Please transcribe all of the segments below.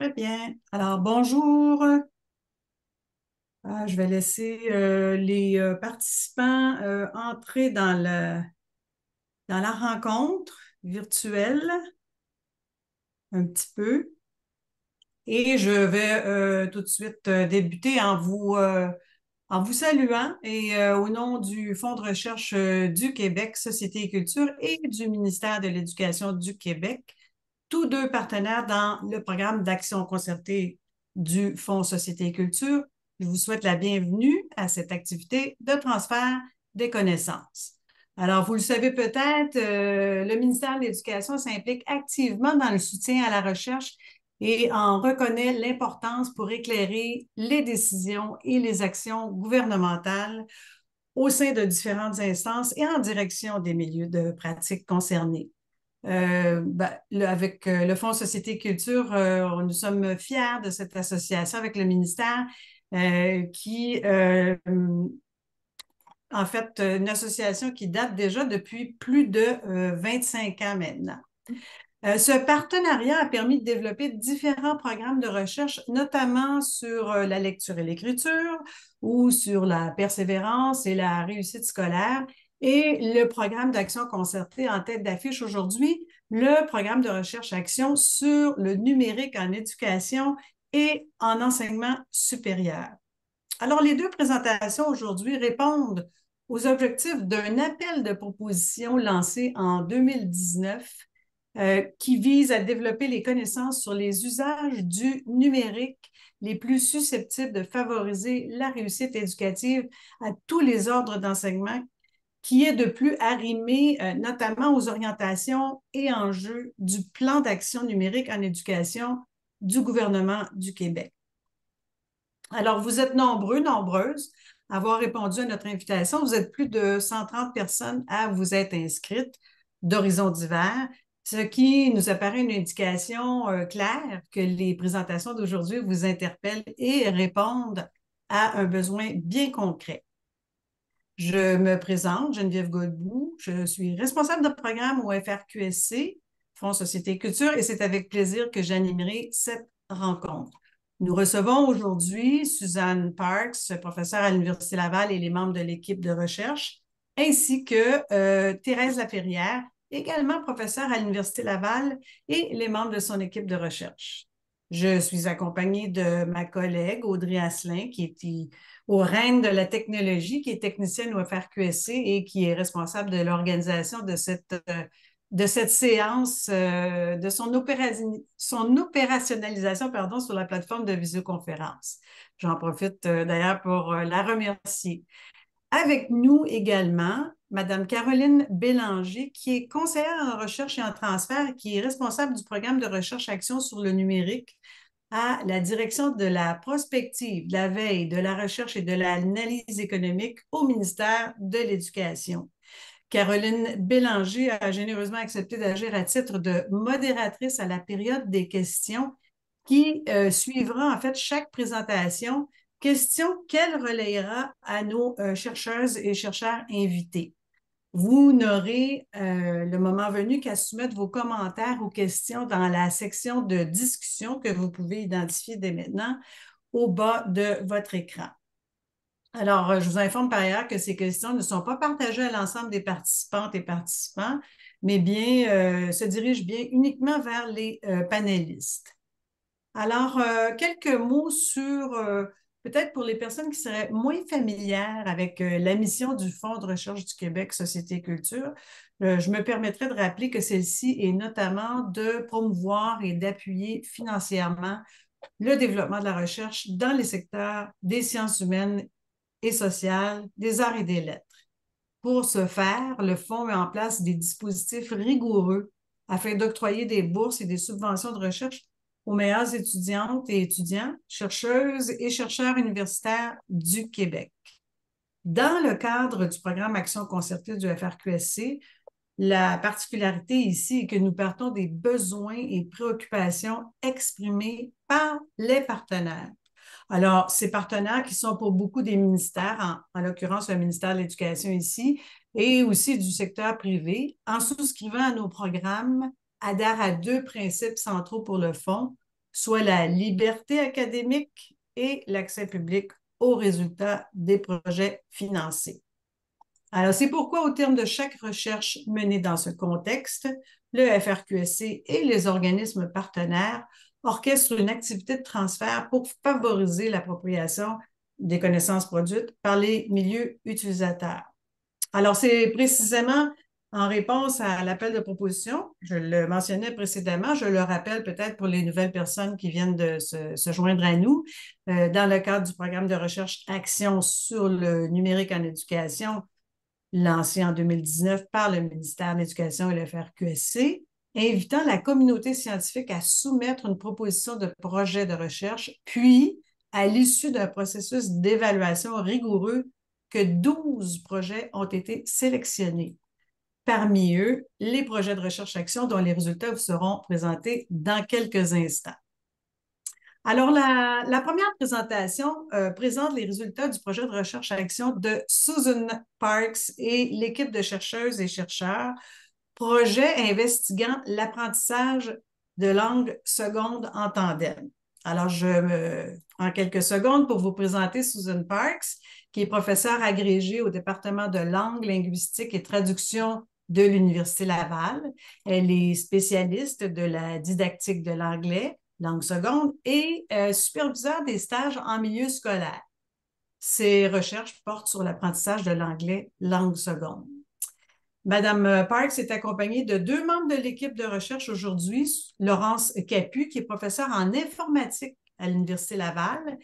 Très bien. Alors, bonjour. Je vais laisser les participants entrer dans la rencontre virtuelle un petit peu. Et je vais tout de suite débuter en vous saluant et au nom du Fonds de recherche du Québec, Société et Culture et du ministère de l'Éducation du Québec, tous deux partenaires dans le programme d'action concertée du Fonds Société et Culture. Je vous souhaite la bienvenue à cette activité de transfert des connaissances. Alors, vous le savez peut-être, le ministère de l'Éducation s'implique activement dans le soutien à la recherche et en reconnaît l'importance pour éclairer les décisions et les actions gouvernementales au sein de différentes instances et en direction des milieux de pratique concernés. Avec le Fonds Société et Culture, nous sommes fiers de cette association avec le ministère qui, en fait, une association qui date déjà depuis plus de 25 ans maintenant. Ce partenariat a permis de développer différents programmes de recherche, notamment sur la lecture et l'écriture ou sur la persévérance et la réussite scolaire. Et le programme d'action concertée en tête d'affiche aujourd'hui, le programme de recherche-action sur le numérique en éducation et en enseignement supérieur. Alors, les deux présentations aujourd'hui répondent aux objectifs d'un appel de proposition lancé en 2019 qui vise à développer les connaissances sur les usages du numérique les plus susceptibles de favoriser la réussite éducative à tous les ordres d'enseignement, qui est de plus arrimé notamment aux orientations et enjeux du plan d'action numérique en éducation du gouvernement du Québec. Alors, vous êtes nombreux, nombreuses à avoir répondu à notre invitation. Vous êtes plus de 130 personnes à vous être inscrites d'horizons divers, ce qui nous apparaît une indication claire que les présentations d'aujourd'hui vous interpellent et répondent à un besoin bien concret. Je me présente, Geneviève Godbout. Je suis responsable de programme au FRQSC, Fonds Société et Culture, et c'est avec plaisir que j'animerai cette rencontre. Nous recevons aujourd'hui Suzanne Parks, professeure à l'Université Laval et les membres de l'équipe de recherche, ainsi que Thérèse Laferrière, également professeure à l'Université Laval et les membres de son équipe de recherche. Je suis accompagnée de ma collègue Audrey Asselin, qui est au règne de la technologie, qui est technicienne au FRQSC et qui est responsable de l'organisation de cette séance, de son opérationnalisation pardon, sur la plateforme de visioconférence. J'en profite d'ailleurs pour la remercier. Avec nous également, Madame Caroline Bélanger, qui est conseillère en recherche et en transfert, qui est responsable du programme de recherche-action sur le numérique à la direction de la prospective, de la veille, de la recherche et de l'analyse économique au ministère de l'Éducation. Caroline Bélanger a généreusement accepté d'agir à titre de modératrice à la période des questions qui suivra en fait chaque présentation, question qu'elle relayera à nos chercheuses et chercheurs invités. Vous n'aurez le moment venu qu'à soumettre vos commentaires ou questions dans la section de discussion que vous pouvez identifier dès maintenant au bas de votre écran. Alors, je vous informe par ailleurs que ces questions ne sont pas partagées à l'ensemble des participantes et participants, mais bien se dirigent bien uniquement vers les panélistes. Alors, quelques mots sur, peut-être pour les personnes qui seraient moins familières avec la mission du Fonds de recherche du Québec, Société et Culture. Je me permettrai de rappeler que celle-ci est notamment de promouvoir et d'appuyer financièrement le développement de la recherche dans les secteurs des sciences humaines et sociales, des arts et des lettres. Pour ce faire, le Fonds met en place des dispositifs rigoureux afin d'octroyer des bourses et des subventions de recherche aux meilleures étudiantes et étudiants, chercheuses et chercheurs universitaires du Québec. Dans le cadre du programme Action concertée du FRQSC, la particularité ici est que nous partons des besoins et préoccupations exprimés par les partenaires. Alors, ces partenaires qui sont pour beaucoup des ministères, en l'occurrence le ministère de l'Éducation ici, et aussi du secteur privé, en souscrivant à nos programmes, adhèrent à deux principes centraux pour le fonds. soit la liberté académique et l'accès public aux résultats des projets financés. Alors, c'est pourquoi, au terme de chaque recherche menée dans ce contexte, le FRQSC et les organismes partenaires orchestrent une activité de transfert pour favoriser l'appropriation des connaissances produites par les milieux utilisateurs. Alors, c'est précisément en réponse à l'appel de proposition, je le mentionnais précédemment, je le rappelle peut-être pour les nouvelles personnes qui viennent de se joindre à nous, dans le cadre du programme de recherche Action sur le numérique en éducation, lancé en 2019 par le ministère de l'Éducation et le FRQSC, invitant la communauté scientifique à soumettre une proposition de projet de recherche, puis, à l'issue d'un processus d'évaluation rigoureux, que 12 projets ont été sélectionnés. Parmi eux, les projets de recherche-action dont les résultats vous seront présentés dans quelques instants. Alors, la première présentation présente les résultats du projet de recherche-action de Susan Parks et l'équipe de chercheuses et chercheurs, projet investiguant l'apprentissage de langue seconde en tandem. Alors, je me prends quelques secondes pour vous présenter Susan Parks, qui est professeure agrégée au département de langue, linguistique et traduction de l'Université Laval. Elle est spécialiste de la didactique de l'anglais, langue seconde, et superviseur des stages en milieu scolaire. Ses recherches portent sur l'apprentissage de l'anglais, langue seconde. Madame Parks est accompagnée de deux membres de l'équipe de recherche aujourd'hui, Laurence Capu, qui est professeure en informatique à l'Université Laval,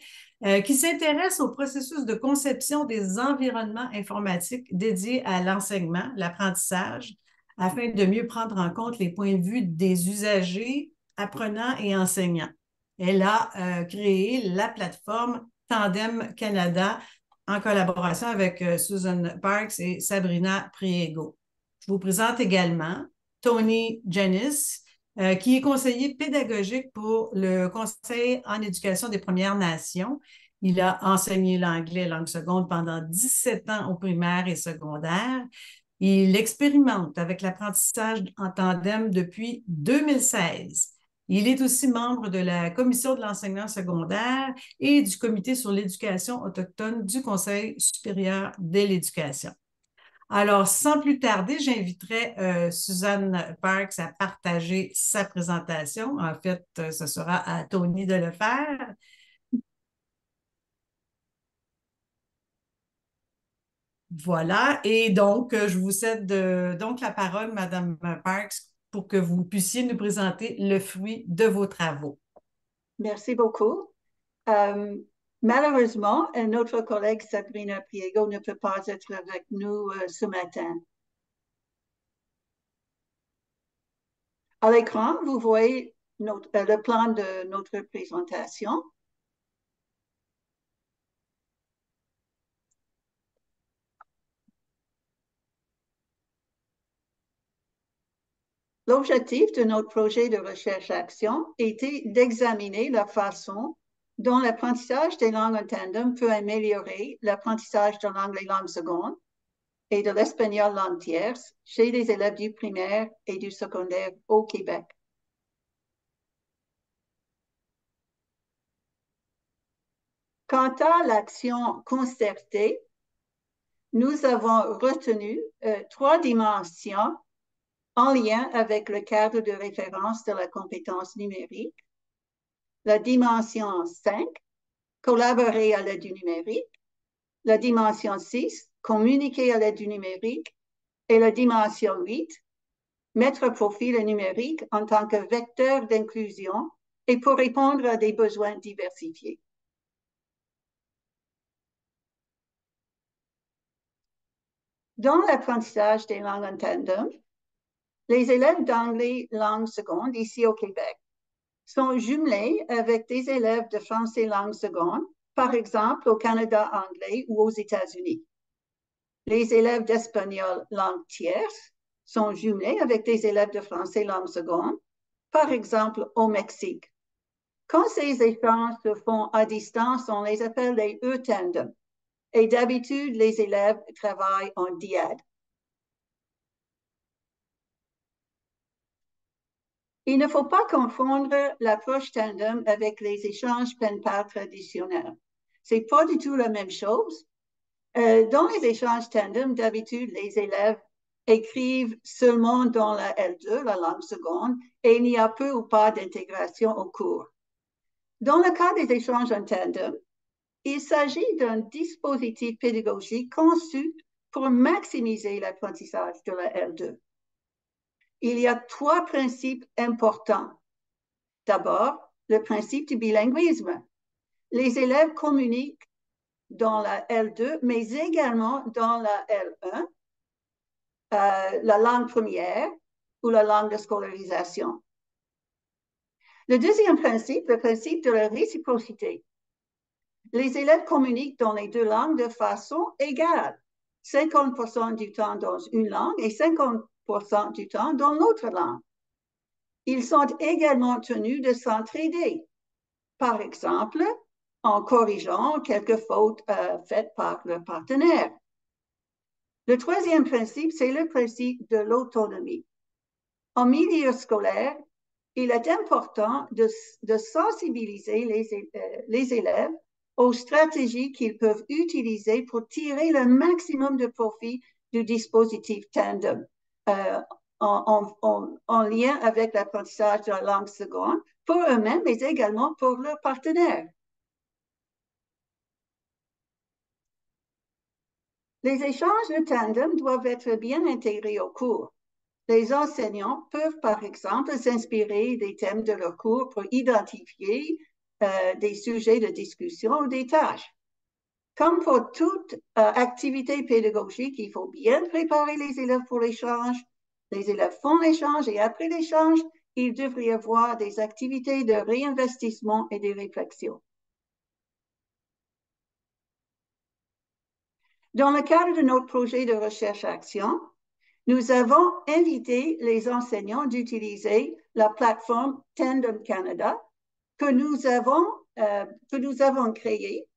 qui s'intéresse au processus de conception des environnements informatiques dédiés à l'enseignement, l'apprentissage, afin de mieux prendre en compte les points de vue des usagers, apprenants et enseignants. Elle a créé la plateforme Tandem Canada en collaboration avec Susan Parks et Sabrina Priego. Je vous présente également Tony Janis, qui est conseiller pédagogique pour le Conseil en éducation des Premières Nations. Il a enseigné l'anglais langue seconde pendant 17 ans au primaire et secondaire. Il expérimente avec l'apprentissage en tandem depuis 2016. Il est aussi membre de la Commission de l'enseignement secondaire et du Comité sur l'éducation autochtone du Conseil supérieur de l'éducation. Alors, sans plus tarder, j'inviterai Suzanne Parks à partager sa présentation. En fait, ce sera à Tony de le faire. Voilà. Et donc, je vous cède donc la parole, Madame Parks, pour que vous puissiez nous présenter le fruit de vos travaux. Merci beaucoup. Malheureusement, notre collègue Sabrina Priego ne peut pas être avec nous ce matin. À l'écran, vous voyez le plan de notre présentation. L'objectif de notre projet de recherche-action était d'examiner la façon dont l'apprentissage des langues en tandem peut améliorer l'apprentissage de l'anglais langue seconde et de l'espagnol langue tierce chez les élèves du primaire et du secondaire au Québec. Quant à l'action concertée, nous avons retenu 3 dimensions en lien avec le cadre de référence de la compétence numérique. La dimension 5, collaborer à l'aide du numérique. La dimension 6, communiquer à l'aide du numérique. Et la dimension 8, mettre à profit le numérique en tant que vecteur d'inclusion et pour répondre à des besoins diversifiés. Dans l'apprentissage des langues en tandem, les élèves d'anglais langue seconde ici au Québec sont jumelés avec des élèves de français langue seconde, par exemple au Canada anglais ou aux États-Unis. Les élèves d'espagnol langue tierce sont jumelés avec des élèves de français langue seconde, par exemple au Mexique. Quand ces échanges se font à distance, on les appelle les E-tandem. Et d'habitude, les élèves travaillent en dyade. Il ne faut pas confondre l'approche tandem avec les échanges pen-pal traditionnels. C'est pas du tout la même chose. Dans les échanges tandem, d'habitude, les élèves écrivent seulement dans la L2, la langue seconde, et il n'y a peu ou pas d'intégration au cours. Dans le cas des échanges en tandem, il s'agit d'un dispositif pédagogique conçu pour maximiser l'apprentissage de la L2. Il y a trois principes importants. D'abord, le principe du bilinguisme. Les élèves communiquent dans la L2, mais également dans la L1, la langue première ou la langue de scolarisation. Le deuxième principe, le principe de la réciprocité. Les élèves communiquent dans les deux langues de façon égale, 50% du temps dans une langue et 50% du temps dans l'autre langue. Ils sont également tenus de s'entraider, par exemple, en corrigeant quelques fautes faites par leur partenaire. Le troisième principe, c'est le principe de l'autonomie. En milieu scolaire, il est important de sensibiliser les élèves aux stratégies qu'ils peuvent utiliser pour tirer le maximum de profit du dispositif tandem en lien avec l'apprentissage de la langue seconde pour eux-mêmes, mais également pour leurs partenaires. Les échanges de tandem doivent être bien intégrés au cours. Les enseignants peuvent, par exemple, s'inspirer des thèmes de leur cours pour identifier des sujets de discussion ou des tâches. Comme pour toute activité pédagogique, il faut bien préparer les élèves pour l'échange. Les élèves font l'échange et après l'échange, il devrait y avoir des activités de réinvestissement et de réflexion. Dans le cadre de notre projet de recherche-action, nous avons invité les enseignants d'utiliser la plateforme Tandem Canada que nous avons créée.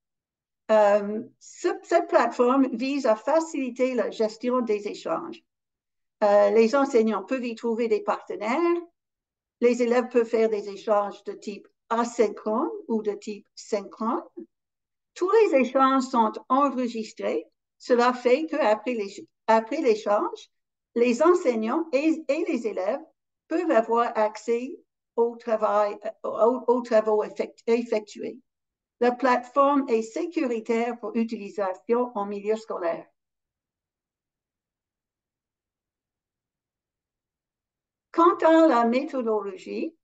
Cette plateforme vise à faciliter la gestion des échanges. Les enseignants peuvent y trouver des partenaires. Les élèves peuvent faire des échanges de type asynchrone ou de type synchrone. Tous les échanges sont enregistrés. Cela fait qu'après l'échange, les enseignants et les élèves peuvent avoir accès aux travaux effectués. La plateforme est sécuritaire pour utilisation en milieu scolaire. Quant à la méthodologie,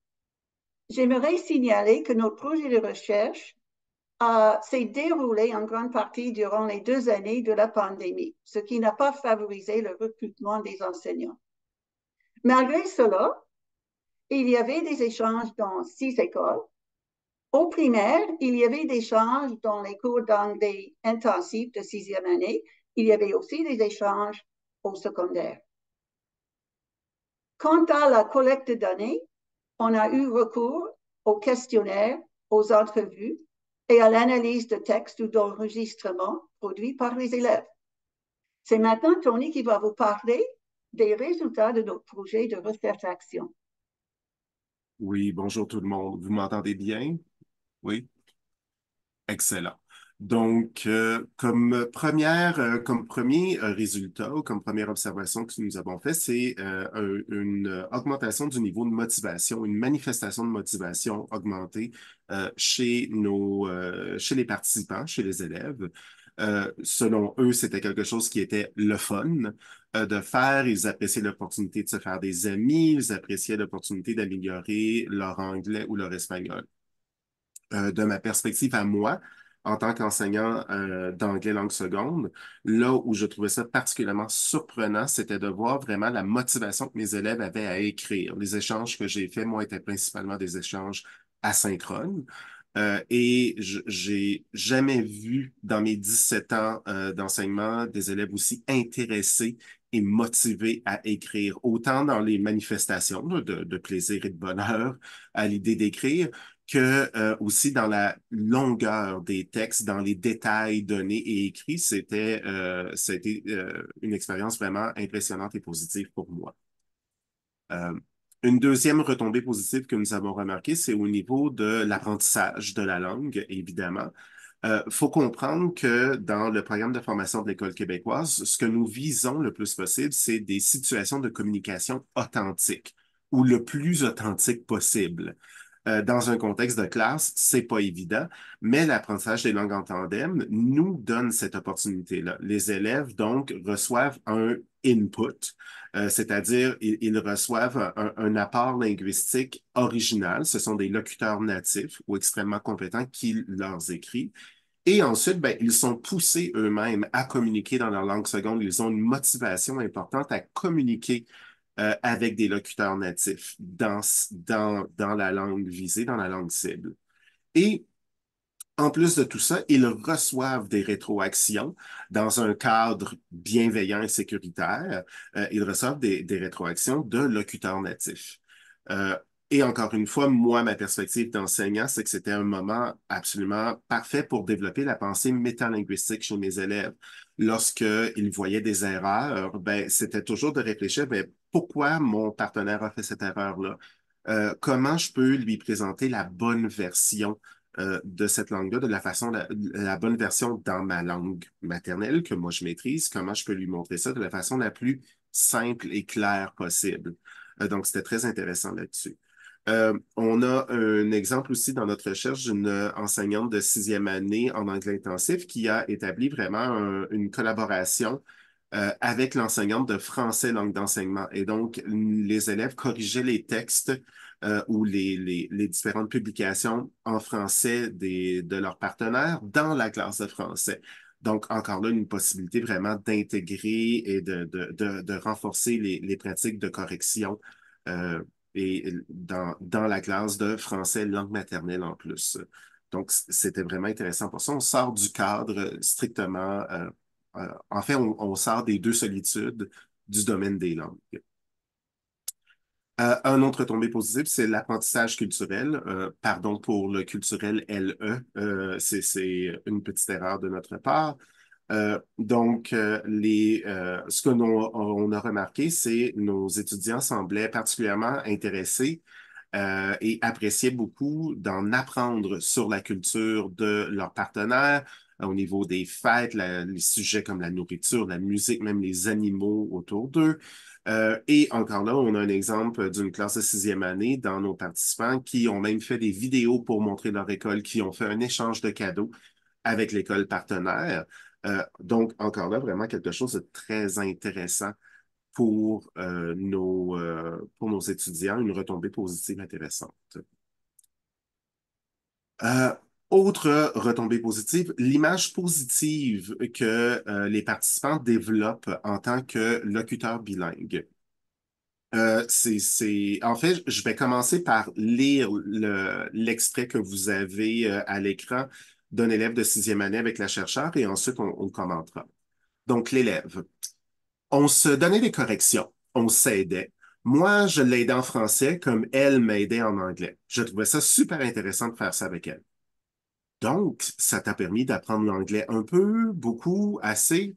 j'aimerais signaler que notre projet de recherche s'est déroulé en grande partie durant les 2 années de la pandémie, ce qui n'a pas favorisé le recrutement des enseignants. Malgré cela, il y avait des échanges dans 6 écoles. Au primaire, il y avait des échanges dans les cours d'anglais intensifs de 6e année. Il y avait aussi des échanges au secondaire. Quant à la collecte de données, on a eu recours aux questionnaires, aux entrevues et à l'analyse de textes ou d'enregistrements produits par les élèves. C'est maintenant Tony qui va vous parler des résultats de notre projet de recherche-action. Oui, bonjour tout le monde. Vous m'entendez bien? Oui? Excellent. Donc, comme premier résultat ou comme première observation que nous avons fait, c'est une augmentation du niveau de motivation, une manifestation de motivation augmentée chez les participants, chez les élèves. Selon eux, c'était quelque chose qui était le fun de faire. Ils appréciaient l'opportunité de se faire des amis, ils appréciaient l'opportunité d'améliorer leur anglais ou leur espagnol. De ma perspective à moi, en tant qu'enseignant d'anglais langue seconde, là où je trouvais ça particulièrement surprenant, c'était de voir vraiment la motivation que mes élèves avaient à écrire. Les échanges que j'ai faits, moi, étaient principalement des échanges asynchrones. Et j'ai jamais vu dans mes 17 ans d'enseignement des élèves aussi intéressés et motivés à écrire, autant dans les manifestations là, de plaisir et de bonheur à l'idée d'écrire, que aussi dans la longueur des textes, dans les détails donnés et écrits, c'était une expérience vraiment impressionnante et positive pour moi. Une deuxième retombée positive que nous avons remarquée, c'est au niveau de l'apprentissage de la langue, évidemment. Faut comprendre que dans le programme de formation de l'École québécoise, ce que nous visons le plus possible, c'est des situations de communication authentiques ou le plus authentique possible. Dans un contexte de classe, c'est pas évident, mais l'apprentissage des langues en tandem nous donne cette opportunité-là. Les élèves, donc, reçoivent un input, c'est-à-dire ils reçoivent un apport linguistique original. Ce sont des locuteurs natifs ou extrêmement compétents qui leur écrivent. Et ensuite, ben, ils sont poussés eux-mêmes à communiquer dans leur langue seconde. Ils ont une motivation importante à communiquer avec des locuteurs natifs dans la langue visée, dans la langue cible. Et en plus de tout ça, ils reçoivent des rétroactions dans un cadre bienveillant et sécuritaire. Ils reçoivent des rétroactions de locuteurs natifs. Euh, et encore une fois, moi, ma perspective d'enseignant, c'est que c'était un moment absolument parfait pour développer la pensée métalinguistique chez mes élèves. Lorsqu'ils voyaient des erreurs, ben, c'était toujours de réfléchir, ben, pourquoi mon partenaire a fait cette erreur-là? Comment je peux lui présenter la bonne version de cette langue-là, de la façon, la bonne version dans ma langue maternelle que moi je maîtrise, comment je peux lui montrer ça de la façon la plus simple et claire possible. Donc, c'était très intéressant là-dessus. On a un exemple aussi dans notre recherche d'une enseignante de sixième année en anglais intensif qui a établi vraiment une collaboration avec l'enseignante de français langue d'enseignement. Et donc, les élèves corrigeaient les textes ou les différentes publications en français de leurs partenaires dans la classe de français. Donc, encore là, une possibilité vraiment d'intégrer et de renforcer les pratiques de correction et dans la classe de français langue maternelle en plus. Donc, c'était vraiment intéressant pour ça. On sort du cadre strictement en fait, on sort des deux solitudes du domaine des langues. Un autre tombé positif, c'est l'apprentissage culturel. Pardon pour le culturel LE, c'est une petite erreur de notre part. Ce que on a remarqué, c'est nos étudiants semblaient particulièrement intéressés et appréciaient beaucoup d'en apprendre sur la culture de leurs partenaires au niveau des fêtes, les sujets comme la nourriture, la musique, même les animaux autour d'eux. Et encore là, on a un exemple d'une classe de sixième année dans nos participants qui ont même fait des vidéos pour montrer leur école, qui ont fait un échange de cadeaux avec l'école partenaire. Donc, encore là, vraiment quelque chose de très intéressant pour nos étudiants, une retombée positive intéressante. Euh, Autre retombée positive, l'image positive que les participants développent en tant que locuteurs bilingues. En fait, je vais commencer par lire l'extrait que vous avez à l'écran d'un élève de sixième année avec la chercheure et ensuite on commentera. Donc, l'élève. On se donnait des corrections, on s'aidait. Moi, je l'aidais en français comme elle m'aidait en anglais. Je trouvais ça super intéressant de faire ça avec elle. Donc, ça t'a permis d'apprendre l'anglais un peu, beaucoup, assez,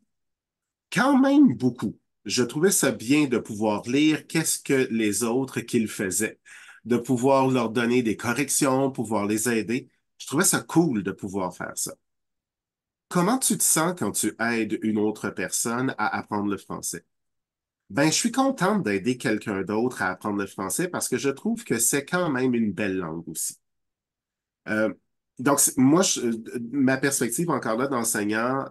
quand même beaucoup. Je trouvais ça bien de pouvoir lire qu'est-ce que les autres qu'ils faisaient, de pouvoir leur donner des corrections, pouvoir les aider. Je trouvais ça cool de pouvoir faire ça. Comment tu te sens quand tu aides une autre personne à apprendre le français? Ben, je suis contente d'aider quelqu'un d'autre à apprendre le français parce que je trouve que c'est quand même une belle langue aussi. Euh, donc, ma perspective encore là d'enseignant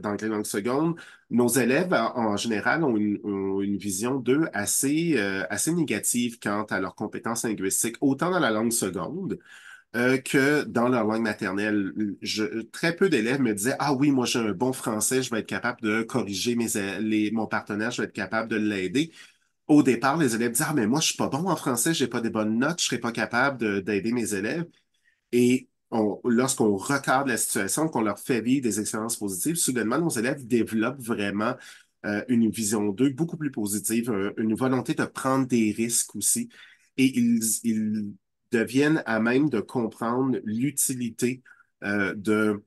d'anglais langue seconde, nos élèves en général ont une vision d'eux assez négative quant à leurs compétences linguistiques, autant dans la langue seconde que dans leur langue maternelle. Très peu d'élèves me disaient, ah oui, moi j'ai un bon français, je vais être capable de corriger mon partenaire, je vais être capable de l'aider. Au départ, les élèves disaient, ah mais moi je suis pas bon en français, j'ai pas des bonnes notes, je serai pas capable d'aider mes élèves. Et lorsqu'on recadre la situation, qu'on leur fait vivre des expériences positives, soudainement, nos élèves développent vraiment une vision d'eux beaucoup plus positive, une volonté de prendre des risques aussi. Et ils deviennent à même de comprendre l'utilité de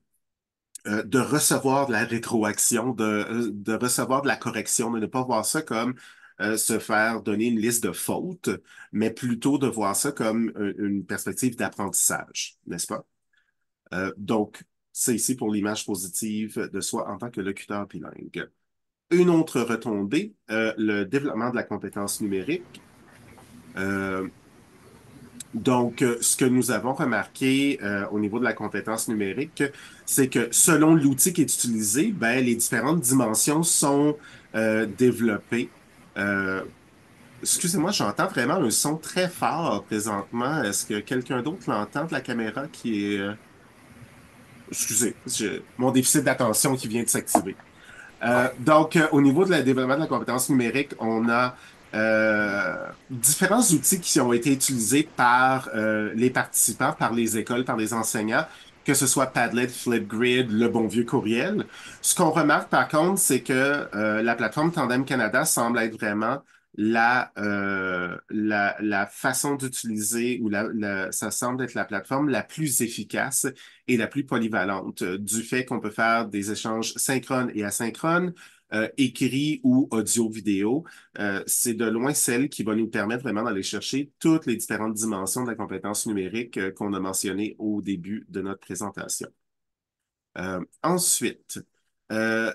recevoir de la rétroaction, de recevoir de la correction, de ne pas voir ça comme se faire donner une liste de fautes, mais plutôt de voir ça comme une perspective d'apprentissage, n'est-ce pas? Donc, c'est ici pour l'image positive de soi en tant que locuteur bilingue. Une autre retombée, le développement de la compétence numérique. Donc, ce que nous avons remarqué au niveau de la compétence numérique, c'est que selon l'outil qui est utilisé, ben, les différentes dimensions sont développées. Euh, Excusez-moi, j'entends vraiment un son très fort présentement. Est-ce que quelqu'un d'autre l'entend de la caméra qui est... Excusez, mon déficit d'attention qui vient de s'activer. Au niveau de la développement de la compétence numérique, on a différents outils qui ont été utilisés par les participants, par les écoles, par les enseignants, que ce soit Padlet, Flipgrid, le bon vieux courriel. Ce qu'on remarque par contre, c'est que la plateforme Tandem Canada semble être vraiment la façon d'utiliser ou ça semble être la plateforme la plus efficace et la plus polyvalente du fait qu'on peut faire des échanges synchrones et asynchrones, écrits ou audio-vidéo. C'est de loin celle qui va nous permettre vraiment d'aller chercher toutes les différentes dimensions de la compétence numérique qu'on a mentionnées au début de notre présentation. Ensuite, la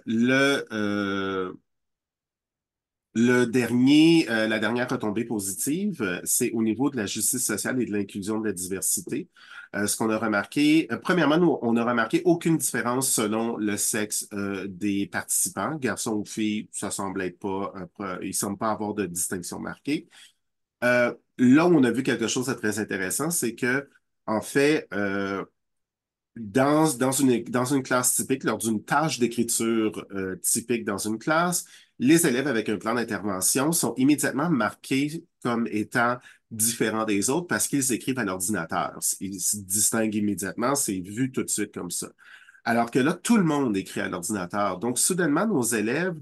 dernière retombée positive, c'est au niveau de la justice sociale et de l'inclusion de la diversité. Ce qu'on a remarqué, premièrement, nous, on n'a remarqué aucune différence selon le sexe des participants. Garçons ou filles, ça semble être pas, ils semblent pas avoir de distinction marquée. Là où on a vu quelque chose de très intéressant, c'est que, en fait, dans une classe typique, lors d'une tâche d'écriture typique dans une classe, les élèves avec un plan d'intervention sont immédiatement marqués comme étant différents des autres parce qu'ils écrivent à l'ordinateur. Ils se distinguent immédiatement, c'est vu tout de suite comme ça. Alors que là, tout le monde écrit à l'ordinateur. Donc, soudainement, nos élèves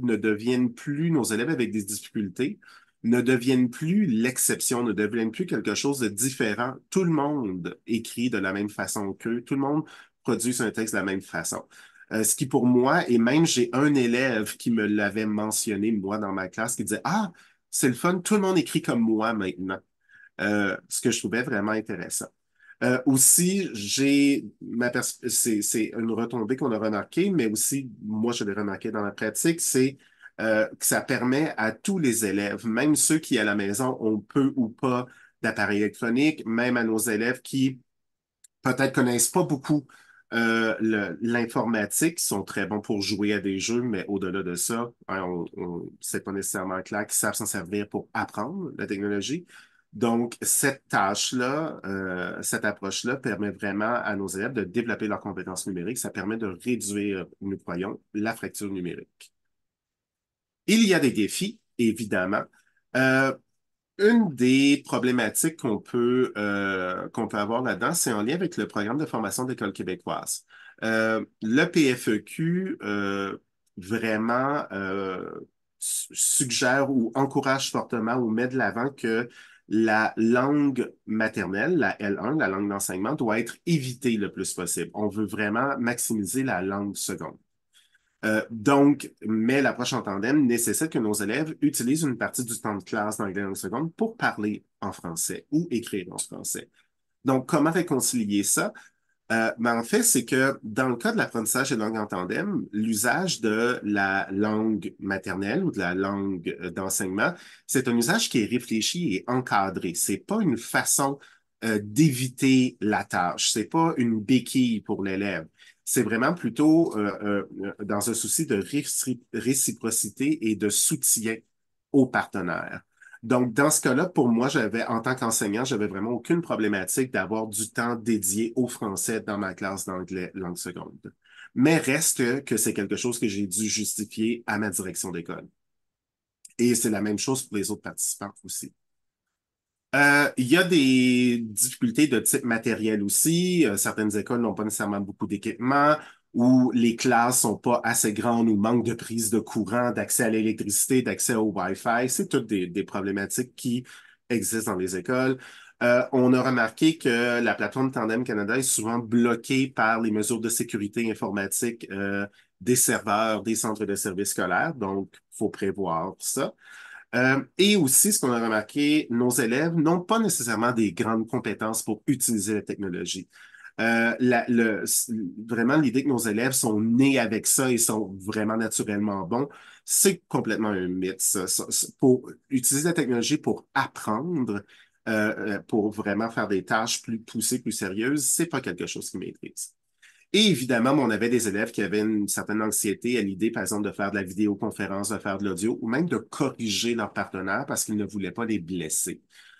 avec des difficultés ne deviennent plus l'exception, ne deviennent plus quelque chose de différent. Tout le monde écrit de la même façon qu'eux. Tout le monde produit un texte de la même façon. Ce qui pour moi, et même j'ai un élève qui me l'avait mentionné, moi, dans ma classe, qui disait, Ah, c'est le fun, tout le monde écrit comme moi maintenant. Ce que je trouvais vraiment intéressant. Aussi, c'est une retombée qu'on a remarquée, mais aussi, moi, je l'ai remarqué dans la pratique, c'est que ça permet à tous les élèves, même ceux qui à la maison ont peu ou pas d'appareils électroniques, même à nos élèves qui peut-être connaissent pas beaucoup l'informatique, sont très bons pour jouer à des jeux, mais au-delà de ça, hein, c'est pas nécessairement clair qu'ils savent s'en servir pour apprendre la technologie. Donc, cette tâche-là, cette approche-là permet vraiment à nos élèves de développer leurs compétences numériques. Ça permet de réduire, nous croyons, la fracture numérique. Il y a des défis, évidemment. Euh, une des problématiques qu'on peut avoir là-dedans, c'est en lien avec le programme de formation d'école québécoise. Le PFEQ vraiment suggère ou encourage fortement ou met de l'avant que la langue maternelle, la L1, la langue d'enseignement, doit être évitée le plus possible. On veut vraiment maximiser la langue seconde. Mais l'approche en tandem nécessite que nos élèves utilisent une partie du temps de classe d'anglais langue seconde pour parler en français ou écrire en français. Donc, comment réconcilier ça? En fait, c'est que dans le cas de l'apprentissage des langues en tandem, l'usage de la langue maternelle ou de la langue d'enseignement, c'est un usage qui est réfléchi et encadré. C'est pas une façon d'éviter la tâche. C'est pas une béquille pour l'élève. C'est vraiment plutôt dans un souci de réciprocité et de soutien aux partenaires. Donc, dans ce cas-là, pour moi, en tant qu'enseignant, j'avais vraiment aucune problématique d'avoir du temps dédié au français dans ma classe d'anglais langue seconde. Mais reste que c'est quelque chose que j'ai dû justifier à ma direction d'école. Et c'est la même chose pour les autres participants aussi. Il y a des difficultés de type matériel aussi. Certaines écoles n'ont pas nécessairement beaucoup d'équipement ou les classes sont pas assez grandes ou manquent de prise de courant, d'accès à l'électricité, d'accès au Wi-Fi. C'est toutes des problématiques qui existent dans les écoles. On a remarqué que la plateforme Tandem Canada est souvent bloquée par les mesures de sécurité informatique des serveurs des centres de services scolaires. Donc, il faut prévoir ça. Et aussi, ce qu'on a remarqué, nos élèves n'ont pas nécessairement des grandes compétences pour utiliser la technologie. Vraiment, l'idée que nos élèves sont nés avec ça et sont vraiment naturellement bons, c'est complètement un mythe, ça. Pour utiliser la technologie pour apprendre, pour vraiment faire des tâches plus poussées, plus sérieuses, c'est pas quelque chose qu'ils maîtrisent. Et évidemment, on avait des élèves qui avaient une certaine anxiété à l'idée, par exemple, de faire de la vidéoconférence, de faire de l'audio, ou même de corriger leurs partenaires parce qu'ils ne voulaient pas les blesser.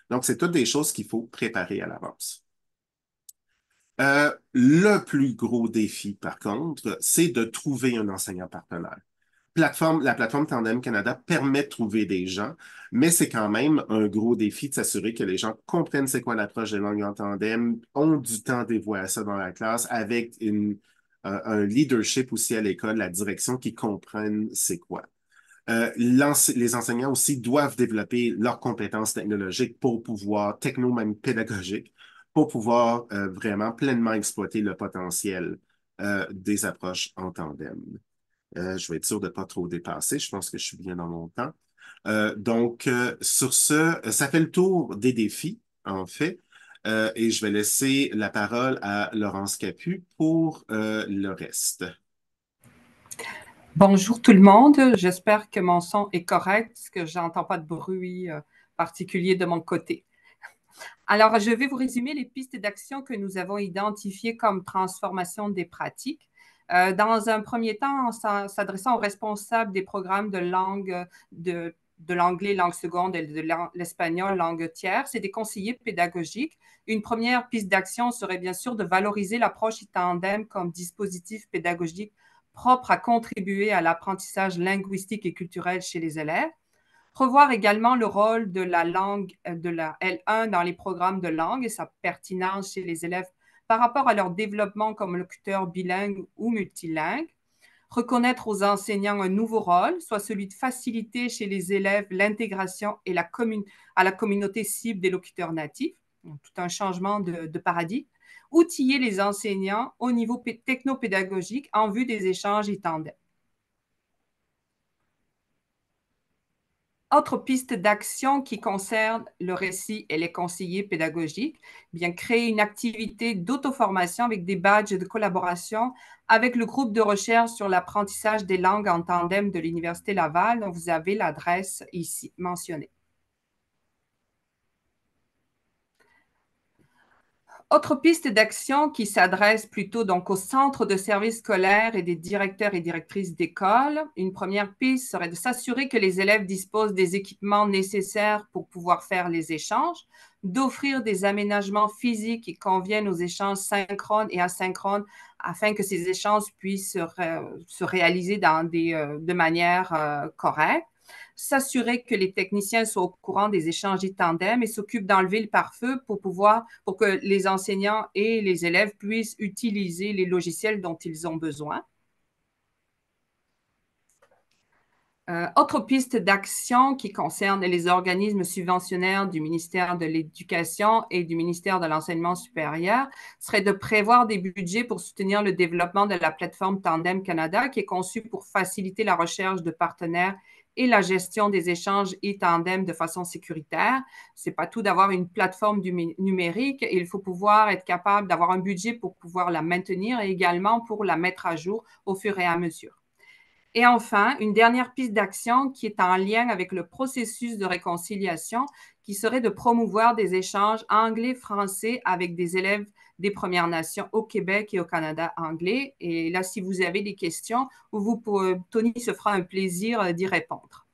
Donc, c'est toutes des choses qu'il faut préparer à l'avance. Le plus gros défi, par contre, c'est de trouver un enseignant partenaire. La plateforme Tandem Canada permet de trouver des gens, mais c'est quand même un gros défi de s'assurer que les gens comprennent c'est quoi l'approche des langues en tandem, ont du temps dévoué à ça dans la classe, avec un leadership aussi à l'école, la direction qui comprennent c'est quoi. Les enseignants aussi doivent développer leurs compétences technologiques pour pouvoir, techno même pédagogiques, pour pouvoir vraiment pleinement exploiter le potentiel des approches en tandem. Je vais être sûr de ne pas trop dépasser. Je pense que je suis bien dans mon temps. Sur ce, ça fait le tour des défis, en fait. Et je vais laisser la parole à Laurence Capu pour le reste. Bonjour tout le monde, j'espère que mon son est correct, parce que je n'entends pas de bruit particulier de mon côté. Alors, je vais vous résumer les pistes d'action que nous avons identifiées comme transformation des pratiques. Dans un premier temps, en s'adressant aux responsables des programmes de langue de l'anglais langue seconde et de l'espagnol langue tierce et des conseillers pédagogiques. Une première piste d'action serait bien sûr de valoriser l'approche tandem comme dispositif pédagogique propre à contribuer à l'apprentissage linguistique et culturel chez les élèves. Revoir également le rôle de la langue de la L1 dans les programmes de langue et sa pertinence chez les élèves par rapport à leur développement comme locuteurs bilingues ou multilingues. Reconnaître aux enseignants un nouveau rôle, soit celui de faciliter chez les élèves l'intégration et à la communauté cible des locuteurs natifs, tout un changement de paradigme. Outiller les enseignants au niveau technopédagogique en vue des échanges et tandems. Autre piste d'action qui concerne le récit et les conseillers pédagogiques, bien créer une activité d'auto-formation avec des badges de collaboration avec le groupe de recherche sur l'apprentissage des langues en tandem de l'Université Laval, dont vous avez l'adresse ici mentionnée. Autre piste d'action qui s'adresse plutôt donc au centre de services scolaires et des directeurs et directrices d'école. Une première piste serait de s'assurer que les élèves disposent des équipements nécessaires pour pouvoir faire les échanges, d'offrir des aménagements physiques qui conviennent aux échanges synchrones et asynchrones afin que ces échanges puissent se réaliser de manière correcte. S'assurer que les techniciens soient au courant des échanges tandem et s'occupent d'enlever le pare-feu pour que les enseignants et les élèves puissent utiliser les logiciels dont ils ont besoin. Autre piste d'action qui concerne les organismes subventionnaires du ministère de l'Éducation et du ministère de l'Enseignement supérieur serait de prévoir des budgets pour soutenir le développement de la plateforme Tandem Canada qui est conçue pour faciliter la recherche de partenaires et la gestion des échanges tandem de façon sécuritaire. Ce n'est pas tout d'avoir une plateforme numérique. Il faut pouvoir être capable d'avoir un budget pour pouvoir la maintenir et également pour la mettre à jour au fur et à mesure. Et enfin, une dernière piste d'action qui est en lien avec le processus de réconciliation, qui serait de promouvoir des échanges anglais-français avec des élèves des Premières Nations au Québec et au Canada anglais. Et là, si vous avez des questions, Tony se fera un plaisir d'y répondre.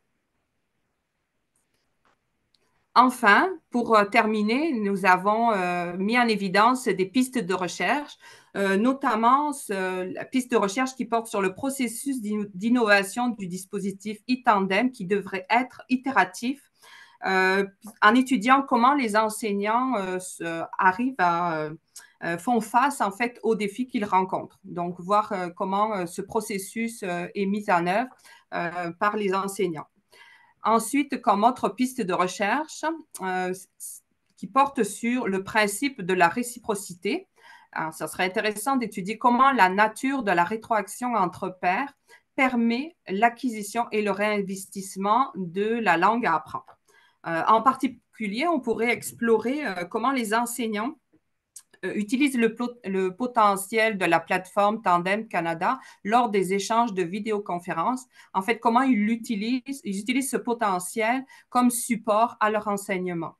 Enfin, pour terminer, nous avons mis en évidence des pistes de recherche, notamment la piste de recherche qui porte sur le processus d'innovation du dispositif e-tandem qui devrait être itératif en étudiant comment les enseignants font face en fait aux défis qu'ils rencontrent. Donc, voir comment ce processus est mis en œuvre par les enseignants. Ensuite, comme autre piste de recherche qui porte sur le principe de la réciprocité. Alors, ça serait intéressant d'étudier comment la nature de la rétroaction entre pairs permet l'acquisition et le réinvestissement de la langue à apprendre. En particulier, on pourrait explorer comment les enseignants utilisent le potentiel de la plateforme Tandem Canada lors des échanges de vidéoconférences. En fait, comment ils utilisent ce potentiel comme support à leur enseignement.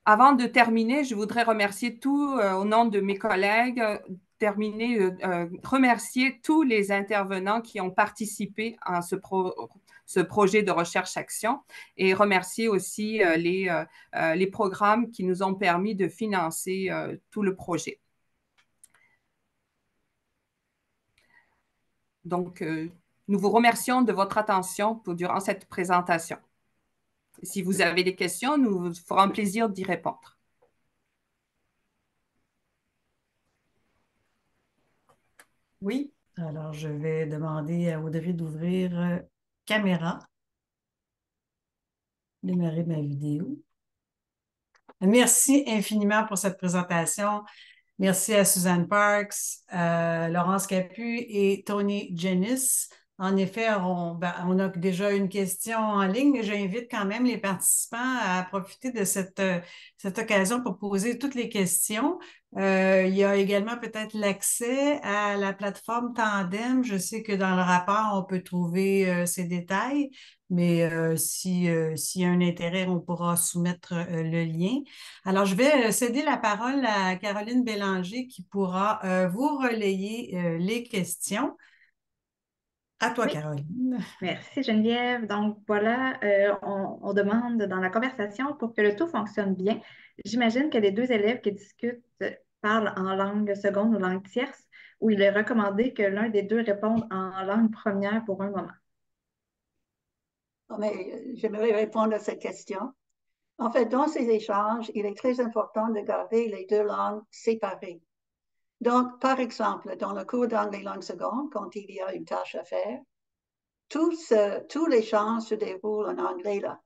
Avant de terminer, je voudrais remercier au nom de mes collègues, remercier tous les intervenants qui ont participé à ce projet de recherche-action et remercier aussi les programmes qui nous ont permis de financer tout le projet. Donc, nous vous remercions de votre attention durant cette présentation. Si vous avez des questions, nous vous ferons un plaisir d'y répondre. Oui, alors je vais demander à Audrey d'ouvrir caméra, démarrer ma vidéo. Merci infiniment pour cette présentation. Merci à Suzanne Parks, Laurence Capu et Tony Jennis. En effet, on a déjà une question en ligne, mais j'invite quand même les participants à profiter de cette occasion pour poser toutes les questions. Il y a également peut-être l'accès à la plateforme Tandem. Je sais que dans le rapport, on peut trouver ces détails, mais s'il y a un intérêt, on pourra soumettre le lien. Alors, je vais céder la parole à Caroline Bélanger qui pourra vous relayer les questions. À toi, Oui. Caroline. Merci Geneviève. Donc voilà, on demande dans la conversation pour que le tout fonctionne bien. J'imagine que les deux élèves qui discutent parlent en langue seconde ou langue tierce, où il est recommandé que l'un des deux réponde en langue première pour un moment. Mais j'aimerais répondre à cette question. En fait, dans ces échanges, il est très important de garder les deux langues séparées. Donc, par exemple, dans le cours d'anglais langue seconde, quand il y a une tâche à faire, tout l'échange se déroule en anglais là.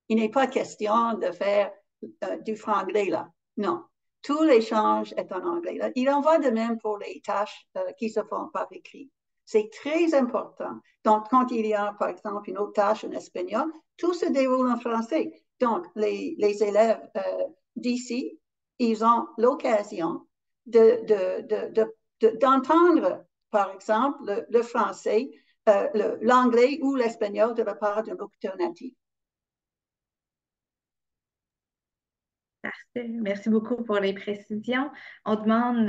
Il n'est pas question de faire du franglais là. Non. Tout l'échange est en anglais là. Il en va de même pour les tâches qui se font par écrit. C'est très important. Donc, quand il y a, par exemple, une autre tâche en espagnol, tout se déroule en français. Donc, les élèves d'ici, ils ont l'occasion d'entendre, par exemple, le français, l'anglais ou l'espagnol de la part d'un locuteur natif. Parfait. Merci beaucoup pour les précisions. On demande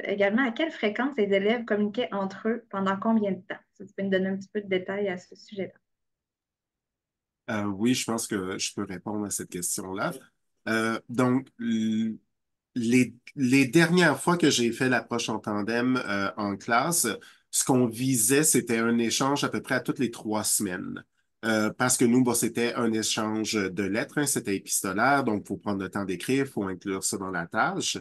également à quelle fréquence les élèves communiquaient entre eux, pendant combien de temps? Si tu peux nous donner un petit peu de détails à ce sujet-là. Oui, je pense que je peux répondre à cette question-là. Donc, les dernières fois que j'ai fait l'approche en tandem en classe, ce qu'on visait, c'était un échange à peu près à toutes les 3 semaines. Parce que nous, bon, c'était un échange de lettres, hein, c'était épistolaire, donc il faut prendre le temps d'écrire, il faut inclure ça dans la tâche.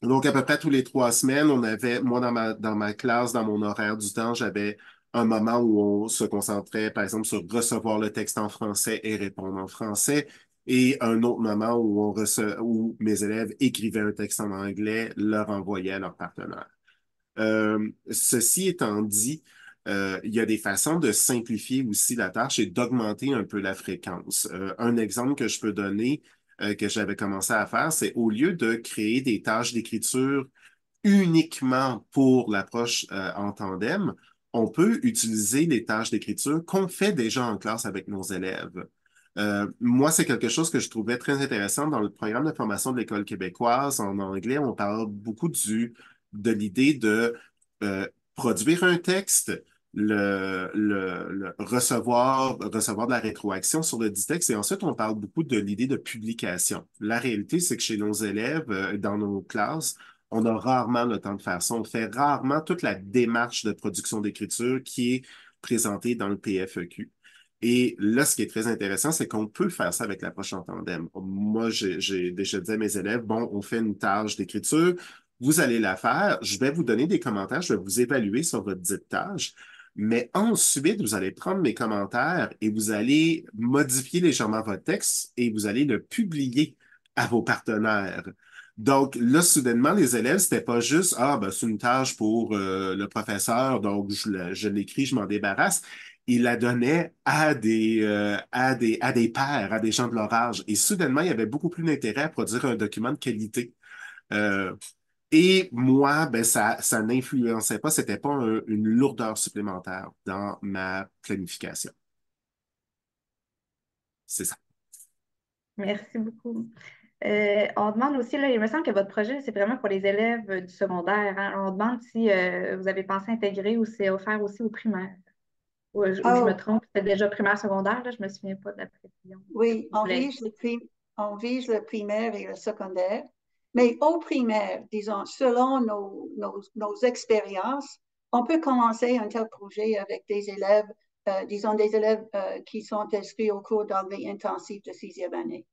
Donc, à peu près tous les 3 semaines, on avait, moi, dans ma classe, dans mon horaire du temps, j'avais un moment où on se concentrait, par exemple, sur recevoir le texte en français et répondre en français, et un autre moment où mes élèves écrivaient un texte en anglais, leur envoyaient à leur partenaire. Ceci étant dit, il y a des façons de simplifier aussi la tâche et d'augmenter un peu la fréquence. Un exemple que je peux donner, que j'avais commencé à faire, c'est au lieu de créer des tâches d'écriture uniquement pour l'approche en tandem, on peut utiliser les tâches d'écriture qu'on fait déjà en classe avec nos élèves. Moi, c'est quelque chose que je trouvais très intéressant dans le programme de formation de l'École québécoise. En anglais, on parle beaucoup de l'idée de produire un texte, recevoir de la rétroaction sur le dit texte, et ensuite, on parle beaucoup de l'idée de publication. La réalité, c'est que chez nos élèves, dans nos classes, on a rarement le temps de faire ça. On fait rarement toute la démarche de production d'écriture qui est présentée dans le PFEQ. Et là, ce qui est très intéressant, c'est qu'on peut faire ça avec l'approche en tandem. Moi, j'ai déjà dit à mes élèves, bon, on fait une tâche d'écriture, vous allez la faire, je vais vous donner des commentaires, je vais vous évaluer sur votre dite tâche, mais ensuite, vous allez prendre mes commentaires et vous allez modifier légèrement votre texte et vous allez le publier à vos partenaires. Donc là, soudainement, les élèves, c'était pas juste, ah, ben, c'est une tâche pour le professeur, donc je l'écris, je m'en débarrasse. Il la donnait à des pairs, à des gens de leur âge. Et soudainement, il y avait beaucoup plus d'intérêt à produire un document de qualité. Euh, et moi, ben, ça n'influençait pas, c'était pas une lourdeur supplémentaire dans ma planification. C'est ça. Merci beaucoup. On demande aussi, là, il me semble que votre projet, c'est vraiment pour les élèves du secondaire, hein. On demande si vous avez pensé intégrer ou c'est offert aussi aux primaires. Ou je me Oh, trompe, c'est déjà primaire, secondaire, là, je ne me souviens pas de la précision. oui, Vous voulez- on vise le primaire et le secondaire, mais au primaire, disons, selon nos expériences, on peut commencer un tel projet avec des élèves, disons des élèves qui sont inscrits au cours d'anglais intensif de sixième année.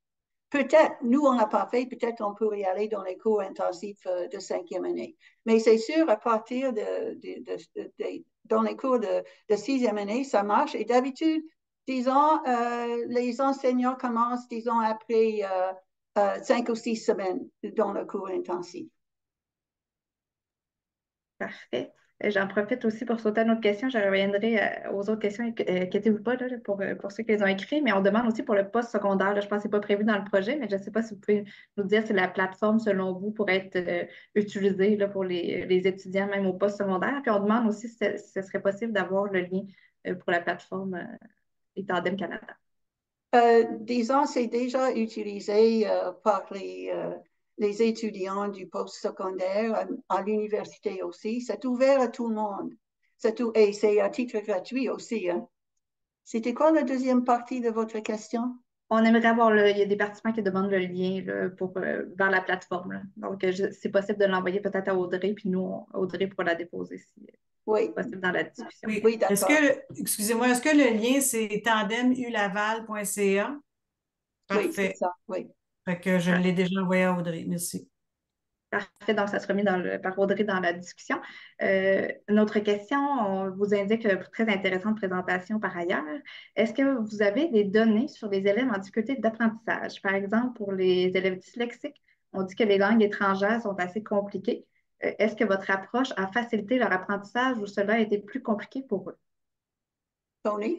Peut-être, nous, on n'a pas fait, peut-être on pourrait y aller dans les cours intensifs de cinquième année. Mais c'est sûr, à partir dans les cours de sixième année, ça marche. Et d'habitude, disons, les enseignants commencent, disons, après 5 ou 6 semaines dans le cours intensif. Parfait. J'en profite aussi pour sauter à une autre question. Je reviendrai aux autres questions. Inquiétez-vous pas là, pour ceux qui les ont écrits, mais on demande aussi pour le post-secondaire. Là, je pense que ce n'est pas prévu dans le projet, mais je ne sais pas si vous pouvez nous dire si la plateforme, selon vous, pourrait être utilisée là, pour les étudiants, même au post-secondaire. Puis on demande aussi si ce serait possible d'avoir le lien pour la plateforme et Tandem Canada. Disons, c'est déjà utilisé par les étudiants du post-secondaire à l'université aussi. C'est ouvert à tout le monde. Et c'est à titre gratuit aussi, hein. C'était quoi la deuxième partie de votre question? On aimerait avoir il y a des participants qui demandent le lien là, vers la plateforme, là. Donc, c'est possible de l'envoyer peut-être à Audrey, puis nous, Audrey pourra la déposer si Oui, possible dans la discussion. Oui. oui, d'accord. Excusez-moi, est-ce que le lien, c'est tandemulaval.ca? Oui, c'est Parfait. ça, oui. Fait que je l'ai déjà envoyé à Audrey. Merci. Parfait, donc ça sera mis par Audrey dans la discussion. Une autre question, on vous indique très intéressante présentation par ailleurs. Est-ce que vous avez des données sur les élèves en difficulté d'apprentissage? Par exemple, pour les élèves dyslexiques, on dit que les langues étrangères sont assez compliquées. Est-ce que votre approche a facilité leur apprentissage ou cela a été plus compliqué pour eux? Tony?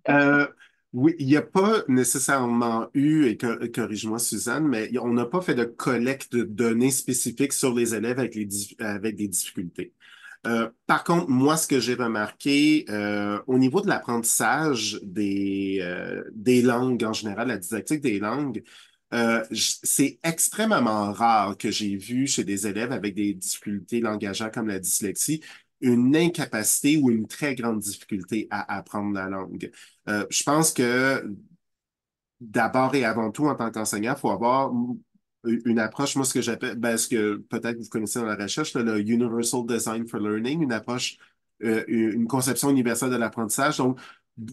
Euh, oui, il n'y a pas nécessairement eu, et corrige-moi Suzanne, mais on n'a pas fait de collecte de données spécifiques sur les élèves avec des difficultés. Par contre, moi, ce que j'ai remarqué au niveau de l'apprentissage des langues en général, la didactique des langues, c'est extrêmement rare que j'ai vu chez des élèves avec des difficultés langagières comme la dyslexie une incapacité ou une très grande difficulté à apprendre la langue. Je pense que d'abord et avant tout, en tant qu'enseignant, il faut avoir une approche, moi, ce que j'appelle, ben, ce que peut-être vous connaissez dans la recherche, là, le Universal Design for Learning, une approche, une conception universelle de l'apprentissage. Donc,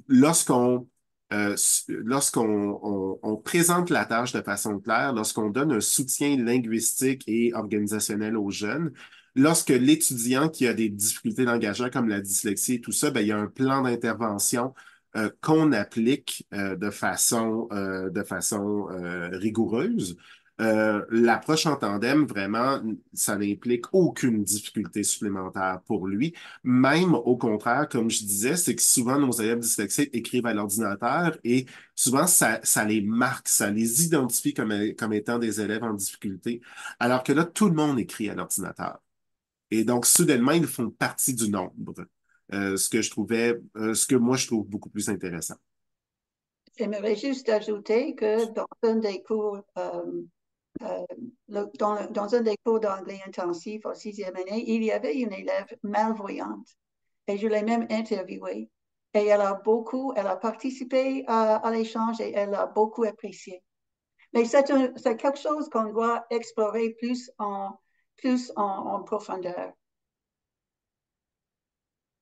lorsqu'on on présente la tâche de façon claire, lorsqu'on donne un soutien linguistique et organisationnel aux jeunes, lorsque l'étudiant qui a des difficultés langagières comme la dyslexie et tout ça, ben, il y a un plan d'intervention qu'on applique de façon rigoureuse. L'approche en tandem, vraiment, ça n'implique aucune difficulté supplémentaire pour lui. Même au contraire, comme je disais, c'est que souvent nos élèves dyslexiques écrivent à l'ordinateur et souvent ça les marque, ça les identifie comme étant des élèves en difficulté, alors que là, tout le monde écrit à l'ordinateur. Et donc, soudainement, ils font partie du nombre. Ce que moi, je trouve beaucoup plus intéressant. J'aimerais juste ajouter que dans un des cours, dans un des cours d'anglais intensif en sixième année, il y avait une élève malvoyante et je l'ai même interviewée. Et elle a participé à l'échange et elle a beaucoup apprécié. Mais c'est quelque chose qu'on doit explorer plus en profondeur.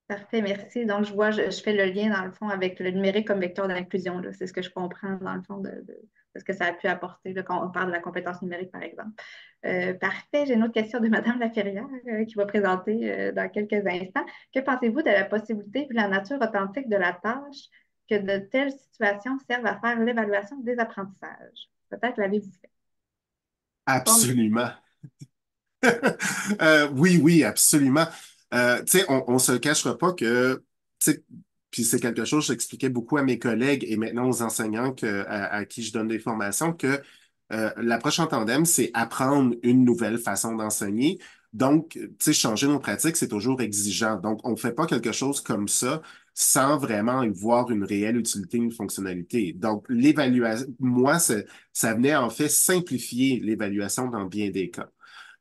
Parfait, merci. Donc, je fais le lien dans le fond avec le numérique comme vecteur d'inclusion, là. C'est ce que je comprends dans le fond de ce que ça a pu apporter là, quand on parle de la compétence numérique, par exemple. Parfait. J'ai une autre question de Mme Laferrière qui va présenter dans quelques instants. Que pensez-vous de la possibilité, vu la nature authentique de la tâche, que de telles situations servent à faire l'évaluation des apprentissages? Peut-être l'avez-vous fait. Comme Absolument. Oui, oui, absolument. Tu sais, on se cachera pas que, tu sais, puis c'est quelque chose que j'expliquais beaucoup à mes collègues et maintenant aux enseignants à qui je donne des formations, que l'approche en tandem, c'est apprendre une nouvelle façon d'enseigner. Donc, tu sais, changer nos pratiques, c'est toujours exigeant. Donc, on ne fait pas quelque chose comme ça sans vraiment y voir une réelle utilité, une fonctionnalité. Donc, l'évaluation, moi, ça venait en fait simplifier l'évaluation dans bien des cas.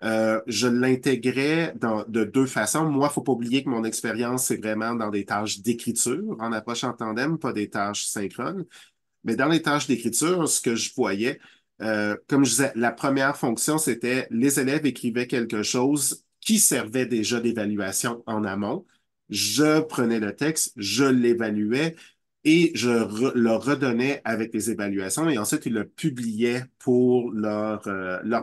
Je l'intégrais de deux façons. Moi, il ne faut pas oublier que mon expérience, c'est vraiment dans des tâches d'écriture en approche en tandem, pas des tâches synchrones. Mais dans les tâches d'écriture, ce que je voyais, comme je disais, la première fonction, c'était les élèves écrivaient quelque chose qui servait déjà d'évaluation en amont. Je prenais le texte, je l'évaluais et le redonnais avec les évaluations et ensuite ils le publiaient pour leur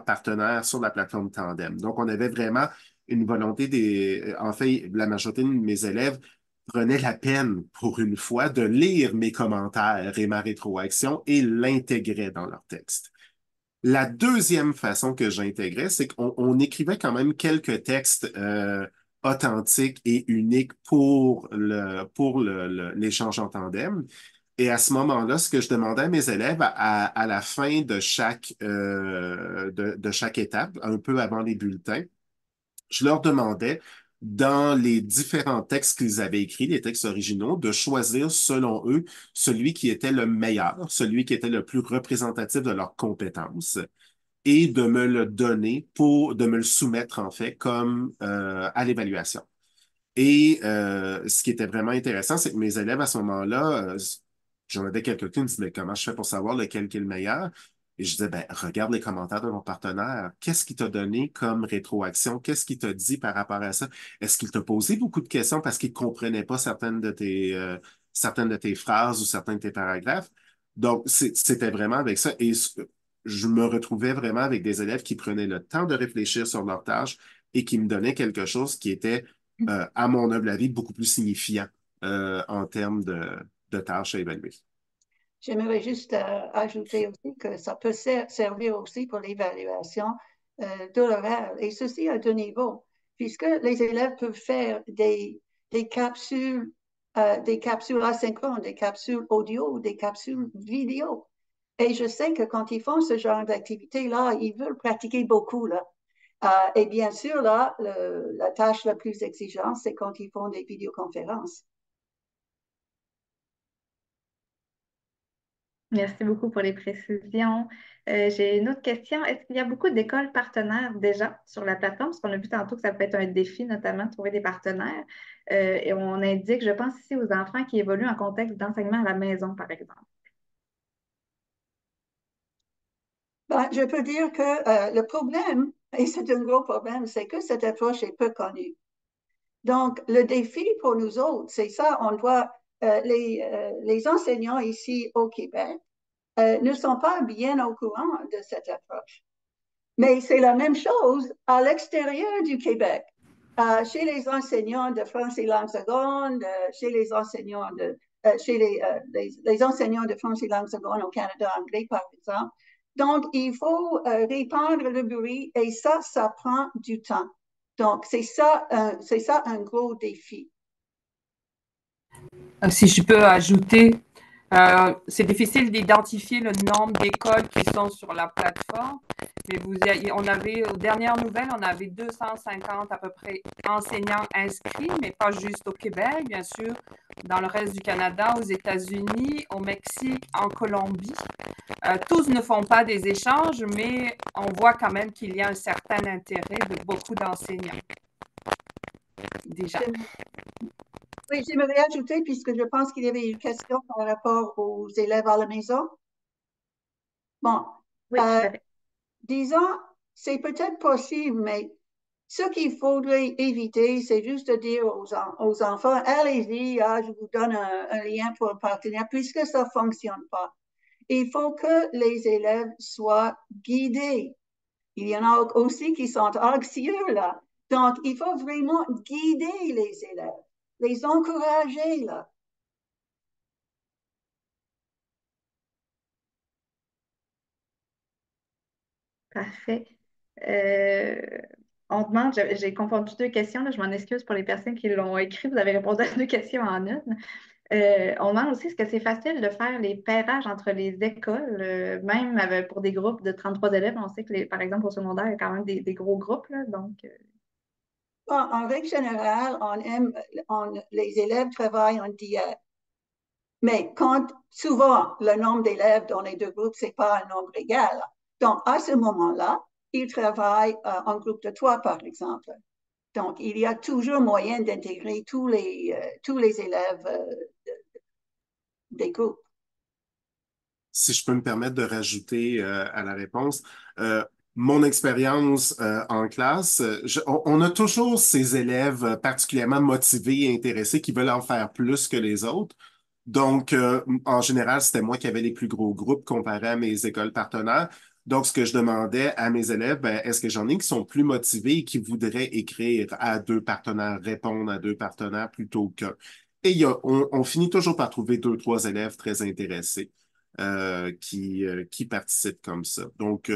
partenaire sur la plateforme Tandem. Donc, on avait vraiment une volonté en fait, la majorité de mes élèves prenait la peine, pour une fois, de lire mes commentaires et ma rétroaction et l'intégrait dans leur texte. La deuxième façon que j'intégrais, c'est qu'on écrivait quand même quelques textes authentiques et uniques pour l'échange en tandem. Et à ce moment-là, ce que je demandais à mes élèves à la fin de chaque étape, un peu avant les bulletins, je leur demandais, dans les différents textes qu'ils avaient écrits, les textes originaux, de choisir, selon eux, celui qui était le meilleur, celui qui était le plus représentatif de leurs compétences, et de me le donner de me le soumettre, en fait, comme à l'évaluation. Et ce qui était vraiment intéressant, c'est que mes élèves, à ce moment-là, j'en avais quelques-uns qui me disaient, mais comment je fais pour savoir lequel qui est le meilleur? Et je disais, ben, regarde les commentaires de ton partenaire. Qu'est-ce qu'il t'a donné comme rétroaction? Qu'est-ce qu'il t'a dit par rapport à ça? Est-ce qu'il t'a posé beaucoup de questions parce qu'il ne comprenait pas certaines de tes phrases ou certains de tes paragraphes? Donc, c'était vraiment avec ça. Et je me retrouvais vraiment avec des élèves qui prenaient le temps de réfléchir sur leur tâche et qui me donnaient quelque chose qui était à mon humble avis, beaucoup plus signifiant en termes de tâches à évaluer. j'aimerais juste ajouter aussi que ça peut servir aussi pour l'évaluation de l'oral, et ceci à deux niveaux, puisque les élèves peuvent faire des capsules asynchrones, des capsules audio, des capsules vidéo. Et je sais que quand ils font ce genre d'activité-là, ils veulent pratiquer beaucoup, là. Et bien sûr, là, la tâche la plus exigeante, c'est quand ils font des vidéoconférences. Merci beaucoup pour les précisions. J'ai une autre question. Est-ce qu'il y a beaucoup d'écoles partenaires déjà sur la plateforme? Parce qu'on a vu tantôt que ça peut être un défi, notamment, de trouver des partenaires. Et on indique, je pense ici aux enfants qui évoluent en contexte d'enseignement à la maison, par exemple. Ben, je peux dire que le problème, et c'est un gros problème, c'est que cette approche est peu connue. Donc, le défi pour nous autres, c'est ça, on doit, les enseignants ici au Québec ne sont pas bien au courant de cette approche. Mais c'est la même chose à l'extérieur du Québec. Chez les enseignants de français langue seconde, chez les enseignants les enseignants de français langue seconde au Canada anglais, par exemple. Donc, il faut répandre le bruit et ça prend du temps. Donc, c'est ça un gros défi. Si je peux ajouter, c'est difficile d'identifier le nombre d'écoles qui sont sur la plateforme, mais on avait, aux dernières nouvelles, on avait 250 à peu près enseignants inscrits, mais pas juste au Québec, bien sûr, dans le reste du Canada, aux États-Unis, au Mexique, en Colombie. Tous ne font pas des échanges, mais on voit quand même qu'il y a un certain intérêt de beaucoup d'enseignants déjà. Oui, j'aimerais ajouter, puisque je pense qu'il y avait une question par rapport aux élèves à la maison. Bon, Oui, tout à fait. disons, c'est peut-être possible, mais ce qu'il faudrait éviter, c'est juste de dire aux enfants, allez-y, je vous donne un lien pour un partenaire, puisque ça ne fonctionne pas. Il faut que les élèves soient guidés. Il y en a aussi qui sont anxieux, là. Donc, il faut vraiment guider les élèves, les encourager, là. Parfait. Euh, on demande, j'ai confondu deux questions, là, je m'en excuse pour les personnes qui l'ont écrit. Vous avez répondu à deux questions en une. On demande aussi, est-ce que c'est facile de faire les pairages entre les écoles, même pour des groupes de 33 élèves? On sait que, par exemple, au secondaire, il y a quand même des gros groupes, là, donc... Bon, en règle générale, les élèves travaillent en diète. Mais quand souvent le nombre d'élèves dans les deux groupes, c'est pas un nombre égal. Donc, à ce moment-là, ils travaillent en groupe de trois, par exemple. Donc, il y a toujours moyen d'intégrer tous les élèves des groupes. Si je peux me permettre de rajouter à la réponse, mon expérience en classe, on a toujours ces élèves particulièrement motivés et intéressés qui veulent en faire plus que les autres. Donc, en général, c'était moi qui avais les plus gros groupes comparé à mes écoles partenaires. Donc, ce que je demandais à mes élèves, ben, est-ce que j'en ai qui sont plus motivés et qui voudraient écrire à deux partenaires, répondre à deux partenaires plutôt qu'un? Et on finit toujours par trouver deux, trois élèves très intéressés qui participent comme ça. Donc,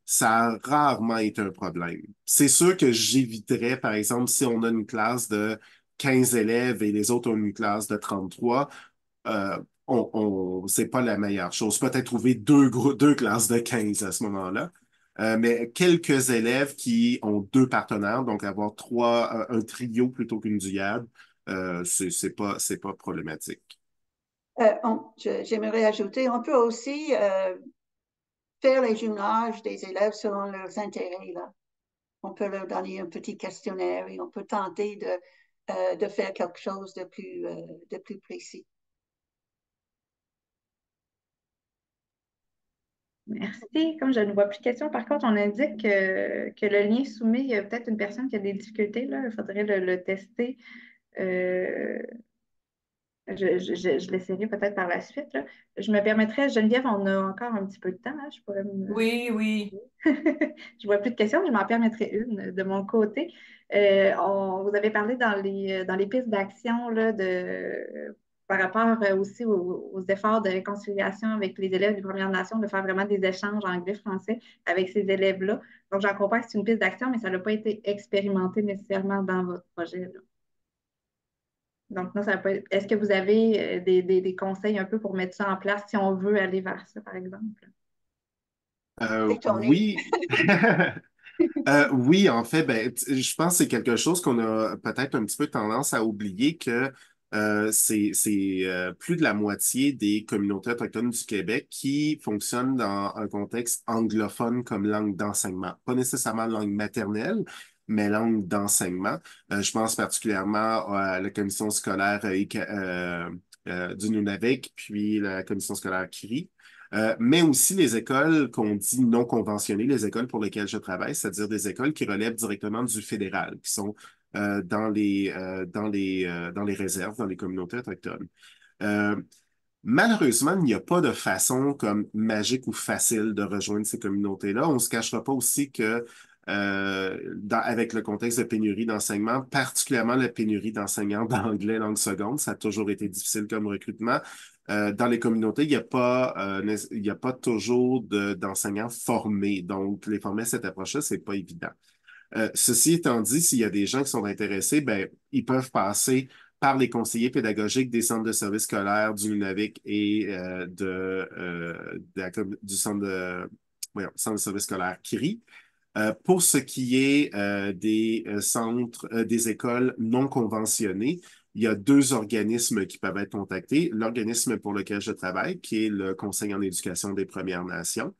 ça a rarement été un problème. C'est sûr que j'éviterais, par exemple, si on a une classe de 15 élèves et les autres ont une classe de 33, euh, c'est pas la meilleure chose. Peut-être trouver deux classes de 15 à ce moment-là. Mais quelques élèves qui ont deux partenaires, donc avoir un trio plutôt qu'une dyade, c'est pas problématique. J'aimerais ajouter, on peut aussi faire les jumelages des élèves selon leurs intérêts. Là. On peut leur donner un petit questionnaire et on peut tenter de faire quelque chose de plus précis. Merci. Comme je ne vois plus de questions, par contre, on indique que le lien soumis, il y a peut-être une personne qui a des difficultés, là. Il faudrait le tester. Euh, je l'essayerai peut-être par la suite, là. Je me permettrais, Geneviève, on a encore un petit peu de temps, hein. Je pourrais Oui, oui. Je vois plus de questions, je m'en permettrai une de mon côté. Vous avez parlé dans les pistes d'action là, par rapport aussi aux efforts de réconciliation avec les élèves des Premières Nations, de faire vraiment des échanges anglais-français avec ces élèves-là. Donc, j'en comprends que c'est une piste d'action, mais ça n'a pas été expérimenté nécessairement dans votre projet, là. Donc, non, ça peut est-ce que vous avez des conseils un peu pour mettre ça en place si on veut aller vers ça, par exemple? C'est Tony. Oui. Oui, en fait, ben, je pense que c'est quelque chose qu'on a peut-être un petit peu tendance à oublier que c'est plus de la moitié des communautés autochtones du Québec qui fonctionnent dans un contexte anglophone comme langue d'enseignement. Pas nécessairement langue maternelle, mais langue d'enseignement. Je pense particulièrement à la commission scolaire du Nunavik, puis la commission scolaire CRI. Mais aussi les écoles qu'on dit non conventionnées, les écoles pour lesquelles je travaille, c'est-à-dire des écoles qui relèvent directement du fédéral, qui sont dans les réserves, dans les communautés autochtones. Euh, Malheureusement, il n'y a pas de façon comme magique ou facile de rejoindre ces communautés-là. On ne se cachera pas aussi que avec le contexte de pénurie d'enseignement, particulièrement la pénurie d'enseignants d'anglais langue seconde, ça a toujours été difficile comme recrutement. Dans les communautés, il y a pas toujours d'enseignants formés. Donc, les former à cette approche-là, c'est pas évident. Ceci étant dit, s'il y a des gens qui sont intéressés, ben, ils peuvent passer par les conseillers pédagogiques des centres de services scolaires du Nunavik et du centre de services scolaires CRI. Pour ce qui est des centres, des écoles non conventionnées, il y a deux organismes qui peuvent être contactés. L'organisme pour lequel je travaille, qui est le Conseil en éducation des Premières Nations,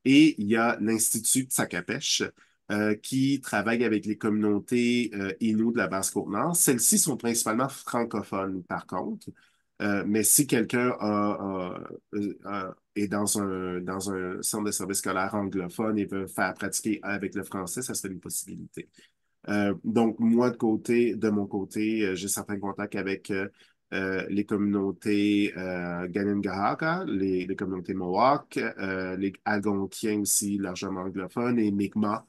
et il y a l'Institut Tsakapèche, qui travaille avec les communautés Innu de la Basse-Côte-Nord. Celles-ci sont principalement francophones, par contre. Mais si quelqu'un est dans un centre de service scolaire anglophone et veut faire pratiquer avec le français, ça serait une possibilité. Donc, moi, de mon côté, j'ai certains contacts avec les communautés Ganengahaka, les communautés Mohawk, les Algonquiens aussi, largement anglophones, et Mi'kmaq.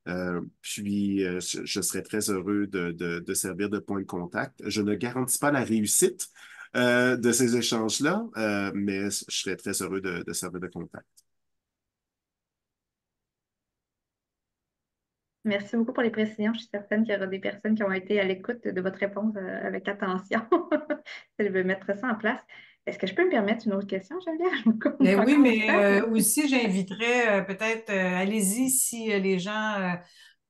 Je serais très heureux de servir de point de contact. Je ne garantis pas la réussite de ces échanges-là, mais je serais très heureux de servir de contact. Merci beaucoup pour les précisions. Je suis certaine qu'il y aura des personnes qui ont été à l'écoute de votre réponse avec attention. Je vais mettre ça en place. Est-ce que je peux me permettre une autre question, Geneviève? On Ben a oui, encore du temps? mais aussi, j'inviterais peut-être, allez-y si les gens,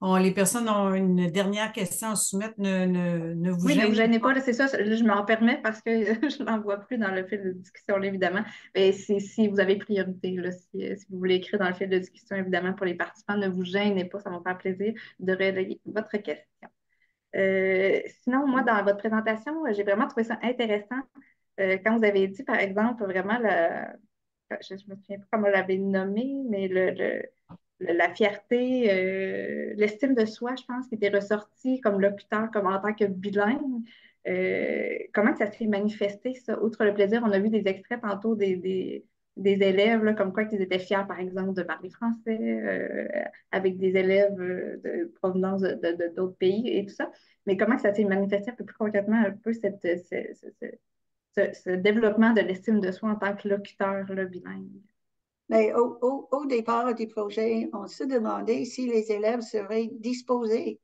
les personnes ont une dernière question à soumettre, ne vous Oui, ne vous gênez gênez pas, pas. là, c'est ça. Je m'en permets parce que je n'en vois plus dans le fil de discussion, là, évidemment. Mais si vous avez priorité, là, si vous voulez écrire dans le fil de discussion, évidemment, pour les participants, ne vous gênez pas, ça va me faire plaisir de relayer votre question. Sinon, moi, dans votre présentation, j'ai vraiment trouvé ça intéressant quand vous avez dit, par exemple, vraiment, je ne me souviens plus comment on l'avait nommé, mais la fierté, l'estime de soi, je pense, qui était ressortie comme locuteur, comme en tant que bilingue. Comment ça s'est manifesté, ça? Outre le plaisir, on a vu des extraits tantôt des élèves, là, comme quoi ils étaient fiers, par exemple, de parler français avec des élèves de provenance d'autres pays et tout ça. Mais comment ça s'est manifesté un peu plus concrètement, un peu ce développement de l'estime de soi en tant que locuteur là, bilingue? Mais au départ du projet, on se demandait si les élèves seraient disposés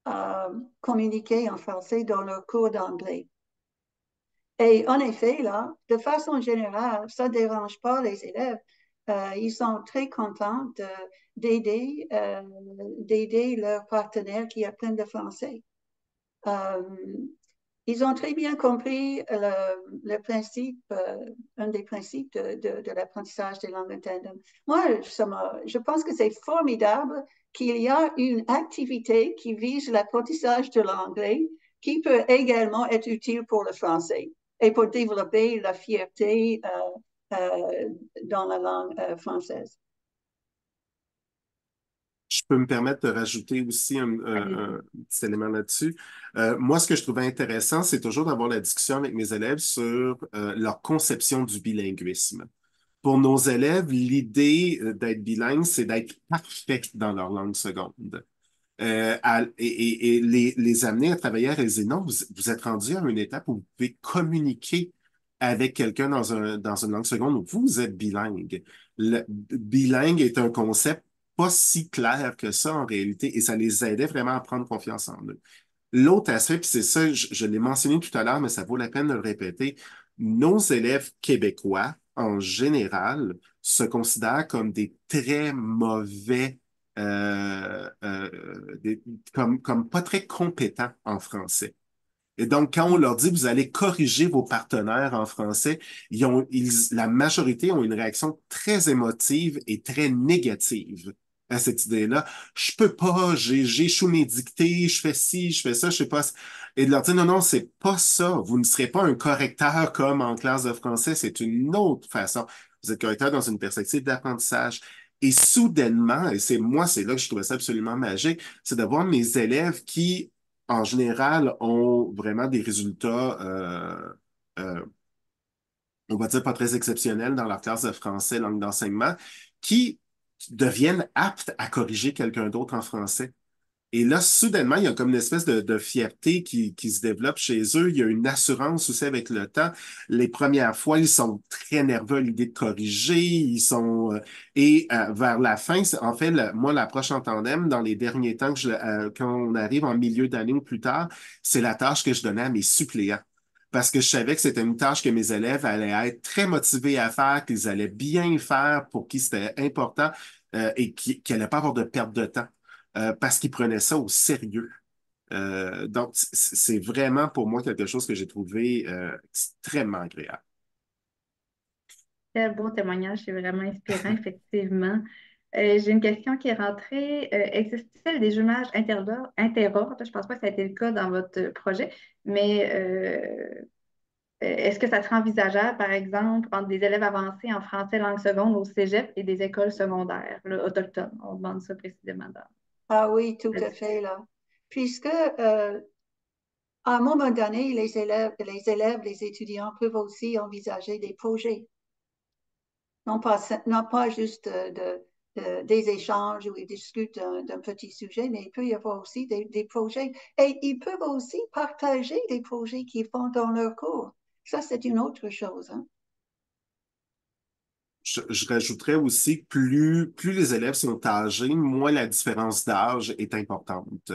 à communiquer en français dans leur cours d'anglais. Et en effet, là, de façon générale, ça ne dérange pas les élèves. Ils sont très contents d'aider leurs partenaires qui apprennent le français. Euh, Ils ont très bien compris le principe, un des principes de l'apprentissage des langues en tandem. Moi, je pense que c'est formidable qu'il y a une activité qui vise l'apprentissage de l'anglais qui peut également être utile pour le français et pour développer la fierté dans la langue française. Je peux me permettre de rajouter aussi Allez-y. un petit élément là-dessus. Moi, ce que je trouvais intéressant, c'est toujours d'avoir la discussion avec mes élèves sur leur conception du bilinguisme. Pour nos élèves, l'idée d'être bilingue, c'est d'être parfait dans leur langue seconde. Et les amener à travailler à réaliser, non, vous êtes rendu à une étape où vous pouvez communiquer avec quelqu'un dans une langue seconde où vous êtes bilingue. Le bilingue est un concept pas si clair que ça en réalité et ça les aidait vraiment à prendre confiance en eux. L'autre aspect, puis c'est ça, je l'ai mentionné tout à l'heure, mais ça vaut la peine de le répéter, nos élèves québécois, en général, se considèrent comme des très mauvais, comme pas très compétents en français. Et donc, quand on leur dit, vous allez corriger vos partenaires en français, la majorité ont une réaction très émotive et très négative à cette idée-là. Je peux pas, j'échoue mes dictées, je fais ci, je fais ça, je sais pas. Et de leur dire, non, non, c'est pas ça. Vous ne serez pas un correcteur comme en classe de français, c'est une autre façon. Vous êtes correcteur dans une perspective d'apprentissage. Et soudainement, et c'est là que je trouvais ça absolument magique, c'est de voir mes élèves qui en général, ont vraiment des résultats, euh, on va dire, pas très exceptionnels dans leur classe de français, langue d'enseignement, qui deviennent aptes à corriger quelqu'un d'autre en français. Et là, soudainement, il y a comme une espèce de fierté qui se développe chez eux. Il y a une assurance aussi avec le temps. Les premières fois, ils sont très nerveux à l'idée de corriger. Vers la fin, en fait, moi, l'approche en tandem, dans les derniers temps, quand on arrive en milieu d'année ou plus tard, c'est la tâche que je donnais à mes suppléants. Parce que je savais que c'était une tâche que mes élèves allaient être très motivés à faire, qu'ils allaient bien faire, pour qui c'était important et qu'il n'allait pas avoir de perte de temps parce qu'ils prenaient ça au sérieux. Donc, c'est vraiment pour moi quelque chose que j'ai trouvé extrêmement agréable. Quel beau témoignage, c'est vraiment inspirant, effectivement. J'ai une question qui est rentrée. Existe-t-il des jumages interordres? Je ne pense pas que ça a été le cas dans votre projet, mais est-ce que ça serait envisageable, par exemple, entre des élèves avancés en français langue seconde au cégep et des écoles secondaires là, autochtones? On demande ça précisément dans Ah oui, tout la à discussion. fait, là. Puisque à un moment donné, les étudiants peuvent aussi envisager des projets. Non pas juste des échanges où ils discutent d'un petit sujet, mais il peut y avoir aussi des projets. Et ils peuvent aussi partager des projets qu'ils font dans leur cours. Ça, c'est une autre chose, hein. je rajouterais aussi que plus les élèves sont âgés, moins la différence d'âge est importante.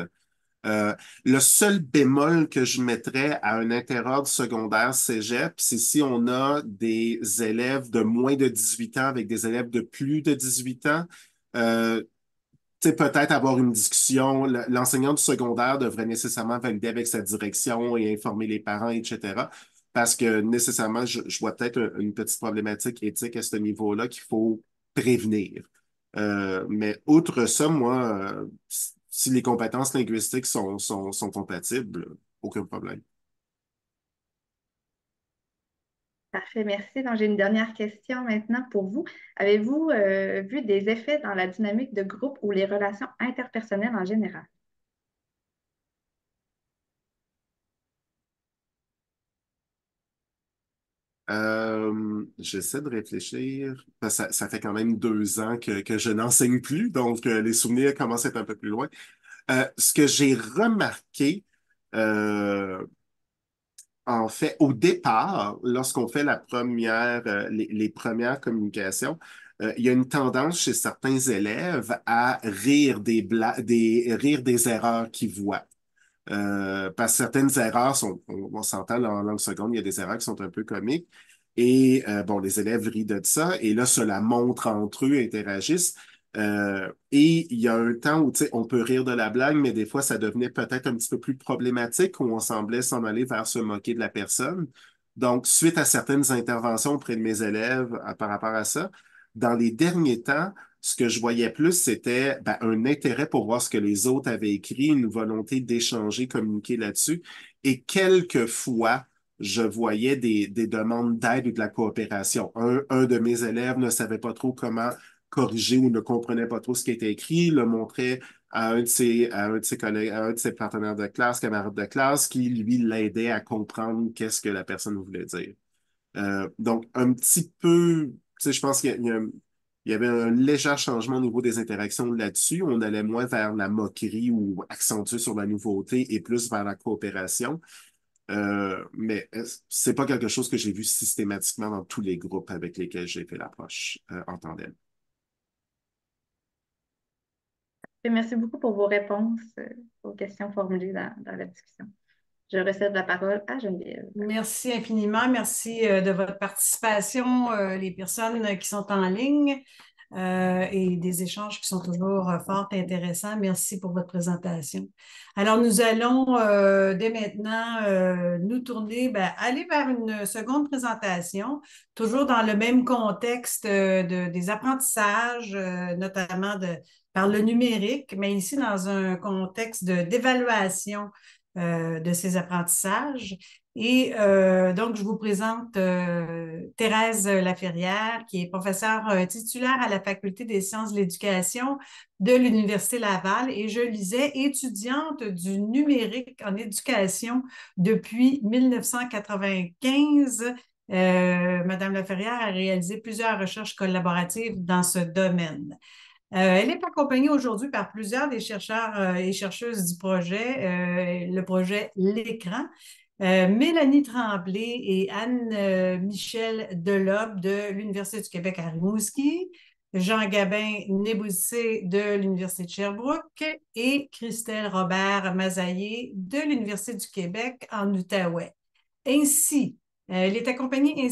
Euh, le seul bémol que je mettrais à un interordre secondaire cégep, c'est si on a des élèves de moins de 18 ans avec des élèves de plus de 18 ans. Euh, Tu sais, peut-être avoir une discussion. L'enseignant du secondaire devrait nécessairement valider avec sa direction et informer les parents, etc. Parce que nécessairement, je vois peut-être une petite problématique éthique à ce niveau-là qu'il faut prévenir. Mais outre ça, moi, si les compétences linguistiques sont compatibles, aucun problème. Parfait, merci. Donc, j'ai une dernière question maintenant pour vous. Avez-vous vu des effets dans la dynamique de groupe ou les relations interpersonnelles en général? J'essaie de réfléchir. Ça fait quand même 2 ans que je n'enseigne plus, donc les souvenirs commencent à être un peu plus loin. Ce que j'ai remarqué, euh, en fait, au départ, lorsqu'on fait les premières communications, il y a une tendance chez certains élèves à rire rire des erreurs qu'ils voient. Parce que certaines erreurs on s'entend là, en langue seconde, il y a des erreurs qui sont un peu comiques. Et bon, les élèves rient de ça, et là, cela montre entre eux, interagissent. Et il y a un temps où, tu sais, on peut rire de la blague, mais des fois, ça devenait peut-être un petit peu plus problématique, où on semblait s'en aller vers se moquer de la personne. Donc, suite à certaines interventions auprès de mes élèves par rapport à ça, dans les derniers temps, ce que je voyais plus, c'était ben, un intérêt pour voir ce que les autres avaient écrit, une volonté d'échanger, communiquer là-dessus. Et quelquefois, je voyais des demandes d'aide ou de la coopération. Un de mes élèves ne savait pas trop comment corriger ou ne comprenait pas trop ce qui était écrit, le montrait à un de ses collègues, à un de ses partenaires de classe, camarades de classe, qui, lui, l'aidait à comprendre qu'est-ce que la personne voulait dire. Donc, un petit peu, tu sais, je pense il y avait un léger changement au niveau des interactions là-dessus. On allait moins vers la moquerie ou accentuer sur la nouveauté et plus vers la coopération. Mais c'est pas quelque chose que j'ai vu systématiquement dans tous les groupes avec lesquels j'ai fait l'approche en tandem. Et merci beaucoup pour vos réponses aux questions formulées dans la discussion. Je recède la parole à Geneviève. Merci infiniment. Merci de votre participation, les personnes qui sont en ligne et des échanges qui sont toujours fort intéressants. Merci pour votre présentation. Alors, nous allons dès maintenant nous tourner, aller vers une seconde présentation, toujours dans le même contexte des apprentissages, notamment par le numérique, mais ici dans un contexte d'évaluation de ces apprentissages. Et donc, je vous présente Thérèse Laferrière, qui est professeure titulaire à la Faculté des sciences de l'éducation de l'Université Laval. Et je lisais étudiante du numérique en éducation depuis 1995. Madame Laferrière a réalisé plusieurs recherches collaboratives dans ce domaine. Elle est accompagnée aujourd'hui par plusieurs des chercheurs et chercheuses du projet, le projet L'écran. Mélanie Tremblay et Anne-Michel Delobe de l'Université du Québec à Rimouski, Jean Gabin Néboussé de l'Université de Sherbrooke et Christelle Robert Mazaillé de l'Université du Québec en Outaouais. Ainsi, elle est accompagnée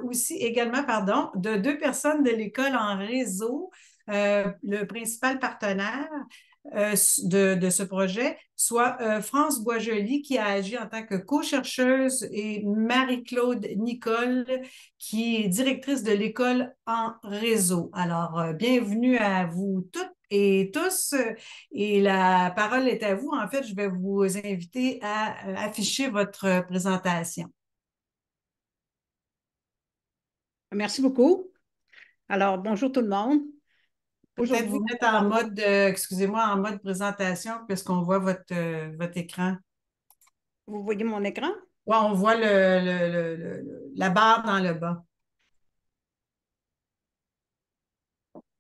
aussi également, pardon, de 2 personnes de l'école en réseau, le principal partenaire de ce projet, soit France Boisjoli, qui a agi en tant que co-chercheuse, et Marie-Claude Nicole, qui est directrice de l'école en réseau. Alors, bienvenue à vous toutes et tous. Et la parole est à vous. En fait, je vais vous inviter à afficher votre présentation. Merci beaucoup. Alors, bonjour tout le monde. Peut-être vous mettre en mode, excusez-moi, en mode présentation, puisqu'on voit votre écran. Vous voyez mon écran? Oui, on voit la barre dans le bas.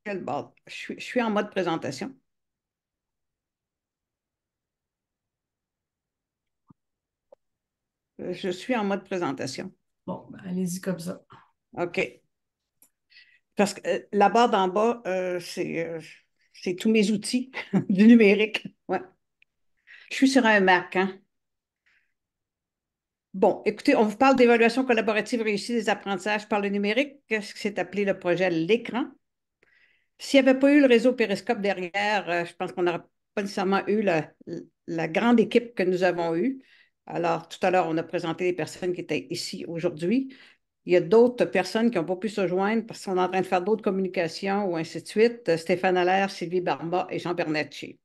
Quelle barre? Je suis en mode présentation. Je suis en mode présentation. Bon, allez-y comme ça. OK. Parce que la barre d'en bas, c'est tous mes outils du numérique. Ouais. Je suis sur un Mac, hein. Bon, écoutez, on vous parle d'évaluation collaborative réussie des apprentissages par le numérique. Qu'est-ce que c'est appelé le projet L'écran? S'il n'y avait pas eu le réseau Périscope derrière, je pense qu'on n'aurait pas nécessairement eu la grande équipe que nous avons eue. Alors, tout à l'heure, on a présenté les personnes qui étaient ici aujourd'hui. Il y a d'autres personnes qui n'ont pas pu se joindre parce qu'on est en train de faire d'autres communications ou ainsi de suite. Stéphane Allaire, Sylvie Barba et Jean Bernatchez.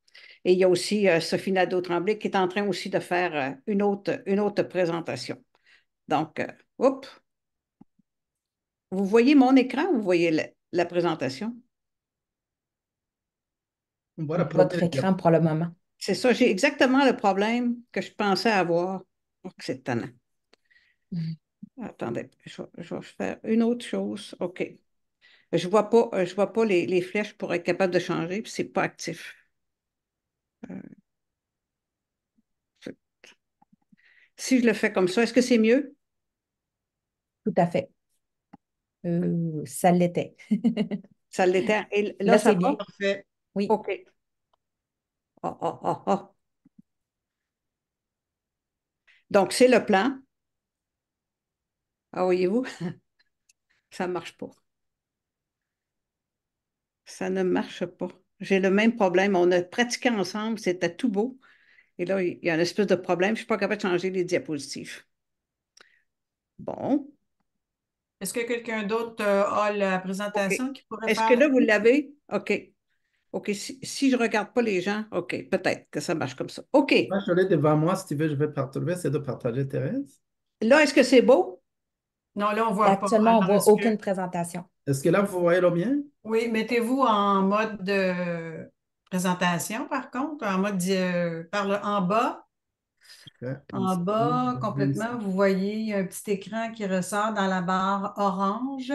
Et il y a aussi Sophie Nadeau-Tremblay qui est en train aussi de faire une autre présentation. Donc, oups, vous voyez mon écran ou vous voyez la présentation? On voit la Votre première écran pour le moment. C'est ça, j'ai exactement le problème que je pensais avoir. Oh, que c'est étonnant. Attendez, je vais faire une autre chose. OK. Je vois pas les flèches pour être capable de changer, puis c'est pas actif. Euh, c'est- si je le fais comme ça, est-ce que c'est mieux? Tout à fait. Ça l'était. Ça l'était. Et là, Là, ça c'est va? bien. Parfait. Oui. OK. Ah, ah, ah, ah. Donc, c'est le plan. Ah, voyez-vous, ça ne marche pas. Ça ne marche pas. J'ai le même problème. On a pratiqué ensemble, c'était tout beau. Et là, il y a une espèce de problème. Je ne suis pas capable de changer les diapositives. Bon, Est-ce que quelqu'un d'autre a la OK. présentation qui pourrait Est-ce que faire? là, vous l'avez? OK. OK. Si je ne regarde pas les gens, OK, peut-être que ça marche comme ça. OK. Moi, je l'ai devant moi. Si tu veux, je vais partager. C'est de partager, Thérèse. Là, est-ce que c'est beau? Non, là, on ne voit pas. Actuellement, on ne Alors, voit aucune présentation. Est-ce que là, vous voyez le mien? oui, mettez-vous en mode de présentation, par contre, en mode en bas. Une En bas, seconde, je vais ici. complètement, vous voyez, il y a un petit écran qui ressort dans la barre orange.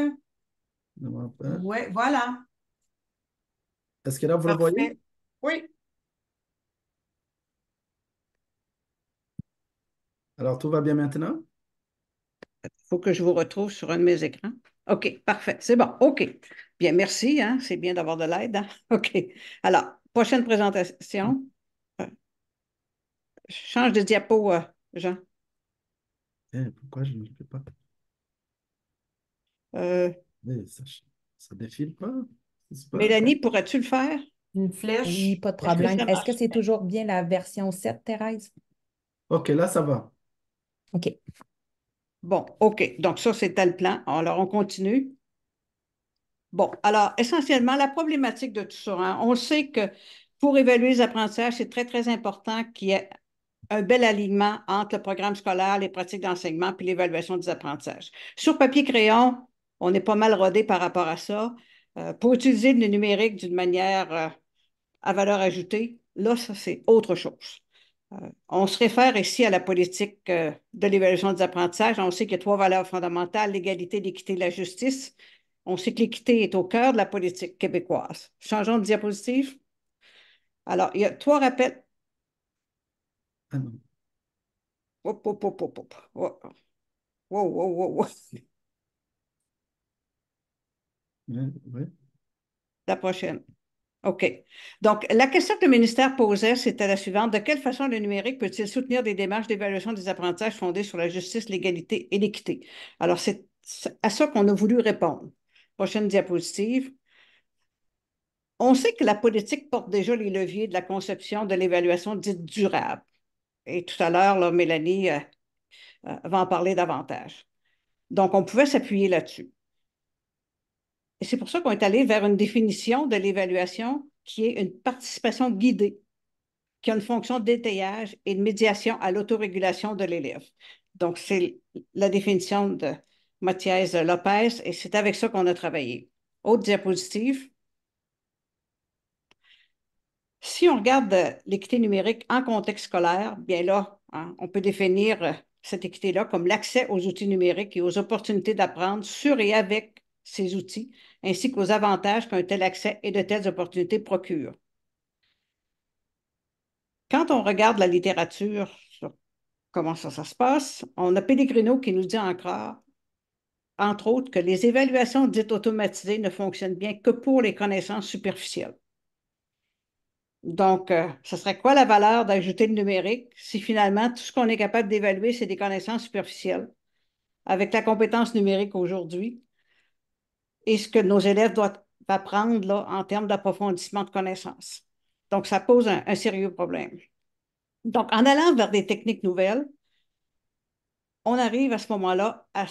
Ne vois pas. Oui, voilà. Est-ce que là, vous le voyez? Parfait. Oui. Alors, tout va bien maintenant? Il faut que je vous retrouve sur un de mes écrans. OK, parfait. C'est bon. OK. Bien, merci. Hein? C'est bien d'avoir de l'aide. Hein? OK. Alors, prochaine présentation. Change de diapo, Jean. Pourquoi je ne le fais pas? Euh, Ça défile pas? C'est pas? Mélanie, pourrais-tu le faire? Une Oui, flèche. pas de Est-ce que problème. ça Est-ce que marche? c'est toujours bien la version 7, Thérèse? OK, là, ça va. OK. Bon, OK. Donc, ça, c'était le plan. Alors, on continue. Bon, alors, essentiellement, la problématique de tout ça, hein, on sait que pour évaluer les apprentissages, c'est très, très important qu'il y ait un bel alignement entre le programme scolaire, les pratiques d'enseignement puis l'évaluation des apprentissages. Sur papier crayon, on est pas mal rodé par rapport à ça. Pour utiliser le numérique d'une manière à valeur ajoutée, là, ça, c'est autre chose. On se réfère ici à la politique de l'évaluation des apprentissages. On sait qu'il y a trois valeurs fondamentales, l'égalité, l'équité, la justice. On sait que l'équité est au cœur de la politique québécoise. Changeons de diapositive. Alors, il y a trois rappels. Ah non. Hop, hop, hop, hop, hop. Wow, wow, wow, wow, wow. Oui, oui. La prochaine. OK. Donc, la question que le ministère posait, c'était la suivante. De quelle façon le numérique peut-il soutenir des démarches d'évaluation des apprentissages fondées sur la justice, l'égalité et l'équité? Alors, c'est à ça qu'on a voulu répondre. Prochaine diapositive. On sait que la politique porte déjà les leviers de la conception de l'évaluation dite durable. Et tout à l'heure, là, Mélanie va en parler davantage. Donc, on pouvait s'appuyer là-dessus. Et c'est pour ça qu'on est allé vers une définition de l'évaluation qui est une participation guidée, qui a une fonction d'étayage et de médiation à l'autorégulation de l'élève. Donc, c'est la définition de Mathias Lopez et c'est avec ça qu'on a travaillé. Autre diapositive. Si on regarde l'équité numérique en contexte scolaire, bien là, hein, on peut définir cette équité-là comme l'accès aux outils numériques et aux opportunités d'apprendre sur et avec ces outils, ainsi qu'aux avantages qu'un tel accès et de telles opportunités procurent. Quand on regarde la littérature sur comment ça se passe, on a Pellegrino qui nous dit encore entre autres, que les évaluations dites automatisées ne fonctionnent bien que pour les connaissances superficielles. Donc, ce serait quoi la valeur d'ajouter le numérique si finalement tout ce qu'on est capable d'évaluer, c'est des connaissances superficielles avec la compétence numérique aujourd'hui et ce que nos élèves doivent apprendre là, en termes d'approfondissement de connaissances. Donc, ça pose un sérieux problème. Donc, en allant vers des techniques nouvelles, on arrive à ce moment-là à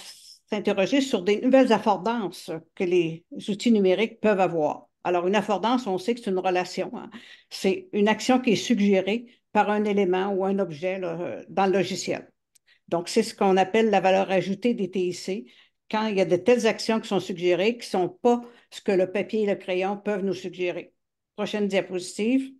s'interroger sur des nouvelles affordances que les outils numériques peuvent avoir. Alors, une affordance, on sait que c'est une relation, hein. C'est une action qui est suggérée par un élément ou un objet là, dans le logiciel. Donc, c'est ce qu'on appelle la valeur ajoutée des TIC, quand il y a de telles actions qui sont suggérées qui ne sont pas ce que le papier et le crayon peuvent nous suggérer. Prochaine diapositive.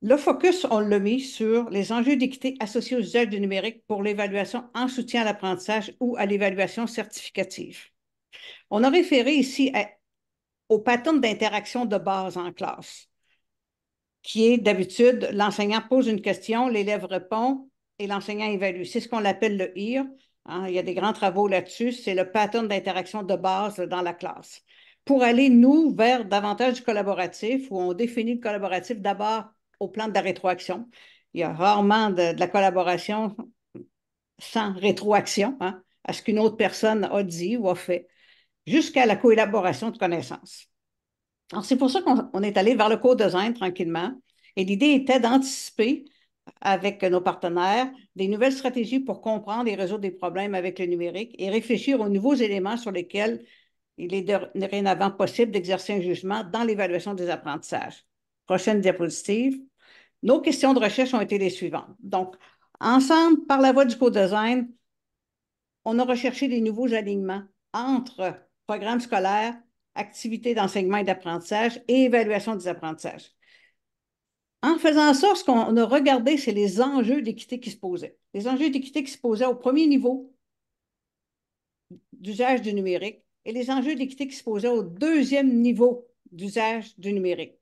Le focus, on l'a mis sur les enjeux d'équité associés aux usages du numérique pour l'évaluation en soutien à l'apprentissage ou à l'évaluation certificative. On a référé ici au pattern d'interaction de base en classe, qui est d'habitude, l'enseignant pose une question, l'élève répond et l'enseignant évalue. C'est ce qu'on appelle le IR. Hein, il y a des grands travaux là-dessus. C'est le pattern d'interaction de base dans la classe. Pour aller, nous, vers davantage du collaboratif, où on définit le collaboratif d'abord au plan de la rétroaction. Il y a rarement de la collaboration sans rétroaction, hein, à ce qu'une autre personne a dit ou a fait, jusqu'à la coélaboration de connaissances. Alors, c'est pour ça qu'on est allé vers le co-design tranquillement. Et l'idée était d'anticiper avec nos partenaires des nouvelles stratégies pour comprendre et résoudre des problèmes avec le numérique et réfléchir aux nouveaux éléments sur lesquels il est dorénavant possible d'exercer un jugement dans l'évaluation des apprentissages. Prochaine diapositive. Nos questions de recherche ont été les suivantes. Donc, ensemble, par la voie du co-design, on a recherché des nouveaux alignements entre programmes scolaires, activités d'enseignement et d'apprentissage et évaluation des apprentissages. En faisant ça, ce qu'on a regardé, c'est les enjeux d'équité qui se posaient. Les enjeux d'équité qui se posaient au premier niveau d'usage du numérique et les enjeux d'équité qui se posaient au deuxième niveau d'usage du numérique.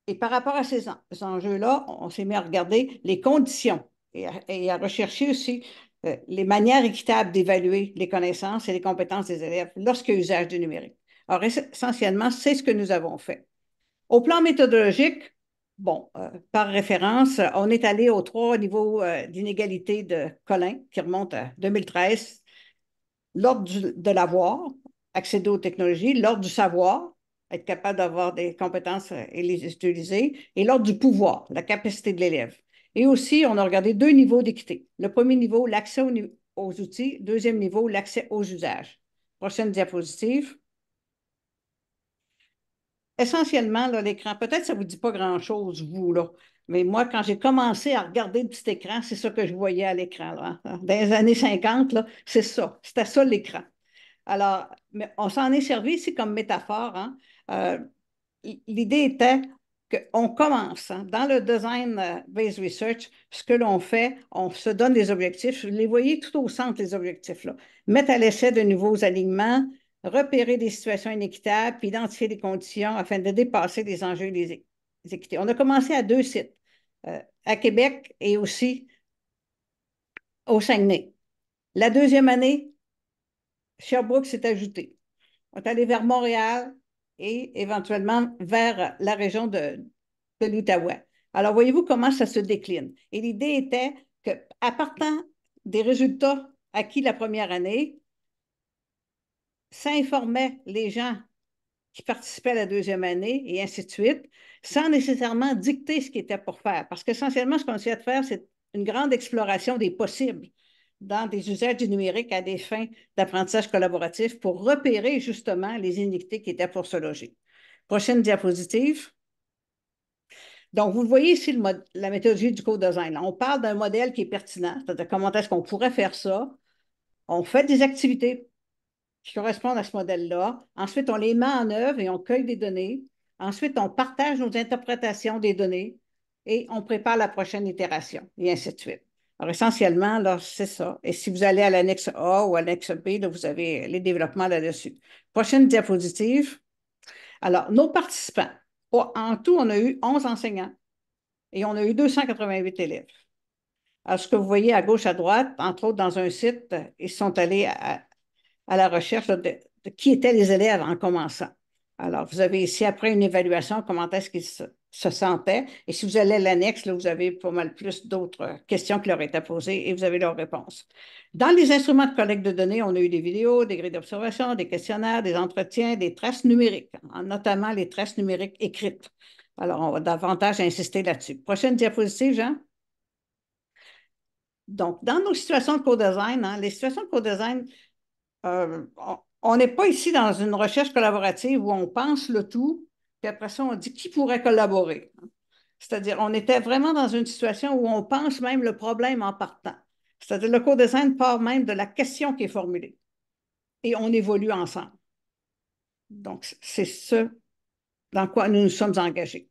Et par rapport à ces enjeux-là, on s'est mis à regarder les conditions et à rechercher aussi les manières équitables d'évaluer les connaissances et les compétences des élèves lorsqu'il y a usage du numérique. Alors, essentiellement, c'est ce que nous avons fait. Au plan méthodologique, bon, par référence, on est allé aux 3 niveaux d'inégalité de Collin, qui remonte à 2013. L'ordre de l'avoir, accéder aux technologies, l'ordre du savoir, être capable d'avoir des compétences et les utiliser, et l'ordre du pouvoir, la capacité de l'élève. Et aussi, on a regardé 2 niveaux d'équité. Le premier niveau, l'accès aux outils. Deuxième niveau, l'accès aux usages. Prochaine diapositive. Essentiellement, l'écran, peut-être que ça ne vous dit pas grand-chose, vous, là. Mais moi, quand j'ai commencé à regarder le petit écran, c'est ça que je voyais à l'écran, là. Dans les années 50, là, c'est ça. C'était ça l'écran. Alors, mais on s'en est servi ici comme métaphore, hein. L'idée était qu'on commence, hein, dans le design-based research, ce que l'on fait, on se donne des objectifs. Vous les voyez tout au centre, les objectifs, là. Mettre à l'essai de nouveaux alignements, repérer des situations inéquitables, puis identifier des conditions afin de dépasser les enjeux des équités. On a commencé à 2 sites, à Québec et aussi au Saguenay. La deuxième année, Sherbrooke s'est ajouté. On est allé vers Montréal et éventuellement vers la région de l'Outaouais. Alors, voyez-vous comment ça se décline. Et l'idée était qu'à partant des résultats acquis la première année, ça informait les gens qui participaient à la deuxième année et ainsi de suite, sans nécessairement dicter ce qui était pour faire. Parce qu'essentiellement, ce qu'on essayait de faire, c'est une grande exploration des possibles dans des usages du numérique à des fins d'apprentissage collaboratif pour repérer justement les iniquités qui étaient pour se loger. Prochaine diapositive. Donc, vous le voyez ici, la méthodologie du co-design. On parle d'un modèle qui est pertinent, c'est-à-dire comment est-ce qu'on pourrait faire ça. On fait des activités qui correspondent à ce modèle-là. Ensuite, on les met en œuvre et on cueille des données. Ensuite, on partage nos interprétations des données et on prépare la prochaine itération, et ainsi de suite. Alors, essentiellement, là, c'est ça. Et si vous allez à l'annexe A ou à l'annexe B, là, vous avez les développements là-dessus. Prochaine diapositive. Alors, nos participants. En tout, on a eu 11 enseignants et on a eu 288 élèves. Alors, ce que vous voyez à gauche, à droite, entre autres dans un site, ils sont allés à la recherche de qui étaient les élèves en commençant. Alors, vous avez ici, après une évaluation, comment est-ce qu'ils se sentaient. Et si vous allez à l'annexe, là, vous avez pas mal plus d'autres questions qui leur étaient posées et vous avez leurs réponses. Dans les instruments de collecte de données, on a eu des vidéos, des grilles d'observation, des questionnaires, des entretiens, des traces numériques, notamment les traces numériques écrites. Alors, on va davantage insister là-dessus. Prochaine diapositive, Jean. Donc, dans nos situations de co-design, les situations de co-design, on n'est pas ici dans une recherche collaborative où on pense le tout, puis après ça, on dit qui pourrait collaborer. C'est-à-dire, on était vraiment dans une situation où on pense même le problème en partant. C'est-à-dire, le co-design part même de la question qui est formulée et on évolue ensemble. Donc, c'est ce dans quoi nous nous sommes engagés.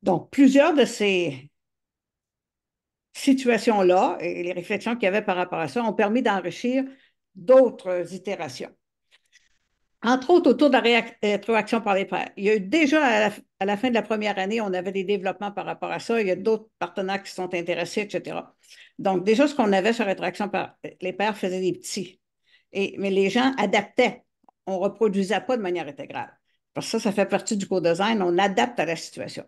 Donc, plusieurs de ces situations-là et les réflexions qu'il y avait par rapport à ça ont permis d'enrichir d'autres itérations. Entre autres, autour de la rétroaction par les pairs. Il y a eu déjà, à la fin de la première année, on avait des développements par rapport à ça. Il y a d'autres partenaires qui sont intéressés, etc. Donc, déjà, ce qu'on avait sur rétroaction par les pairs faisait des petits. Mais les gens adaptaient. On ne reproduisait pas de manière intégrale. Parce que ça fait partie du co-design. On adapte à la situation.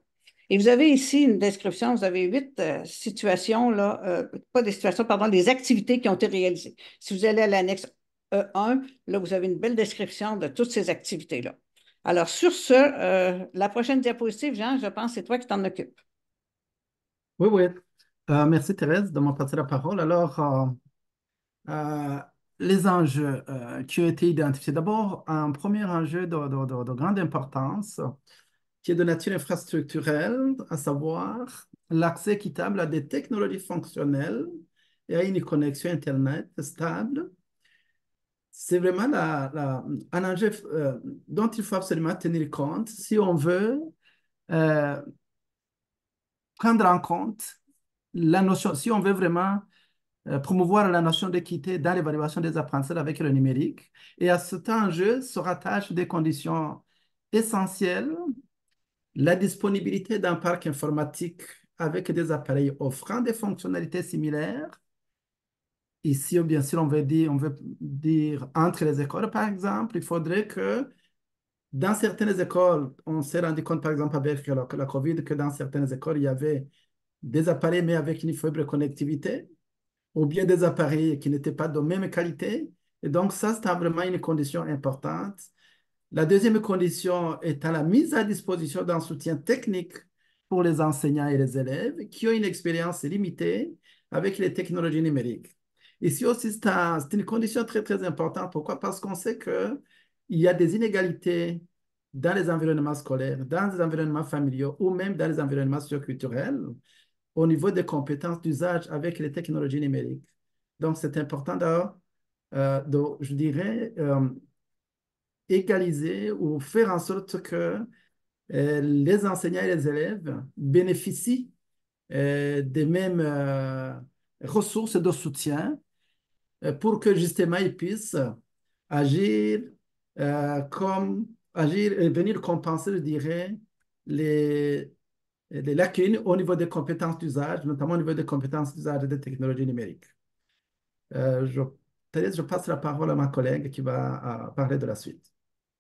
Et vous avez ici une description, vous avez 8 situations, là, pas des situations, pardon, des activités qui ont été réalisées. Si vous allez à l'annexe E1, là, vous avez une belle description de toutes ces activités-là. Alors, sur ce, la prochaine diapositive, Jean, je pense que c'est toi qui t'en occupes. Oui, oui. Merci Thérèse de m'en passer la parole. Alors, les enjeux qui ont été identifiés. D'abord, un premier enjeu de grande importance qui est de nature infrastructurelle, à savoir l'accès équitable à des technologies fonctionnelles et à une connexion Internet stable. C'est vraiment un enjeu dont il faut absolument tenir compte si on veut prendre en compte la notion, si on veut vraiment promouvoir la notion d'équité dans l'évaluation des apprentissages avec le numérique. Et à cet enjeu se rattachent des conditions essentielles, la disponibilité d'un parc informatique avec des appareils offrant des fonctionnalités similaires. Ici, bien sûr, on veut dire entre les écoles, par exemple, il faudrait que dans certaines écoles, on s'est rendu compte, par exemple, avec la COVID, que dans certaines écoles, il y avait des appareils, mais avec une faible connectivité, ou bien des appareils qui n'étaient pas de même qualité. Et donc, ça, c'est vraiment une condition importante. La deuxième condition est à la mise à disposition d'un soutien technique pour les enseignants et les élèves qui ont une expérience limitée avec les technologies numériques. Ici aussi, c'est une condition très, très importante. Pourquoi? Parce qu'on sait qu'il y a des inégalités dans les environnements scolaires, dans les environnements familiaux ou même dans les environnements socioculturels au niveau des compétences d'usage avec les technologies numériques. Donc, c'est important je dirais, égaliser ou faire en sorte que les enseignants et les élèves bénéficient des mêmes ressources de soutien pour que justement ils puissent agir agir et venir compenser, je dirais, les lacunes au niveau des compétences d'usage, notamment au niveau des compétences d'usage des technologies numériques. Thérèse, je passe la parole à ma collègue qui va parler de la suite.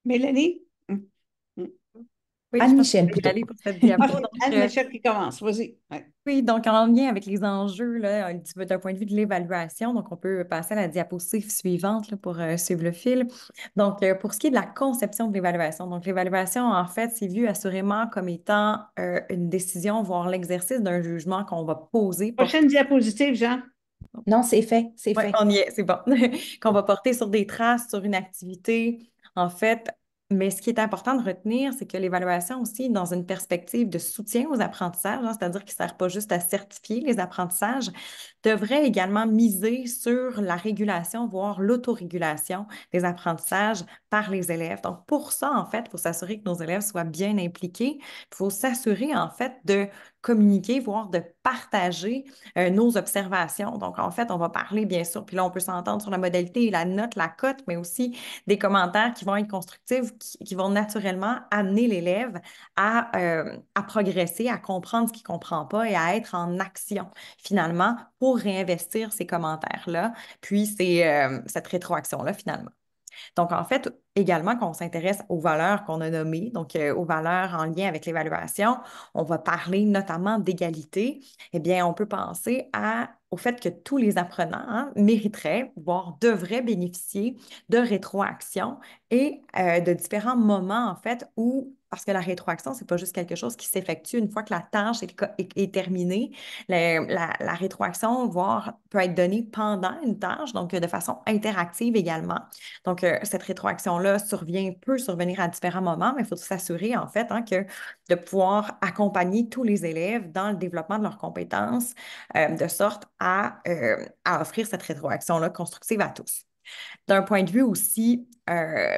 Mélanie? Oui, Anne-Michel, je vais y plutôt. aller pour cette diapo. Ah, Anne-Michel qui commence, vas-y. Ouais. Oui, donc en lien avec les enjeux, là, un petit peu d'un point de vue de l'évaluation, donc on peut passer à la diapositive suivante là, pour suivre le fil. Donc, pour ce qui est de la conception de l'évaluation, donc l'évaluation, en fait, c'est vu assurément comme étant une décision, voire l'exercice d'un jugement qu'on va poser. Prochaine diapositive, Jean. Non, c'est fait, c'est Oui, fait. on y est, c'est bon. Qu'on va porter sur des traces, sur une activité, en fait. Mais ce qui est important de retenir, c'est que l'évaluation aussi, dans une perspective de soutien aux apprentissages, hein, c'est-à-dire qu'il ne sert pas juste à certifier les apprentissages, devrait également miser sur la régulation, voire l'autorégulation des apprentissages par les élèves. Donc, pour ça, en fait, il faut s'assurer que nos élèves soient bien impliqués. Il faut s'assurer, en fait, de communiquer, voire de partager nos observations. Donc, en fait, on va parler, bien sûr, puis là, on peut s'entendre sur la modalité, la note, la cote, mais aussi des commentaires qui vont être constructifs, qui vont naturellement amener l'élève à progresser, à comprendre ce qu'il ne comprend pas et à être en action, finalement, pour réinvestir ces commentaires-là, puis cette rétroaction-là, finalement. Donc, en fait, également, quand on s'intéresse aux valeurs qu'on a nommées, donc aux valeurs en lien avec l'évaluation, on va parler notamment d'égalité. Eh bien, on peut penser au fait que tous les apprenants mériteraient, voire devraient bénéficier de rétroaction et de différents moments, en fait, où, parce que la rétroaction, ce n'est pas juste quelque chose qui s'effectue une fois que la tâche est terminée. La rétroaction, voire, peut être donnée pendant une tâche, donc de façon interactive également. Donc, cette rétroaction-là peut survenir à différents moments, mais il faut s'assurer, en fait, de pouvoir accompagner tous les élèves dans le développement de leurs compétences, de sorte à offrir cette rétroaction-là constructive à tous. D'un point de vue aussi,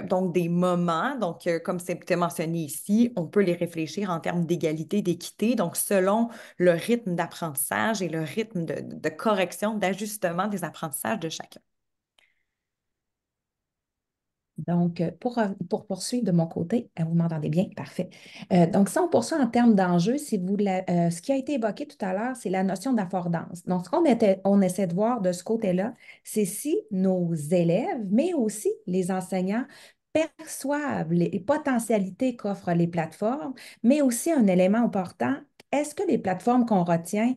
donc des moments, donc comme c'était mentionné ici, on peut les réfléchir en termes d'égalité, d'équité, donc selon le rythme d'apprentissage et le rythme de correction, d'ajustement des apprentissages de chacun. Donc, pour poursuivre de mon côté, vous m'entendez bien? Parfait. Donc, si on poursuit en termes d'enjeux, ce qui a été évoqué tout à l'heure, c'est la notion d'affordance. Donc, ce on essaie de voir de ce côté-là, c'est si nos élèves, mais aussi les enseignants, perçoivent les potentialités qu'offrent les plateformes, mais aussi un élément important, est-ce que les plateformes qu'on retient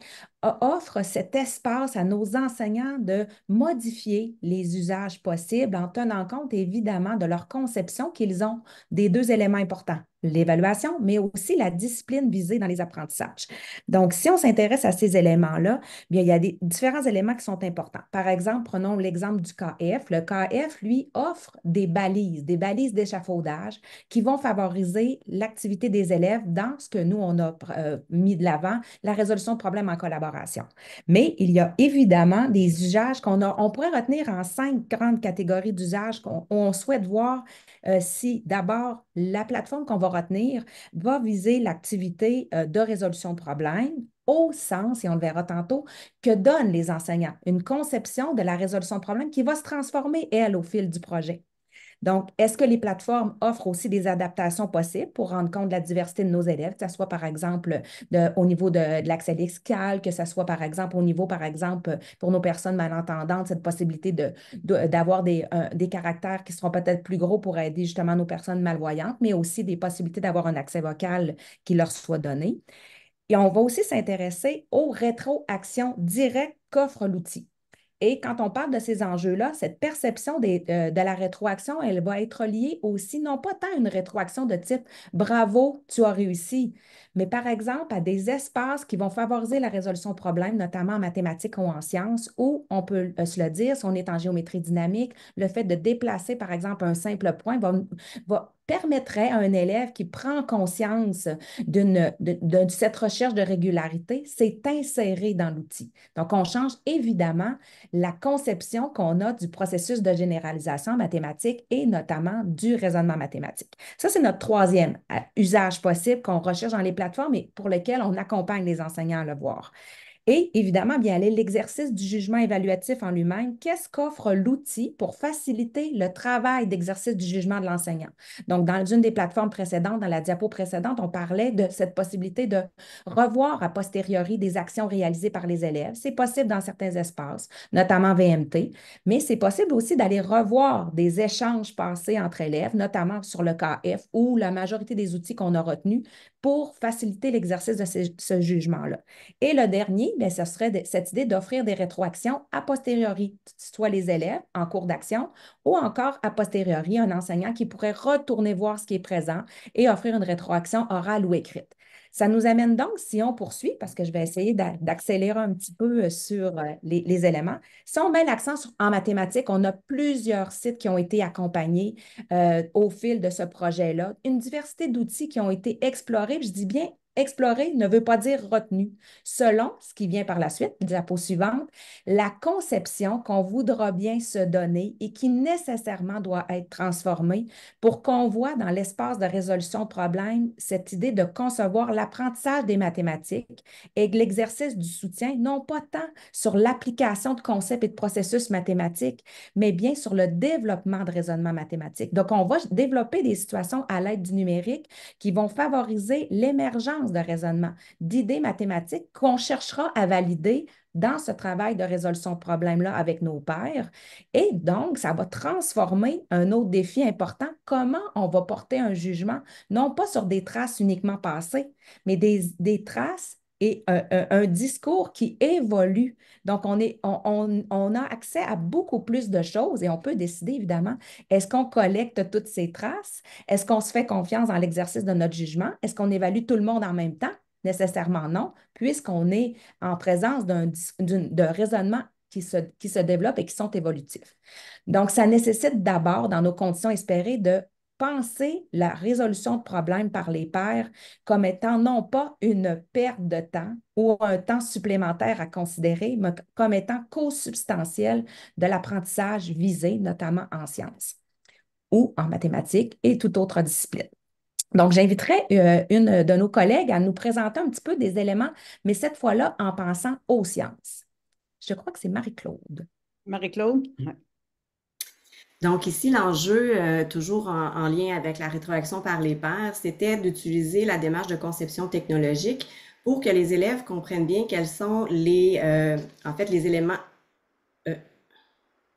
offrent cet espace à nos enseignants de modifier les usages possibles en tenant compte évidemment de leur conception qu'ils ont des deux éléments importants, l'évaluation, mais aussi la discipline visée dans les apprentissages. Donc, si on s'intéresse à ces éléments-là, bien, il y a différents éléments qui sont importants. Par exemple, prenons l'exemple du KF. Le KF, lui, offre des balises d'échafaudage qui vont favoriser l'activité des élèves dans ce que nous, on a mis de l'avant, la résolution de problèmes en collaboration. Mais il y a évidemment des usages on pourrait retenir en 5 grandes catégories d'usages qu'on souhaite voir si d'abord la plateforme qu'on va retenir va viser l'activité de résolution de problèmes au sens, et on le verra tantôt, que donnent les enseignants, une conception de la résolution de problèmes qui va se transformer, elle, au fil du projet. Donc, est-ce que les plateformes offrent aussi des adaptations possibles pour rendre compte de la diversité de nos élèves, que ce soit par exemple au niveau de l'accès lexical, que ce soit par exemple au niveau, par exemple, pour nos personnes malentendantes, cette possibilité d'avoir des caractères qui seront peut-être plus gros pour aider justement nos personnes malvoyantes, mais aussi des possibilités d'avoir un accès vocal qui leur soit donné. Et on va aussi s'intéresser aux rétroactions directes qu'offre l'outil. Et quand on parle de ces enjeux-là, cette perception de la rétroaction, elle va être liée aussi, non pas tant à une rétroaction de type bravo, tu as réussi, mais par exemple à des espaces qui vont favoriser la résolution de problèmes, notamment en mathématiques ou en sciences, où on peut se le dire, si on est en géométrie dynamique, le fait de déplacer, par exemple, un simple point permettrait à un élève qui prend conscience de cette recherche de régularité, c'est inséré dans l'outil. Donc, on change évidemment la conception qu'on a du processus de généralisation mathématique et notamment du raisonnement mathématique. Ça, c'est notre troisième usage possible qu'on recherche dans les plateformes et pour lequel on accompagne les enseignants à le voir. Et évidemment, bien aller l'exercice du jugement évaluatif en lui-même. Qu'est-ce qu'offre l'outil pour faciliter le travail d'exercice du jugement de l'enseignant? Donc, dans une des plateformes précédentes, dans la diapo précédente, on parlait de cette possibilité de revoir a posteriori des actions réalisées par les élèves. C'est possible dans certains espaces, notamment VMT, mais c'est possible aussi d'aller revoir des échanges passés entre élèves, notamment sur le KF ou la majorité des outils qu'on a retenus pour faciliter l'exercice de ce jugement-là. Et le dernier, bien, ce serait cette idée d'offrir des rétroactions a posteriori, soit les élèves en cours d'action ou encore a posteriori, un enseignant qui pourrait retourner voir ce qui est présent et offrir une rétroaction orale ou écrite. Ça nous amène donc, si on poursuit, parce que je vais essayer d'accélérer un petit peu sur les éléments, si on met l'accent en mathématiques, on a plusieurs sites qui ont été accompagnés au fil de ce projet-là, une diversité d'outils qui ont été explorés, je dis bien Explorer ne veut pas dire retenu. Selon ce qui vient par la suite, diapo suivante, la conception qu'on voudra bien se donner et qui nécessairement doit être transformée pour qu'on voit dans l'espace de résolution de problèmes cette idée de concevoir l'apprentissage des mathématiques et de l'exercice du soutien, non pas tant sur l'application de concepts et de processus mathématiques, mais bien sur le développement de raisonnement mathématique. Donc, on va développer des situations à l'aide du numérique qui vont favoriser l'émergence de raisonnement, d'idées mathématiques qu'on cherchera à valider dans ce travail de résolution de problèmes-là avec nos pairs. Et donc, ça va transformer un autre défi important, comment on va porter un jugement, non pas sur des traces uniquement passées, mais des traces et un discours qui évolue. Donc, on a accès à beaucoup plus de choses et on peut décider, évidemment, est-ce qu'on collecte toutes ces traces? Est-ce qu'on se fait confiance dans l'exercice de notre jugement? Est-ce qu'on évalue tout le monde en même temps? Nécessairement non, puisqu'on est en présence de raisonnements qui se développent et qui sont évolutifs. Donc, ça nécessite d'abord, dans nos conditions espérées, de penser la résolution de problèmes par les pairs comme étant non pas une perte de temps ou un temps supplémentaire à considérer, mais comme étant co-substantiel de l'apprentissage visé, notamment en sciences ou en mathématiques et toute autre discipline. Donc, j'inviterai une de nos collègues à nous présenter un petit peu des éléments, mais cette fois-là en pensant aux sciences. Je crois que c'est Marie-Claude. Marie-Claude? Ouais. Donc ici, l'enjeu, toujours en lien avec la rétroaction par les pairs, c'était d'utiliser la démarche de conception technologique pour que les élèves comprennent bien quels sont les éléments.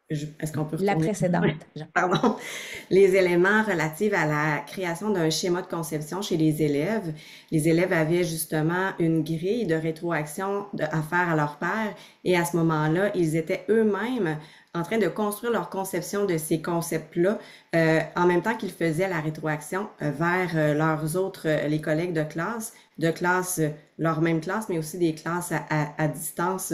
Est-ce qu'on peut La retourner? précédente. Pardon. Les éléments relatifs à la création d'un schéma de conception chez les élèves. Les élèves avaient justement une grille de rétroaction à faire à leur pairs et à ce moment-là, ils étaient eux-mêmes en train de construire leur conception de ces concepts-là en même temps qu'ils faisaient la rétroaction vers leurs autres, les collègues de classe, leur même classe, mais aussi des classes à distance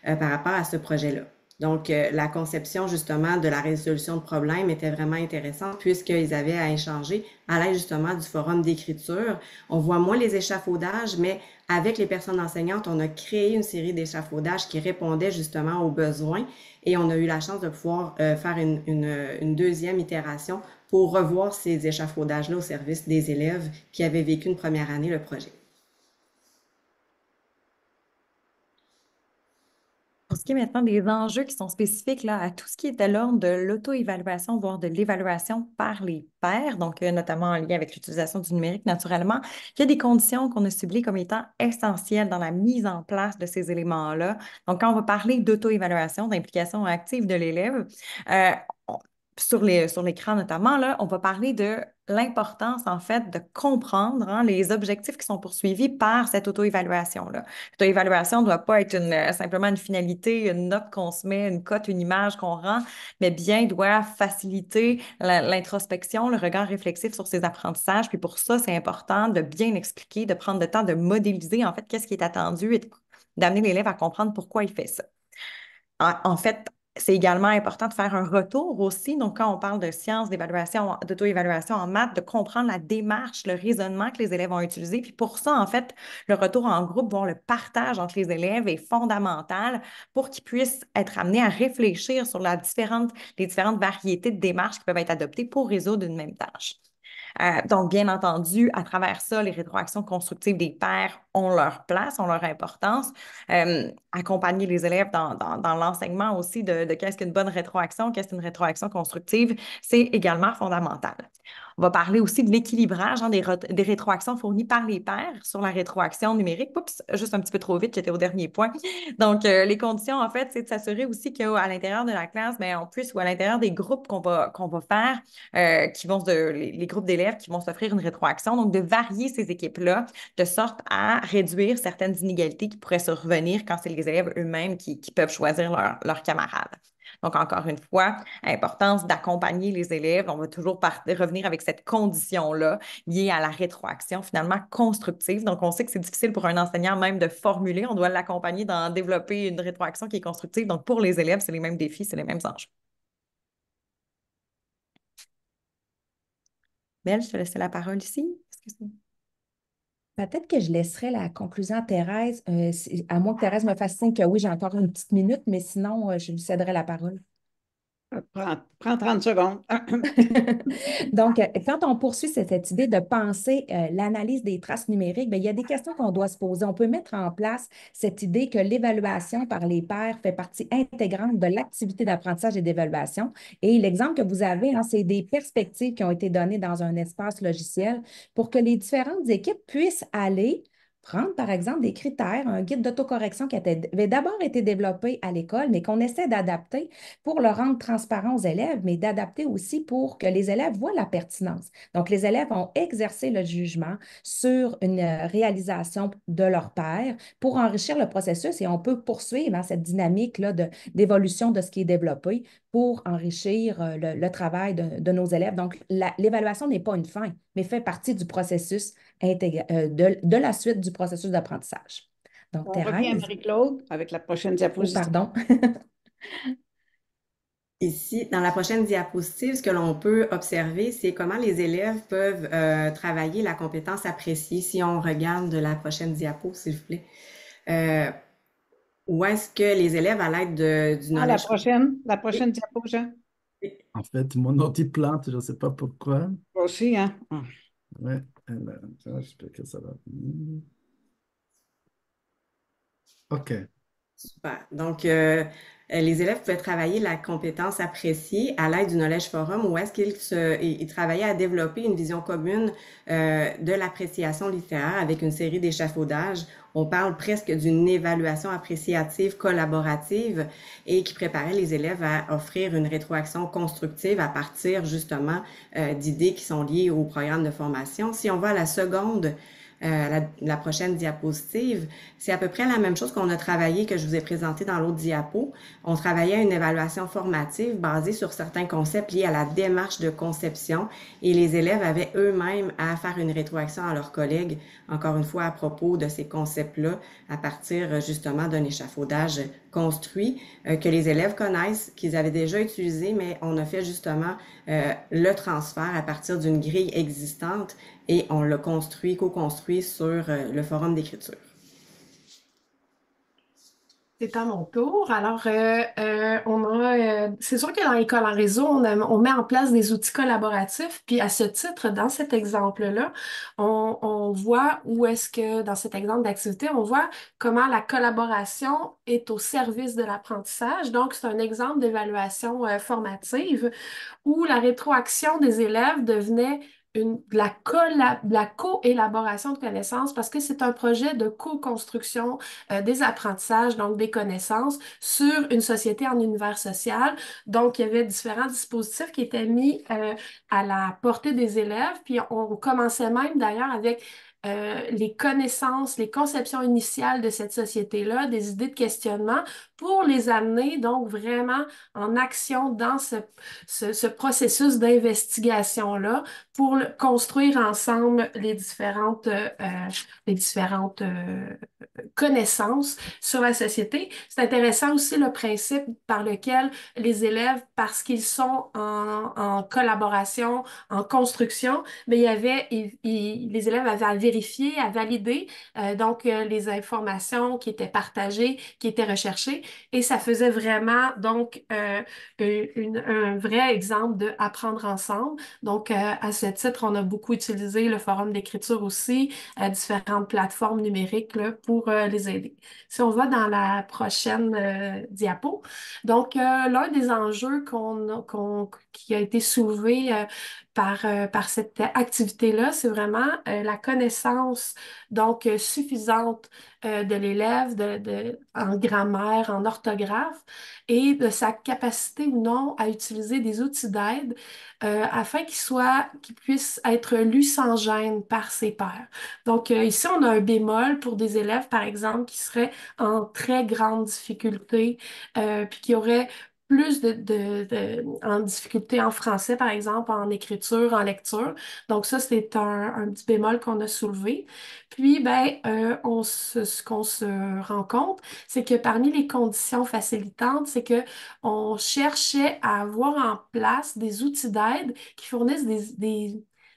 par rapport à ce projet-là. Donc, la conception justement de la résolution de problèmes était vraiment intéressante puisqu'ils avaient à échanger à l'aide justement du forum d'écriture. On voit moins les échafaudages, mais avec les personnes enseignantes, on a créé une série d'échafaudages qui répondaient justement aux besoins et on a eu la chance de pouvoir faire une deuxième itération pour revoir ces échafaudages-là au service des élèves qui avaient vécu une première année le projet. Pour ce qui est maintenant des enjeux qui sont spécifiques là, à tout ce qui est de l'ordre de l'auto-évaluation, voire de l'évaluation par les pairs, donc notamment en lien avec l'utilisation du numérique naturellement, il y a des conditions qu'on a ciblées comme étant essentielles dans la mise en place de ces éléments-là. Donc, quand on va parler d'auto-évaluation, d'implication active de l'élève, sur l'écran notamment, là, on va parler de l'importance, en fait, de comprendre les objectifs qui sont poursuivis par cette auto-évaluation-là. L'auto-évaluation ne doit pas être simplement une finalité, une note qu'on se met, une cote, une image qu'on rend, mais bien doit faciliter l'introspection, le regard réflexif sur ses apprentissages. Puis pour ça, c'est important de bien expliquer, de prendre le temps de modéliser, en fait, qu'est-ce qui est attendu et d'amener l'élève à comprendre pourquoi il fait ça. En fait, c'est également important de faire un retour aussi. Donc, quand on parle de sciences, d'évaluation, d'auto-évaluation en maths, de comprendre la démarche, le raisonnement que les élèves ont utilisé. Puis pour ça, en fait, le retour en groupe, voire le partage entre les élèves est fondamental pour qu'ils puissent être amenés à réfléchir sur les différentes variétés de démarches qui peuvent être adoptées pour résoudre une même tâche. Donc, bien entendu, à travers ça, les rétroactions constructives des pairs ont leur place, ont leur importance. Accompagner les élèves dans l'enseignement aussi de qu'est-ce qu'une bonne rétroaction, qu'est-ce qu'une rétroaction constructive, c'est également fondamental. On va parler aussi de l'équilibrage des rétroactions fournies par les pairs sur la rétroaction numérique. Oups, juste un petit peu trop vite, j'étais au dernier point. Donc, les conditions, en fait, c'est de s'assurer aussi qu'à l'intérieur de la classe, bien, on puisse, ou à l'intérieur des groupes qu'on va faire, les groupes d'élèves qui vont s'offrir une rétroaction, donc de varier ces équipes-là de sorte à réduire certaines inégalités qui pourraient survenir quand c'est les élèves eux-mêmes qui peuvent choisir leurs camarades. Donc, encore une fois, importance d'accompagner les élèves. On va toujours revenir avec cette condition-là liée à la rétroaction finalement constructive. Donc, on sait que c'est difficile pour un enseignant même de formuler. On doit l'accompagner dans développer une rétroaction qui est constructive. Donc, pour les élèves, c'est les mêmes défis, c'est les mêmes enjeux. Belle, je te laisse la parole ici. Excuse-moi. Peut-être que je laisserai la conclusion à Thérèse, à moins que Thérèse me fasse signe que oui, j'ai encore une petite minute, mais sinon, je lui céderai la parole. Prends 30 secondes. Donc, quand on poursuit cette idée de penser l'analyse des traces numériques, bien, il y a des questions qu'on doit se poser. On peut mettre en place cette idée que l'évaluation par les pairs fait partie intégrante de l'activité d'apprentissage et d'évaluation. Et l'exemple que vous avez, hein, c'est des perspectives qui ont été données dans un espace logiciel pour que les différentes équipes puissent aller prendre, par exemple, des critères, un guide d'autocorrection qui avait d'abord été développé à l'école, mais qu'on essaie d'adapter pour le rendre transparent aux élèves, mais d'adapter aussi pour que les élèves voient la pertinence. Donc, les élèves ont exercé le jugement sur une réalisation de leur père pour enrichir le processus et on peut poursuivre hein, cette dynamique-là d'évolution de ce qui est développé pour enrichir le travail de nos élèves. Donc, l'évaluation n'est pas une fin, mais fait partie du processus de la suite du processus d'apprentissage. Donc, On revient à Thérèse, Marie-Claude avec la prochaine oh, diapositive. pardon. Ici, dans la prochaine diapositive, ce que l'on peut observer, c'est comment les élèves peuvent travailler la compétence appréciée. Si on regarde la prochaine diapo, s'il vous plaît. Où est-ce que les élèves, à l'aide du la knowledge... prochaine diapo, Jean. En fait, mon ordi plante, je ne sais pas pourquoi. Moi aussi, hein? Ouais, j'espère que ça va venir. OK. Super. Donc, les élèves pouvaient travailler la compétence appréciée à l'aide du Knowledge Forum où est-ce qu'ils travaillaient à développer une vision commune de l'appréciation littéraire avec une série d'échafaudages. On parle presque d'une évaluation appréciative collaborative et qui préparait les élèves à offrir une rétroaction constructive à partir justement d'idées qui sont liées au programme de formation. Si on va à la seconde, la prochaine diapositive, c'est à peu près la même chose qu'on a travaillé, que je vous ai présenté dans l'autre diapo. On travaillait à une évaluation formative basée sur certains concepts liés à la démarche de conception et les élèves avaient eux-mêmes à faire une rétroaction à leurs collègues, encore une fois à propos de ces concepts-là, à partir justement d'un échafaudage construit que les élèves connaissent, qu'ils avaient déjà utilisé, mais on a fait justement le transfert à partir d'une grille existante et on l'a construit, co-construit sur le forum d'écriture. C'est à mon tour. Alors, c'est sûr que dans l'école en réseau, on met en place des outils collaboratifs. Puis à ce titre, dans cet exemple-là, on voit où est-ce que, dans cet exemple d'activité, on voit comment la collaboration est au service de l'apprentissage. Donc, c'est un exemple d'évaluation formative où la rétroaction des élèves devenait de la co-élaboration de connaissances parce que c'est un projet de co-construction des apprentissages, donc des connaissances, sur une société en univers social. Donc, il y avait différents dispositifs qui étaient mis à la portée des élèves, puis on commençait même d'ailleurs avec les connaissances, les conceptions initiales de cette société-là, des idées de questionnement pour les amener donc vraiment en action dans ce processus d'investigation-là pour construire ensemble les différentes connaissances sur la société. C'est intéressant aussi le principe par lequel les élèves, parce qu'ils sont en collaboration, en construction, mais les élèves avaient à vérifier, à valider les informations qui étaient partagées, qui étaient recherchées, et ça faisait vraiment donc un vrai exemple de apprendre ensemble. Donc, à ce titre, on a beaucoup utilisé le forum d'écriture aussi, différentes plateformes numériques là, pour les aider. Si on va dans la prochaine diapo, donc l'un des enjeux qui a été soulevé par cette activité-là, c'est vraiment la connaissance donc suffisante de l'élève en grammaire, en orthographe et de sa capacité ou non à utiliser des outils d'aide afin qu'il puisse être lu sans gêne par ses pairs. Donc ici, on a un bémol pour des élèves, par exemple, qui seraient en très grande difficulté, puis qui auraient plus en difficulté en français, par exemple, en écriture, en lecture. Donc ça, c'est un petit bémol qu'on a soulevé. Puis, ce qu'on se rend compte, c'est que parmi les conditions facilitantes, c'est que on cherchait à avoir en place des outils d'aide qui fournissent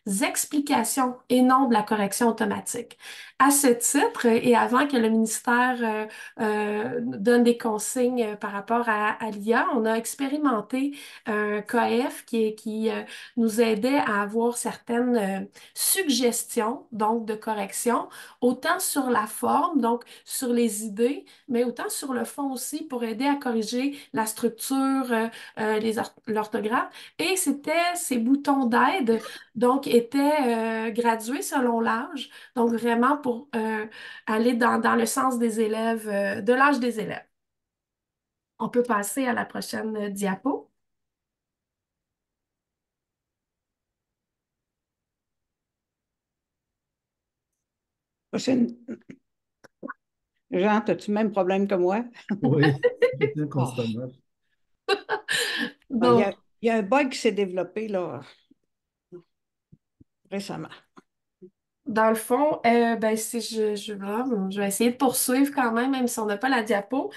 explications et non de la correction automatique. À ce titre, et avant que le ministère donne des consignes par rapport à l'IA, on a expérimenté un KF qui nous aidait à avoir certaines suggestions, donc de correction, autant sur la forme, donc sur les idées, mais autant sur le fond aussi pour aider à corriger la structure, l'orthographe. Et ces boutons d'aide, donc, étaient gradués selon l'âge, donc vraiment pour aller dans le sens des élèves, de l'âge des élèves. On peut passer à la prochaine diapo. Prochaine. Jean, as-tu le même problème que moi? Oui, c'est un Oh. constat. Donc, Il y a un bug qui s'est développé là, récemment. dans le fond, ben, si je vais essayer de poursuivre quand même si on n'a pas la diapo.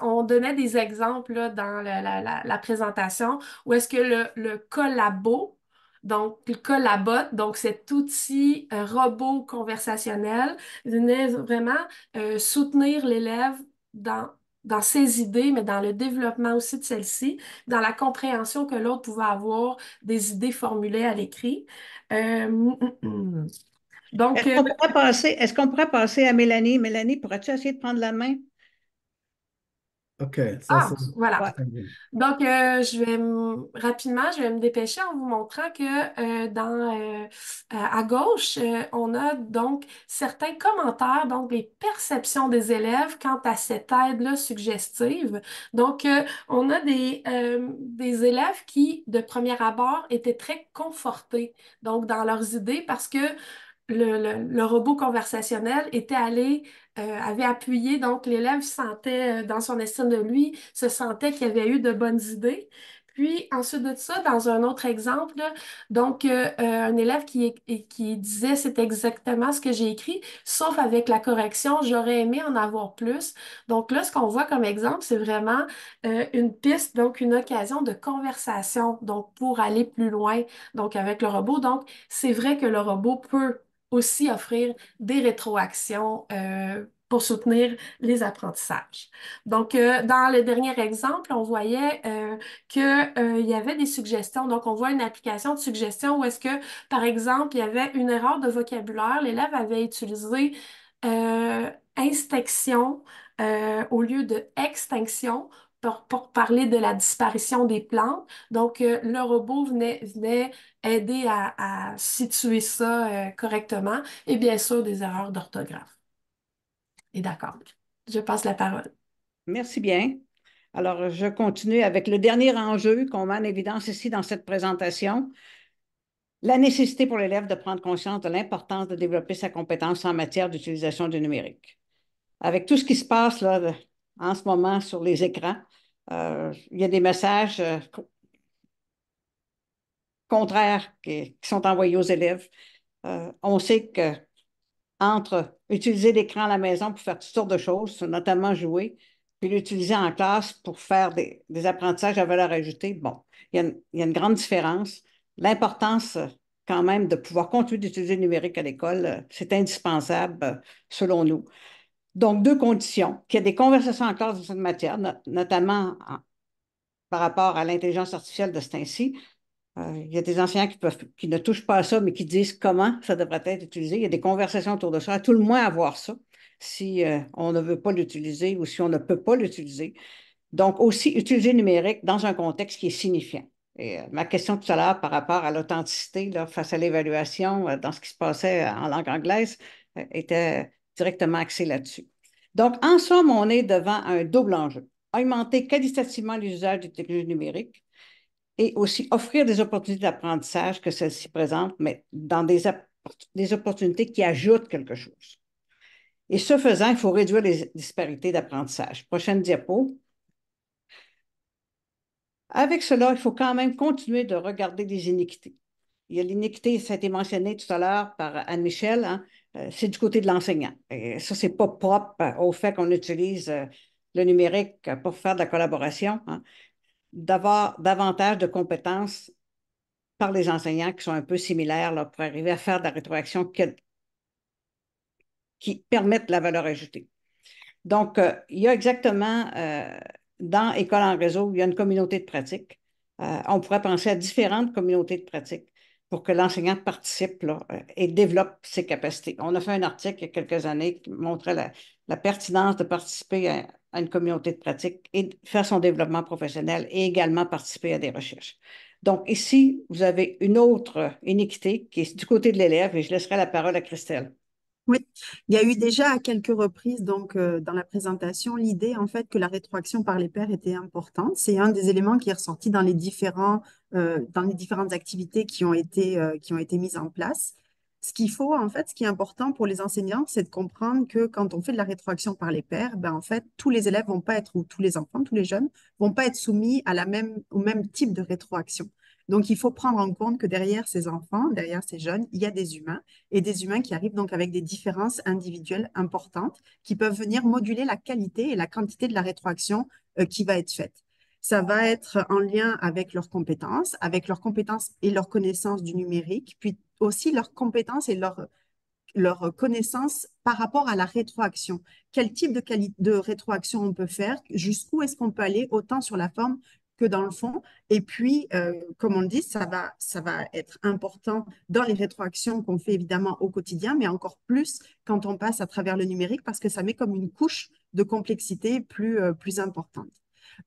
On donnait des exemples là, dans la présentation où est-ce que le collabo, donc le collabot, donc cet outil robot conversationnel, venait vraiment soutenir l'élève dans ses idées, mais dans le développement aussi de celles-ci, dans la compréhension que l'autre pouvait avoir des idées formulées à l'écrit. Donc, Est-ce qu'on pourrait passer à Mélanie? Mélanie, pourrais-tu essayer de prendre la main? OK, ça c'est voilà. Ouais. bien. Donc, rapidement, je vais me dépêcher en vous montrant que à gauche, on a donc certains commentaires, donc les perceptions des élèves quant à cette aide-là suggestive. Donc, on a des élèves qui, de premier abord, étaient très confortés donc dans leurs idées parce que le robot conversationnel avait appuyé, donc l'élève sentait dans son estime de lui, se sentait qu'il avait eu de bonnes idées. Puis ensuite de ça, dans un autre exemple, là, donc un élève qui disait c'est exactement ce que j'ai écrit, sauf avec la correction, j'aurais aimé en avoir plus. Donc là, ce qu'on voit comme exemple, c'est vraiment une piste, donc une occasion de conversation, donc pour aller plus loin, donc avec le robot. Donc c'est vrai que le robot peut aussi offrir des rétroactions pour soutenir les apprentissages. Donc, dans le dernier exemple, on voyait qu'il y avait des suggestions. Donc, on voit une application de suggestion où est-ce que, par exemple, il y avait une erreur de vocabulaire. L'élève avait utilisé inspection au lieu de extinction pour parler de la disparition des plantes. Donc, le robot venait aider à situer ça correctement et bien sûr des erreurs d'orthographe. Et d'accord. Je passe la parole. Merci bien. Alors, je continue avec le dernier enjeu qu'on met en évidence ici dans cette présentation. La nécessité pour l'élève de prendre conscience de l'importance de développer sa compétence en matière d'utilisation du numérique. Avec tout ce qui se passe là, en ce moment sur les écrans, il y a des messages contraires qui sont envoyés aux élèves. On sait que entre utiliser l'écran à la maison pour faire toutes sortes de choses, notamment jouer, puis l'utiliser en classe pour faire des apprentissages à valeur ajoutée, bon, il y a une grande différence. L'importance, quand même, de pouvoir continuer d'utiliser le numérique à l'école, c'est indispensable, selon nous. Donc, deux conditions, qu'il y ait des conversations en classe dans cette matière, notamment par rapport à l'intelligence artificielle de ce temps-ci. Il y a des enseignants qui ne touchent pas à ça, mais qui disent comment ça devrait être utilisé. Il y a des conversations autour de ça, à tout le moins avoir ça, si on ne veut pas l'utiliser ou si on ne peut pas l'utiliser. Donc, aussi, utiliser le numérique dans un contexte qui est signifiant. Et ma question tout à l'heure par rapport à l'authenticité face à l'évaluation dans ce qui se passait en langue anglaise était directement axée là-dessus. Donc, en somme, on est devant un double enjeu. Augmenter qualitativement l'usage des technologies numériques et aussi offrir des opportunités d'apprentissage que celles-ci présentent, mais dans des opportunités qui ajoutent quelque chose. Et ce faisant, il faut réduire les disparités d'apprentissage. Prochaine diapo. Avec cela, il faut quand même continuer de regarder les iniquités. Il y a l'iniquité, ça a été mentionné tout à l'heure par Anne-Michel, hein, c'est du côté de l'enseignant. Et ça, c'est pas propre au fait qu'on utilise le numérique pour faire de la collaboration, hein, d'avoir davantage de compétences par les enseignants qui sont un peu similaires là, pour arriver à faire de la rétroaction qui permettent la valeur ajoutée. Donc, il y a exactement dans École en réseau, il y a une communauté de pratique. On pourrait penser à différentes communautés de pratique pour que l'enseignant participe là, et développe ses capacités. On a fait un article il y a quelques années qui montrait la pertinence de participer à une communauté de pratique et de faire son développement professionnel et également participer à des recherches. Donc, ici, vous avez une autre inéquité qui est du côté de l'élève et je laisserai la parole à Christelle. Oui, il y a eu déjà à quelques reprises, donc dans la présentation, l'idée en fait que la rétroaction par les pairs était importante. C'est un des éléments qui est ressorti dans les différentes activités qui ont été mises en place. Ce qu'il faut, en fait, ce qui est important pour les enseignants, c'est de comprendre que quand on fait de la rétroaction par les pairs, ben, en fait, tous les élèves vont pas être, ou tous les enfants, tous les jeunes, vont pas être soumis à au même type de rétroaction. Donc, il faut prendre en compte que derrière ces enfants, derrière ces jeunes, il y a des humains et des humains qui arrivent donc avec des différences individuelles importantes qui peuvent venir moduler la qualité et la quantité de la rétroaction qui va être faite. Ça va être en lien avec leurs compétences et leurs connaissances du numérique, puis aussi leurs compétences et leurs connaissances par rapport à la rétroaction. Quel type de rétroaction on peut faire? Jusqu'où est-ce qu'on peut aller, autant sur la forme que dans le fond? Et puis, comme on le dit, ça va être important dans les rétroactions qu'on fait évidemment au quotidien, mais encore plus quand on passe à travers le numérique parce que ça met comme une couche de complexité plus importante.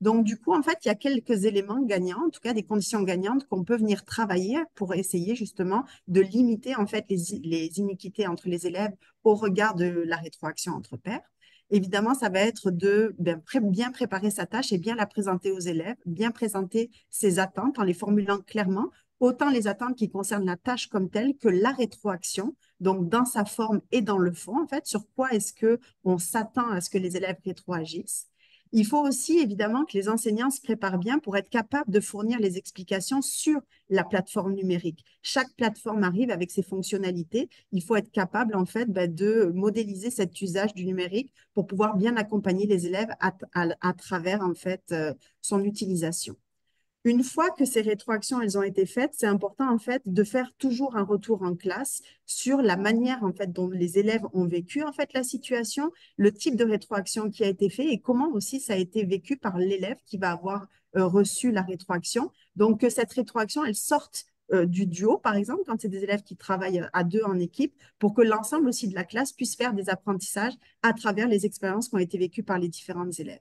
Donc, du coup, en fait, il y a quelques éléments gagnants, en tout cas des conditions gagnantes qu'on peut venir travailler pour essayer justement de limiter en fait les iniquités entre les élèves au regard de la rétroaction entre pairs. Évidemment, ça va être de bien préparer sa tâche et bien la présenter aux élèves, bien présenter ses attentes en les formulant clairement, autant les attentes qui concernent la tâche comme telle que la rétroaction, donc dans sa forme et dans le fond, en fait, sur quoi est-ce qu'on s'attend à ce que les élèves rétroagissent. Il faut aussi évidemment que les enseignants se préparent bien pour être capables de fournir les explications sur la plateforme numérique. Chaque plateforme arrive avec ses fonctionnalités. Il faut être capable en fait de modéliser cet usage du numérique pour pouvoir bien accompagner les élèves à travers en fait son utilisation. Une fois que ces rétroactions elles ont été faites, c'est important en fait de faire toujours un retour en classe sur la manière en fait dont les élèves ont vécu en fait la situation, le type de rétroaction qui a été fait et comment aussi ça a été vécu par l'élève qui va avoir reçu la rétroaction. Donc que cette rétroaction elle sorte du duo, par exemple, quand c'est des élèves qui travaillent à deux en équipe, pour que l'ensemble aussi de la classe puisse faire des apprentissages à travers les expériences qui ont été vécues par les différents élèves.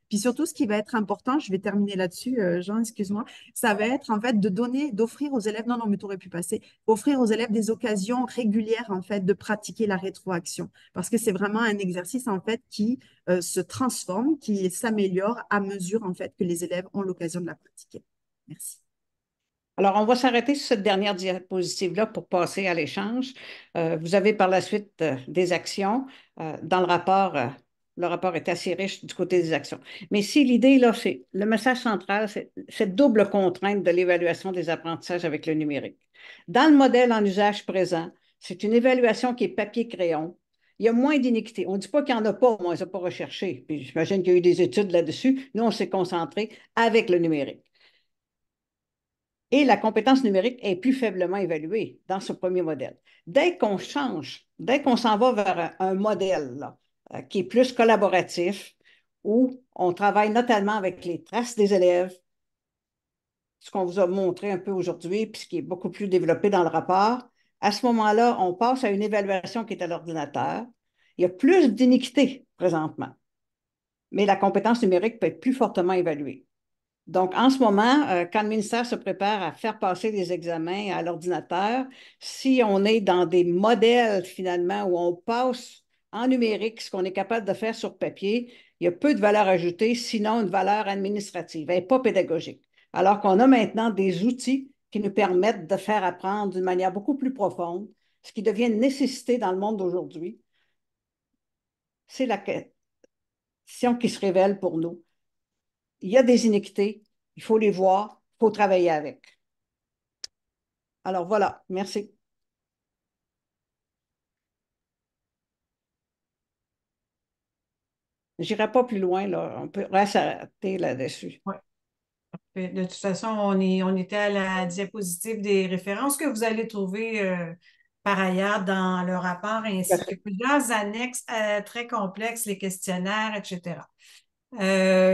Puis surtout, ce qui va être important, je vais terminer là-dessus, Jean, excuse-moi, ça va être en fait d'offrir aux élèves, non, non, mais tu aurais pu passer, offrir aux élèves des occasions régulières en fait de pratiquer la rétroaction. Parce que c'est vraiment un exercice en fait qui se transforme, qui s'améliore à mesure en fait que les élèves ont l'occasion de la pratiquer. Merci. Alors, on va s'arrêter sur cette dernière diapositive-là pour passer à l'échange. Vous avez par la suite des actions. Dans le rapport est assez riche du côté des actions. Mais si l'idée, là, c'est le message central, c'est cette double contrainte de l'évaluation des apprentissages avec le numérique. Dans le modèle en usage présent, c'est une évaluation qui est papier-crayon. Il y a moins d'iniquité. On ne dit pas qu'il n'y en a pas, au moins, ils n'ont pas recherché. Puis j'imagine qu'il y a eu des études là-dessus. Nous, on s'est concentré avec le numérique. Et la compétence numérique est plus faiblement évaluée dans ce premier modèle. Dès qu'on change, dès qu'on s'en va vers un modèle là, qui est plus collaboratif, où on travaille notamment avec les traces des élèves, ce qu'on vous a montré un peu aujourd'hui, puis ce qui est beaucoup plus développé dans le rapport, à ce moment-là, on passe à une évaluation qui est à l'ordinateur. Il y a plus d'iniquité présentement, mais la compétence numérique peut être plus fortement évaluée. Donc, en ce moment, quand le ministère se prépare à faire passer des examens à l'ordinateur, si on est dans des modèles finalement où on passe en numérique ce qu'on est capable de faire sur papier, il y a peu de valeur ajoutée, sinon une valeur administrative et pas pédagogique. Alors qu'on a maintenant des outils qui nous permettent de faire apprendre d'une manière beaucoup plus profonde, ce qui devient une nécessité dans le monde d'aujourd'hui. C'est la question qui se révèle pour nous. Il y a des iniquités, il faut les voir, il faut travailler avec. Alors voilà, merci. Je n'irai pas plus loin, là. On peut s'arrêter là-dessus. Ouais. De toute façon, on était à la diapositive des références que vous allez trouver par ailleurs dans le rapport, ainsi que plusieurs annexes très complexes, les questionnaires, etc.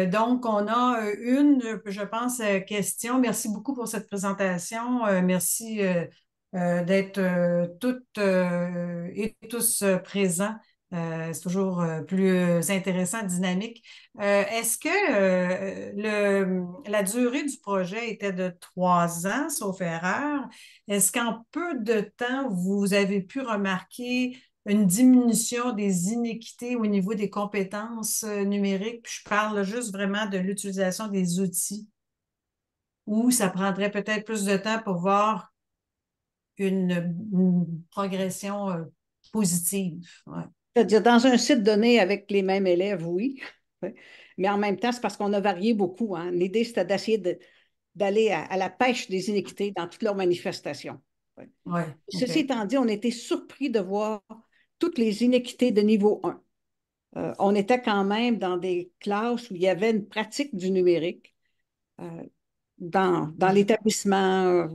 Donc, on a je pense, question. Merci beaucoup pour cette présentation. Merci d'être toutes et tous présents. C'est toujours plus intéressant, dynamique. Est-ce que la durée du projet était de 3 ans, sauf erreur? Est-ce qu'en peu de temps, vous avez pu remarquer une diminution des inéquités au niveau des compétences numériques? Puis je parle là, juste vraiment de l'utilisation des outils, ou ça prendrait peut-être plus de temps pour voir une progression positive. Ouais. C'est-à-dire, dans un site donné avec les mêmes élèves, oui. Mais en même temps, c'est parce qu'on a varié beaucoup, hein. L'idée, c'était d'essayer d'aller à la pêche des inéquités dans toutes leurs manifestations. Ouais. Ouais, Ceci OK. étant dit, on était surpris de voir toutes les inéquités de niveau 1. On était quand même dans des classes où il y avait une pratique du numérique dans l'établissement,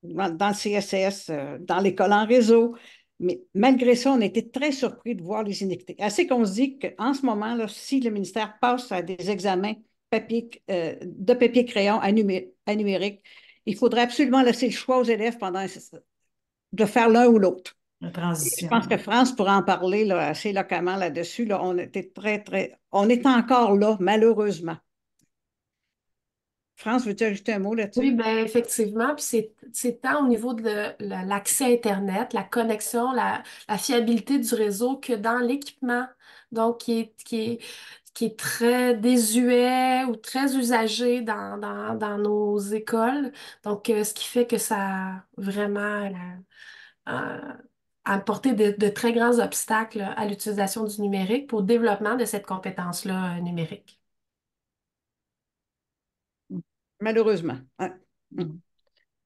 dans le CSS, dans l'école en réseau. Mais malgré ça, on était très surpris de voir les inéquités. Assez qu'on se dit qu'en ce moment, là, si le ministère passe à des examens de papier-crayon à numérique, il faudrait absolument laisser le choix aux élèves de faire l'un ou l'autre. La Je transition. pense que France pourra en parler là, assez loquemment là-dessus. Là. On était on est encore là, malheureusement. France, veux-tu ajouter un mot là-dessus? Oui, bien, effectivement. Puis c'est tant au niveau de l'accès Internet, la connexion, la fiabilité du réseau que dans l'équipement, donc qui est très désuet ou très usagé dans nos écoles. Donc, ce qui fait que ça a vraiment apporté de très grands obstacles à l'utilisation du numérique pour le développement de cette compétence-là numérique. Malheureusement. Ouais.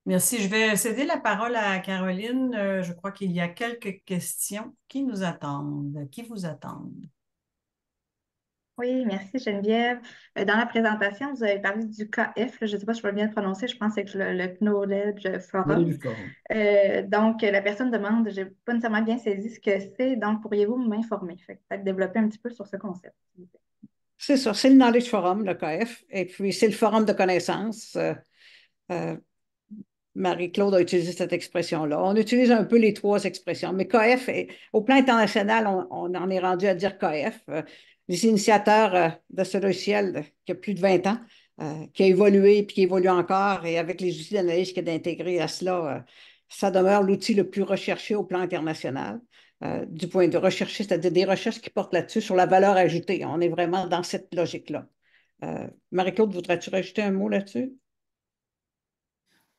Merci. Je vais céder la parole à Caroline. Je crois qu'il y a quelques questions qui nous attendent, qui vous attendent. Oui, merci Geneviève. Dans la présentation, vous avez parlé du KF, là, je ne sais pas si je vais bien le prononcer, je pense que c'est le Knowledge Forum. Donc, la personne demande, je n'ai pas nécessairement bien saisi ce que c'est, donc pourriez-vous m'informer? Fait que peut-être développer un petit peu sur ce concept. C'est ça, c'est le Knowledge Forum, le KF, et puis c'est le forum de connaissances. Marie-Claude a utilisé cette expression-là. On utilise un peu les trois expressions, mais KF, au plan international, on en est rendu à dire KF. Les initiateurs de ce logiciel, qui a plus de 20 ans, qui a évolué puis qui évolue encore, et avec les outils d'analyse qu'il y a d'intégrés à cela, ça demeure l'outil le plus recherché au plan international. Du point de rechercher, c'est-à-dire des recherches qui portent là-dessus sur la valeur ajoutée. On est vraiment dans cette logique-là. Marie-Claude, voudrais-tu rajouter un mot là-dessus?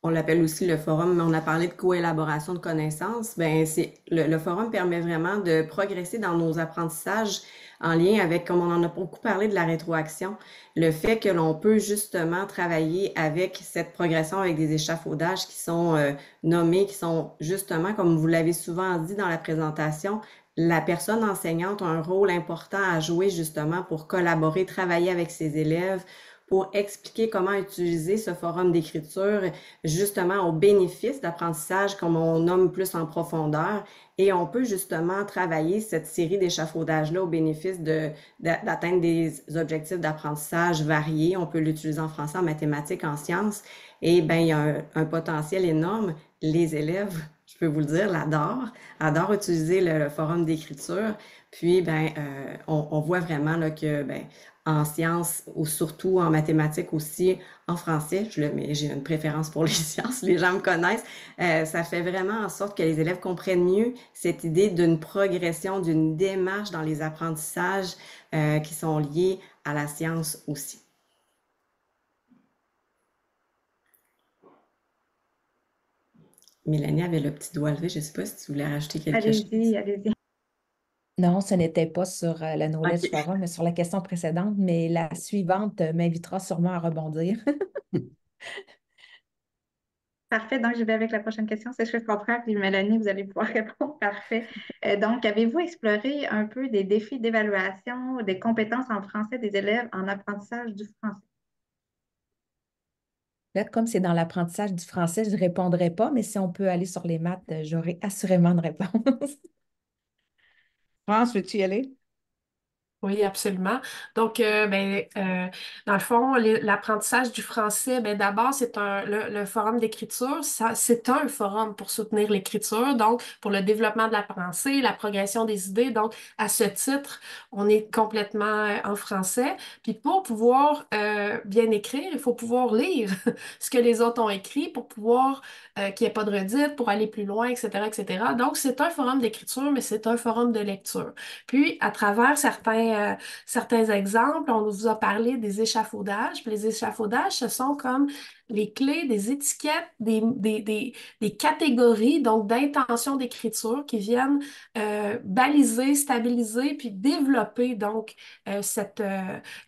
On l'appelle aussi le forum, mais on a parlé de coélaboration de connaissances. Ben, le forum permet vraiment de progresser dans nos apprentissages en lien avec, comme on en a beaucoup parlé, de la rétroaction. Le fait que l'on peut justement travailler avec cette progression, avec des échafaudages qui sont nommés, qui sont justement, comme vous l'avez souvent dit dans la présentation, la personne enseignante a un rôle important à jouer justement pour collaborer, travailler avec ses élèves, pour expliquer comment utiliser ce forum d'écriture justement au bénéfice d'apprentissage, comme on nomme plus en profondeur. Et on peut justement travailler cette série d'échafaudages-là au bénéfice d'atteindre des objectifs d'apprentissage variés. On peut l'utiliser en français, en mathématiques, en sciences. Et bien, il y a un potentiel énorme. Les élèves, je peux vous le dire, adorent utiliser le forum d'écriture. Puis, ben, on voit vraiment là, que ben, en sciences ou surtout en mathématiques aussi, en français, mais j'ai une préférence pour les sciences, les gens me connaissent, ça fait vraiment en sorte que les élèves comprennent mieux cette idée d'une progression, d'une démarche dans les apprentissages qui sont liés à la science aussi. Mélanie avait le petit doigt levé, je ne sais pas si tu voulais rajouter quelque chose. Allez-y. Non, ce n'était pas sur le Knowledge Forum, mais sur la question précédente, mais la suivante m'invitera sûrement à rebondir. Parfait, donc je vais avec la prochaine question. C'est ce que je comprends, puis Mélanie, vous allez pouvoir répondre. Parfait. Donc, avez-vous exploré un peu des défis d'évaluation des compétences en français des élèves en apprentissage du français? Là, comme c'est dans l'apprentissage du français, je ne répondrai pas, mais si on peut aller sur les maths, j'aurai assurément une réponse. France, veux-tu y aller? Oui, absolument. Donc, dans le fond, l'apprentissage du français, ben, d'abord, le forum d'écriture, c'est un forum pour soutenir l'écriture, donc pour le développement de la pensée, la progression des idées. Donc, à ce titre, on est complètement en français. Puis pour pouvoir bien écrire, il faut pouvoir lire ce que les autres ont écrit pour pouvoir qu'il n'y ait pas de redite, pour aller plus loin, etc., etc. Donc, c'est un forum d'écriture, mais c'est un forum de lecture. Puis, à travers certains exemples, on vous a parlé des échafaudages. Puis les échafaudages, ce sont comme les clés, des étiquettes, des catégories, donc d'intention d'écriture qui viennent baliser, stabiliser, puis développer donc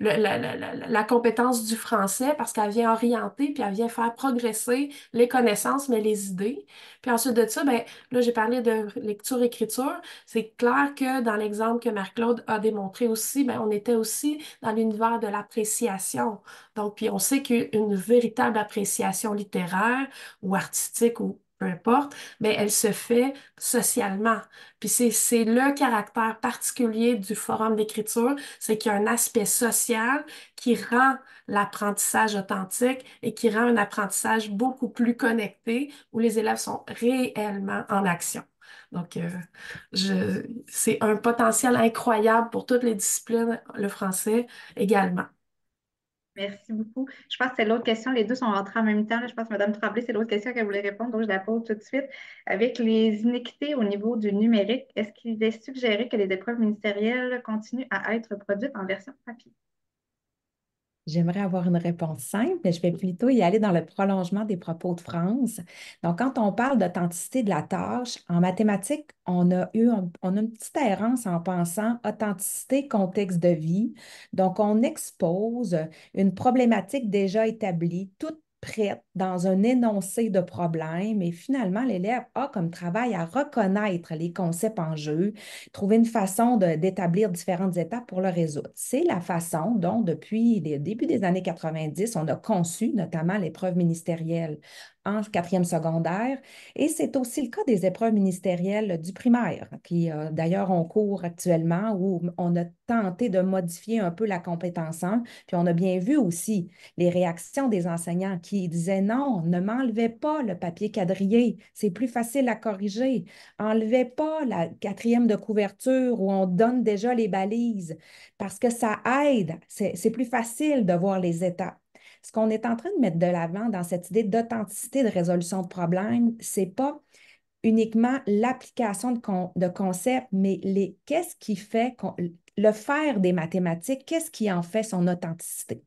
la compétence du français parce qu'elle vient orienter, puis elle vient faire progresser les connaissances, mais les idées. Puis ensuite de ça, ben, là, j'ai parlé de lecture-écriture. C'est clair que dans l'exemple que Marc-Claude a démontré aussi, ben, on était aussi dans l'univers de l'appréciation. Donc, puis on sait qu'une véritable appréciation littéraire ou artistique ou peu importe, mais elle se fait socialement. Puis c'est le caractère particulier du forum d'écriture, c'est qu'il y a un aspect social qui rend l'apprentissage authentique et qui rend un apprentissage beaucoup plus connecté où les élèves sont réellement en action. Donc, c'est un potentiel incroyable pour toutes les disciplines, le français également. Merci beaucoup. Je pense que c'est l'autre question. Les deux sont rentrés en même temps. Là. Je pense que Mme Tremblay, c'est l'autre question qu'elle voulait répondre, donc je la pose tout de suite. Avec les inéquités au niveau du numérique, est-ce qu'il est suggéré que les épreuves ministérielles continuent à être produites en version papier? J'aimerais avoir une réponse simple, mais je vais plutôt y aller dans le prolongement des propos de France. Donc, quand on parle d'authenticité de la tâche, en mathématiques, on a une petite errance en pensant authenticité, contexte de vie. Donc, on expose une problématique déjà établie, toute prête dans un énoncé de problème et finalement, l'élève a comme travail à reconnaître les concepts en jeu, trouver une façon d'établir différentes étapes pour le résoudre. C'est la façon dont, depuis le début des années 90, on a conçu notamment l'épreuve ministérielle en quatrième secondaire. Et c'est aussi le cas des épreuves ministérielles du primaire, qui d'ailleurs ont cours actuellement, où on a tenté de modifier un peu la compétence 1. Puis on a bien vu aussi les réactions des enseignants qui disaient non, ne m'enlevez pas le papier quadrillé, c'est plus facile à corriger. Enlevez pas la quatrième de couverture où on donne déjà les balises parce que ça aide, c'est plus facile de voir les étapes. Ce qu'on est en train de mettre de l'avant dans cette idée d'authenticité de résolution de problèmes, c'est pas uniquement l'application de concepts, mais qu'est-ce qui fait le faire des mathématiques, qu'est-ce qui en fait son authenticité.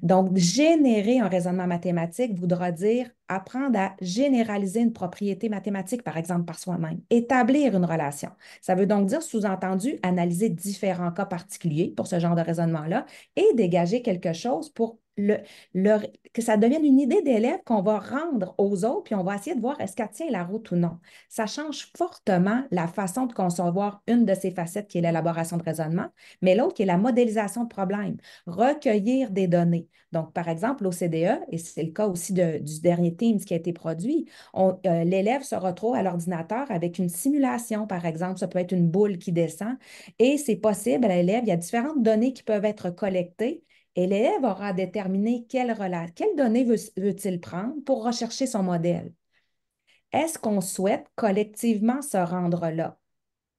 Donc, générer un raisonnement mathématique voudra dire apprendre à généraliser une propriété mathématique, par exemple, par soi-même, établir une relation. Ça veut donc dire, sous-entendu, analyser différents cas particuliers pour ce genre de raisonnement-là et dégager quelque chose pour que ça devienne une idée d'élève qu'on va rendre aux autres, puis on va essayer de voir est-ce qu'elle tient la route ou non. Ça change fortement la façon de concevoir une de ces facettes qui est l'élaboration de raisonnement, mais l'autre qui est la modélisation de problèmes, recueillir des données. Donc, par exemple, l'OCDE, et c'est le cas aussi du dernier Teams qui a été produit, l'élève se retrouve à l'ordinateur avec une simulation, par exemple, ça peut être une boule qui descend, et c'est possible à l'élève, il y a différentes données qui peuvent être collectées, et l'élève aura à déterminer quelle données veut-il prendre pour rechercher son modèle. Est-ce qu'on souhaite collectivement se rendre là?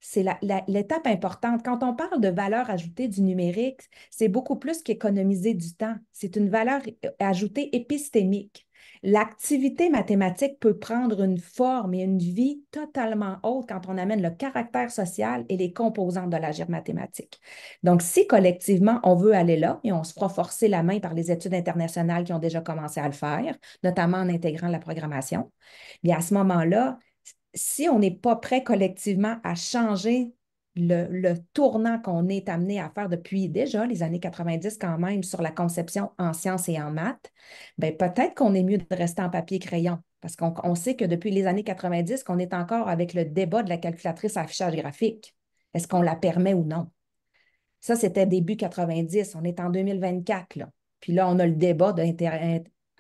C'est l'étape importante. Quand on parle de valeur ajoutée du numérique, c'est beaucoup plus qu'économiser du temps. C'est une valeur ajoutée épistémique. L'activité mathématique peut prendre une forme et une vie totalement autre quand on amène le caractère social et les composantes de l'agir mathématique. Donc, si collectivement, on veut aller là, et on se fera forcer la main par les études internationales qui ont déjà commencé à le faire, notamment en intégrant la programmation, bien à ce moment-là, si on n'est pas prêt collectivement à changer le tournant qu'on est amené à faire depuis déjà les années 90 quand même sur la conception en sciences et en maths, bien, peut-être qu'on est mieux de rester en papier-crayon parce qu'on sait que depuis les années 90, qu'on est encore avec le débat de la calculatrice à affichage graphique. Est-ce qu'on la permet ou non? Ça, c'était début 90. On est en 2024, là. Puis là, on a le débat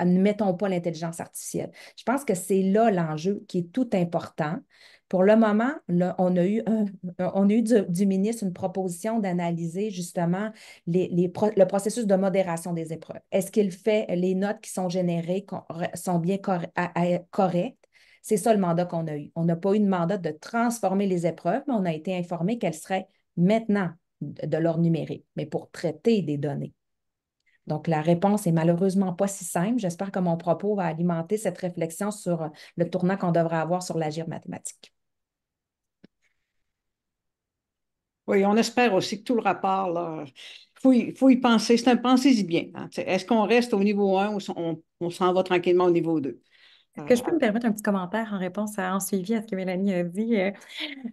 ne mettons pas l'intelligence artificielle. Je pense que c'est là l'enjeu qui est tout important. Pour le moment, là, on a eu du ministre une proposition d'analyser justement le processus de modération des épreuves. Est-ce qu'il fait les notes qui sont générées sont bien correctes? C'est ça le mandat qu'on a eu. On n'a pas eu de mandat de transformer les épreuves, mais on a été informé qu'elles seraient maintenant de l'ordre numérique, mais pour traiter des données. Donc, la réponse est malheureusement pas si simple. J'espère que mon propos va alimenter cette réflexion sur le tournant qu'on devrait avoir sur l'agir mathématique. Oui, on espère aussi que tout le rapport, là, faut y penser. Pensez-y bien. Hein. Est-ce qu'on reste au niveau 1 ou on s'en va tranquillement au niveau 2? Est-ce que je peux me permettre un petit commentaire en réponse en suivi à ce que Mélanie a dit?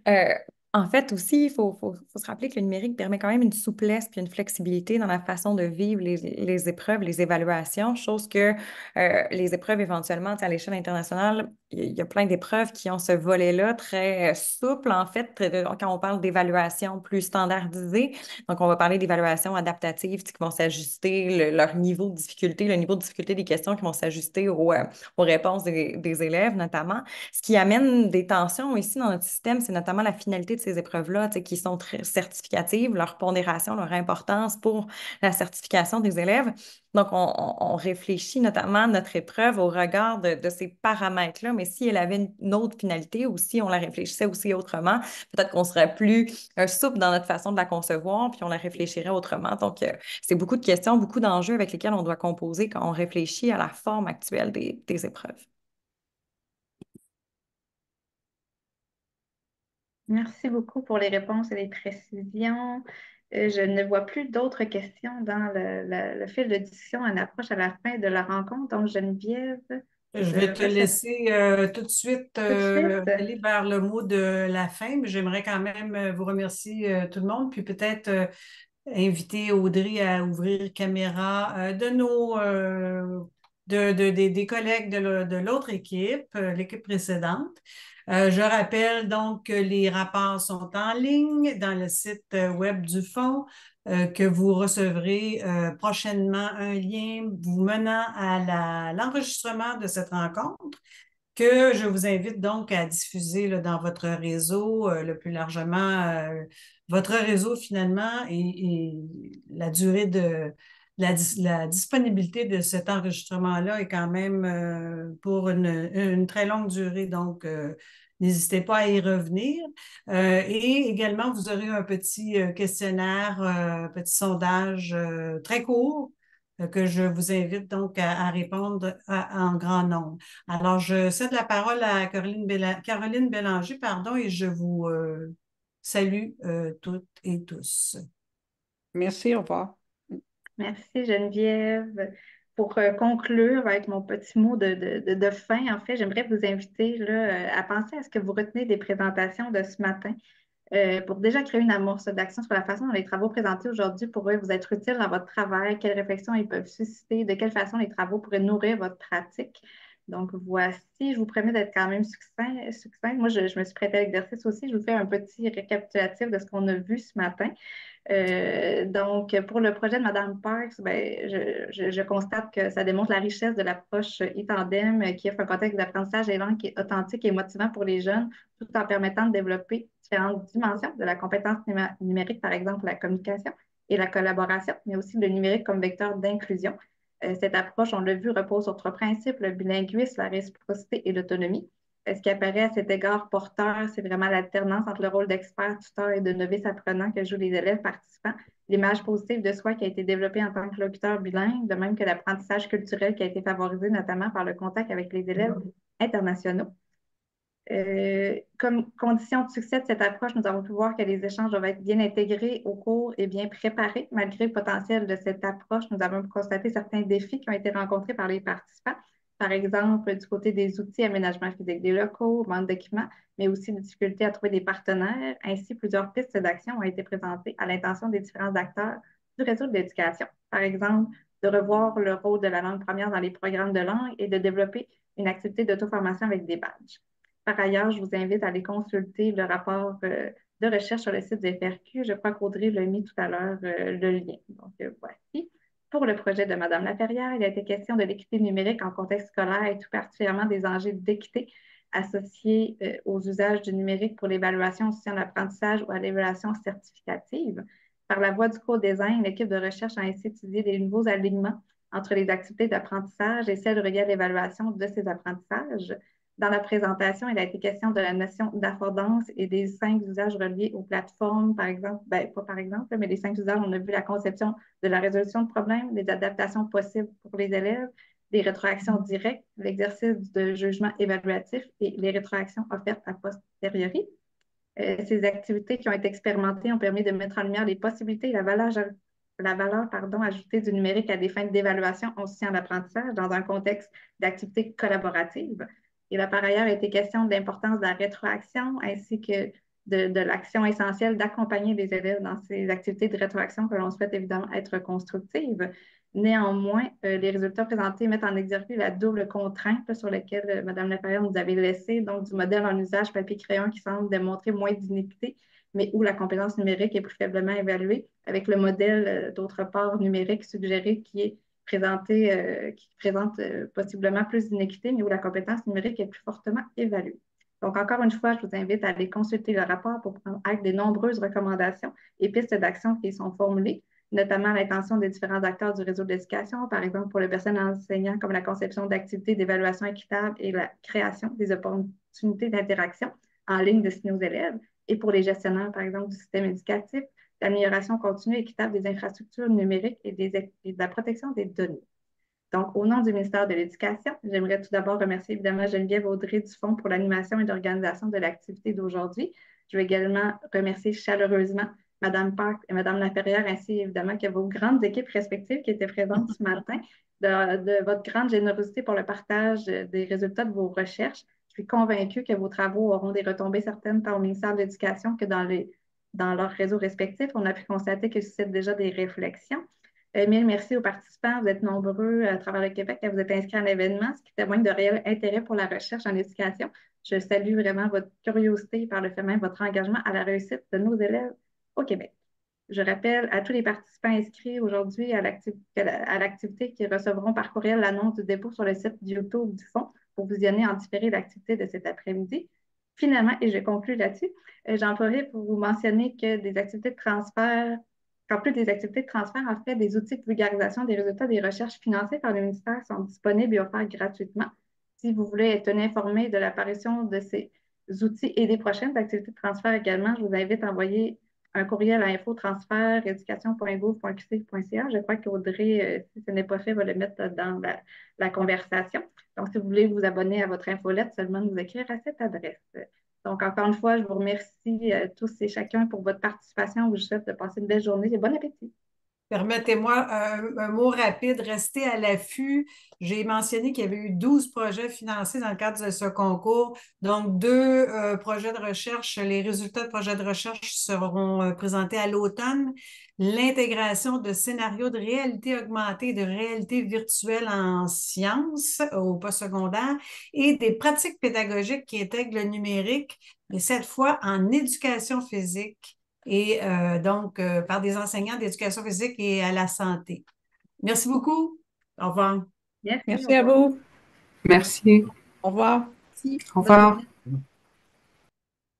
Euh, En fait, aussi, il faut se rappeler que le numérique permet quand même une souplesse puis une flexibilité dans la façon de vivre les épreuves, les évaluations, chose que les épreuves éventuellement, tu sais, à l'échelle internationale, il y a plein d'épreuves qui ont ce volet-là très souple, en fait, quand on parle d'évaluation plus standardisée. Donc, on va parler d'évaluation adaptative, tu sais, qui vont s'ajuster, leur niveau de difficulté, le niveau de difficulté des questions qui vont s'ajuster aux réponses des élèves, notamment. Ce qui amène des tensions ici dans notre système, c'est notamment la finalité de ces épreuves-là, tu sais, qui sont très certificatives, leur pondération, leur importance pour la certification des élèves. Donc, on réfléchit notamment notre épreuve au regard de ces paramètres-là, mais si elle avait une autre finalité ou si on la réfléchissait aussi autrement, peut-être qu'on serait plus souple dans notre façon de la concevoir, puis on la réfléchirait autrement. Donc, c'est beaucoup de questions, beaucoup d'enjeux avec lesquels on doit composer quand on réfléchit à la forme actuelle des épreuves. Merci beaucoup pour les réponses et les précisions. Je ne vois plus d'autres questions dans le fil de discussion. On approche à la fin de la rencontre. Donc, Geneviève, Je vais te laisser tout de suite aller vers le mot de la fin, mais j'aimerais quand même vous remercier tout le monde, puis peut-être inviter Audrey à ouvrir caméra des collègues de l'autre équipe, l'équipe précédente. Je rappelle donc que les rapports sont en ligne dans le site web du Fonds, que vous recevrez prochainement un lien vous menant à l'enregistrement de cette rencontre, que je vous invite donc à diffuser là, dans votre réseau le plus largement. Votre réseau, finalement, et la durée de la disponibilité de cet enregistrement-là est quand même pour une très longue durée. Donc, n'hésitez pas à y revenir. Et également, vous aurez un petit questionnaire, petit sondage très court que je vous invite donc à répondre en grand nombre. Alors, je cède la parole à Caroline Bélanger, pardon, et je vous salue toutes et tous. Merci, au revoir. Merci Geneviève. Pour conclure avec mon petit mot de fin, en fait, j'aimerais vous inviter là, à penser à ce que vous retenez des présentations de ce matin pour déjà créer une amorce d'action sur la façon dont les travaux présentés aujourd'hui pourraient vous être utiles dans votre travail, quelles réflexions ils peuvent susciter, de quelle façon les travaux pourraient nourrir votre pratique. Donc, voici, je vous promets d'être quand même succinct. Moi, je me suis prêtée à l'exercice aussi. Je vous fais un petit récapitulatif de ce qu'on a vu ce matin. Donc, pour le projet de Mme Parks, ben, je constate que ça démontre la richesse de l'approche e-tandem qui offre un contexte d'apprentissage et langue qui est authentique et motivant pour les jeunes, tout en permettant de développer différentes dimensions de la compétence numérique, par exemple la communication et la collaboration, mais aussi le numérique comme vecteur d'inclusion. Cette approche, on l'a vu, repose sur 3 principes, le bilinguisme, la réciprocité et l'autonomie. Ce qui apparaît à cet égard porteur, c'est vraiment l'alternance entre le rôle d'expert, tuteur et de novice apprenant que jouent les élèves participants, l'image positive de soi qui a été développée en tant que locuteur bilingue, de même que l'apprentissage culturel qui a été favorisé notamment par le contact avec les élèves internationaux. Comme condition de succès de cette approche, nous avons pu voir que les échanges doivent être bien intégrés au cours et bien préparés. Malgré le potentiel de cette approche, nous avons constaté certains défis qui ont été rencontrés par les participants. Par exemple, du côté des outils, aménagement physique des locaux, manque d'équipement, mais aussi des difficultés à trouver des partenaires. Ainsi, plusieurs pistes d'action ont été présentées à l'intention des différents acteurs du réseau de l'éducation. Par exemple, de revoir le rôle de la langue première dans les programmes de langue et de développer une activité d'auto-formation avec des badges. Par ailleurs, je vous invite à aller consulter le rapport de recherche sur le site du FRQ. Je crois qu'Audrey l'a mis tout à l'heure le lien. Donc, voici. Pour le projet de Mme Laperrière, il a été question de l'équité numérique en contexte scolaire et tout particulièrement des enjeux d'équité associés aux usages du numérique pour l'évaluation au soutien de l'apprentissage ou à l'évaluation certificative. Par la voie du co-design, l'équipe de recherche a ainsi étudié les nouveaux alignements entre les activités d'apprentissage et celles reliées à l'évaluation de ces apprentissages. Dans la présentation, il a été question de la notion d'affordance et des 5 usages reliés aux plateformes, par exemple, pas par exemple, mais les 5 usages, on a vu la conception de la résolution de problèmes, les adaptations possibles pour les élèves, les rétroactions directes, l'exercice de jugement évaluatif et les rétroactions offertes a posteriori. Ces activités qui ont été expérimentées ont permis de mettre en lumière les possibilités et la valeur ajoutée du numérique à des fins d'évaluation en soutien à l'apprentissage dans un contexte d'activité collaborative. Il a par ailleurs été question de l'importance de la rétroaction ainsi que de l'action essentielle d'accompagner les élèves dans ces activités de rétroaction que l'on souhaite évidemment être constructives. Néanmoins, les résultats présentés mettent en exergue la double contrainte sur laquelle Mme Laperrière nous avait laissé, donc du modèle en usage papier-crayon qui semble démontrer moins d'inéquité, mais où la compétence numérique est plus faiblement évaluée, avec le modèle, d'autre part, numérique suggéré qui présente possiblement plus d'inéquité, mais où la compétence numérique est plus fortement évaluée. Donc, encore une fois, je vous invite à aller consulter le rapport pour prendre acte des nombreuses recommandations et pistes d'action qui y sont formulées, notamment à l'intention des différents acteurs du réseau de l'éducation, par exemple pour le personnel enseignant, comme la conception d'activités d'évaluation équitable et la création des opportunités d'interaction en ligne destinée aux élèves, et pour les gestionnaires, par exemple, du système éducatif, l'amélioration continue et équitable des infrastructures numériques et de la protection des données. Donc, au nom du ministère de l'Éducation, j'aimerais tout d'abord remercier évidemment Geneviève Audrey du Fonds pour l'animation et l'organisation de l'activité d'aujourd'hui. Je veux également remercier chaleureusement Mme Park et Mme Laperrière, ainsi évidemment que vos grandes équipes respectives qui étaient présentes ce matin, de votre grande générosité pour le partage des résultats de vos recherches. Je suis convaincue que vos travaux auront des retombées certaines tant au ministère de l'Éducation que dans leurs réseaux respectifs. On a pu constater qu'ils suscitent déjà des réflexions. Mille merci aux participants. Vous êtes nombreux à travers le Québec à vous être inscrits à l'événement, ce qui témoigne de réel intérêt pour la recherche en éducation. Je salue vraiment votre curiosité et par le fait même votre engagement à la réussite de nos élèves au Québec. Je rappelle à tous les participants inscrits aujourd'hui à l'activité qu'ils recevront par courriel l'annonce du dépôt sur le site YouTube du Fonds pour visionner en différé l'activité de cet après-midi. Finalement, et je conclue là-dessus, j'en profite pour vous mentionner que des activités de transfert En plus des activités de transfert, en fait, des outils de vulgarisation des résultats des recherches financées par le ministère sont disponibles et offerts gratuitement. Si vous voulez être informé de l'apparition de ces outils et des prochaines activités de transfert également, je vous invite à envoyer un courriel à info-transfert-éducation.gouv.qc.ca. Je crois qu'Audrey, si ce n'est pas fait, va le mettre dans la conversation. Donc, si vous voulez vous abonner à votre infolette, seulement nous écrire à cette adresse. Donc, encore une fois, je vous remercie tous et chacun pour votre participation. Je vous souhaite de passer une belle journée et bon appétit. Permettez-moi un mot rapide, restez à l'affût. J'ai mentionné qu'il y avait eu 12 projets financés dans le cadre de ce concours. Donc, 2 projets de recherche, les résultats de projets de recherche seront présentés à l'automne. L'intégration de scénarios de réalité augmentée et de réalité virtuelle en sciences au postsecondaire et des pratiques pédagogiques qui intègrent le numérique, mais cette fois en éducation physique et donc par des enseignants d'éducation physique et à la santé. Merci beaucoup. Au revoir. Merci, Merci à vous. Merci. Au revoir. Au revoir.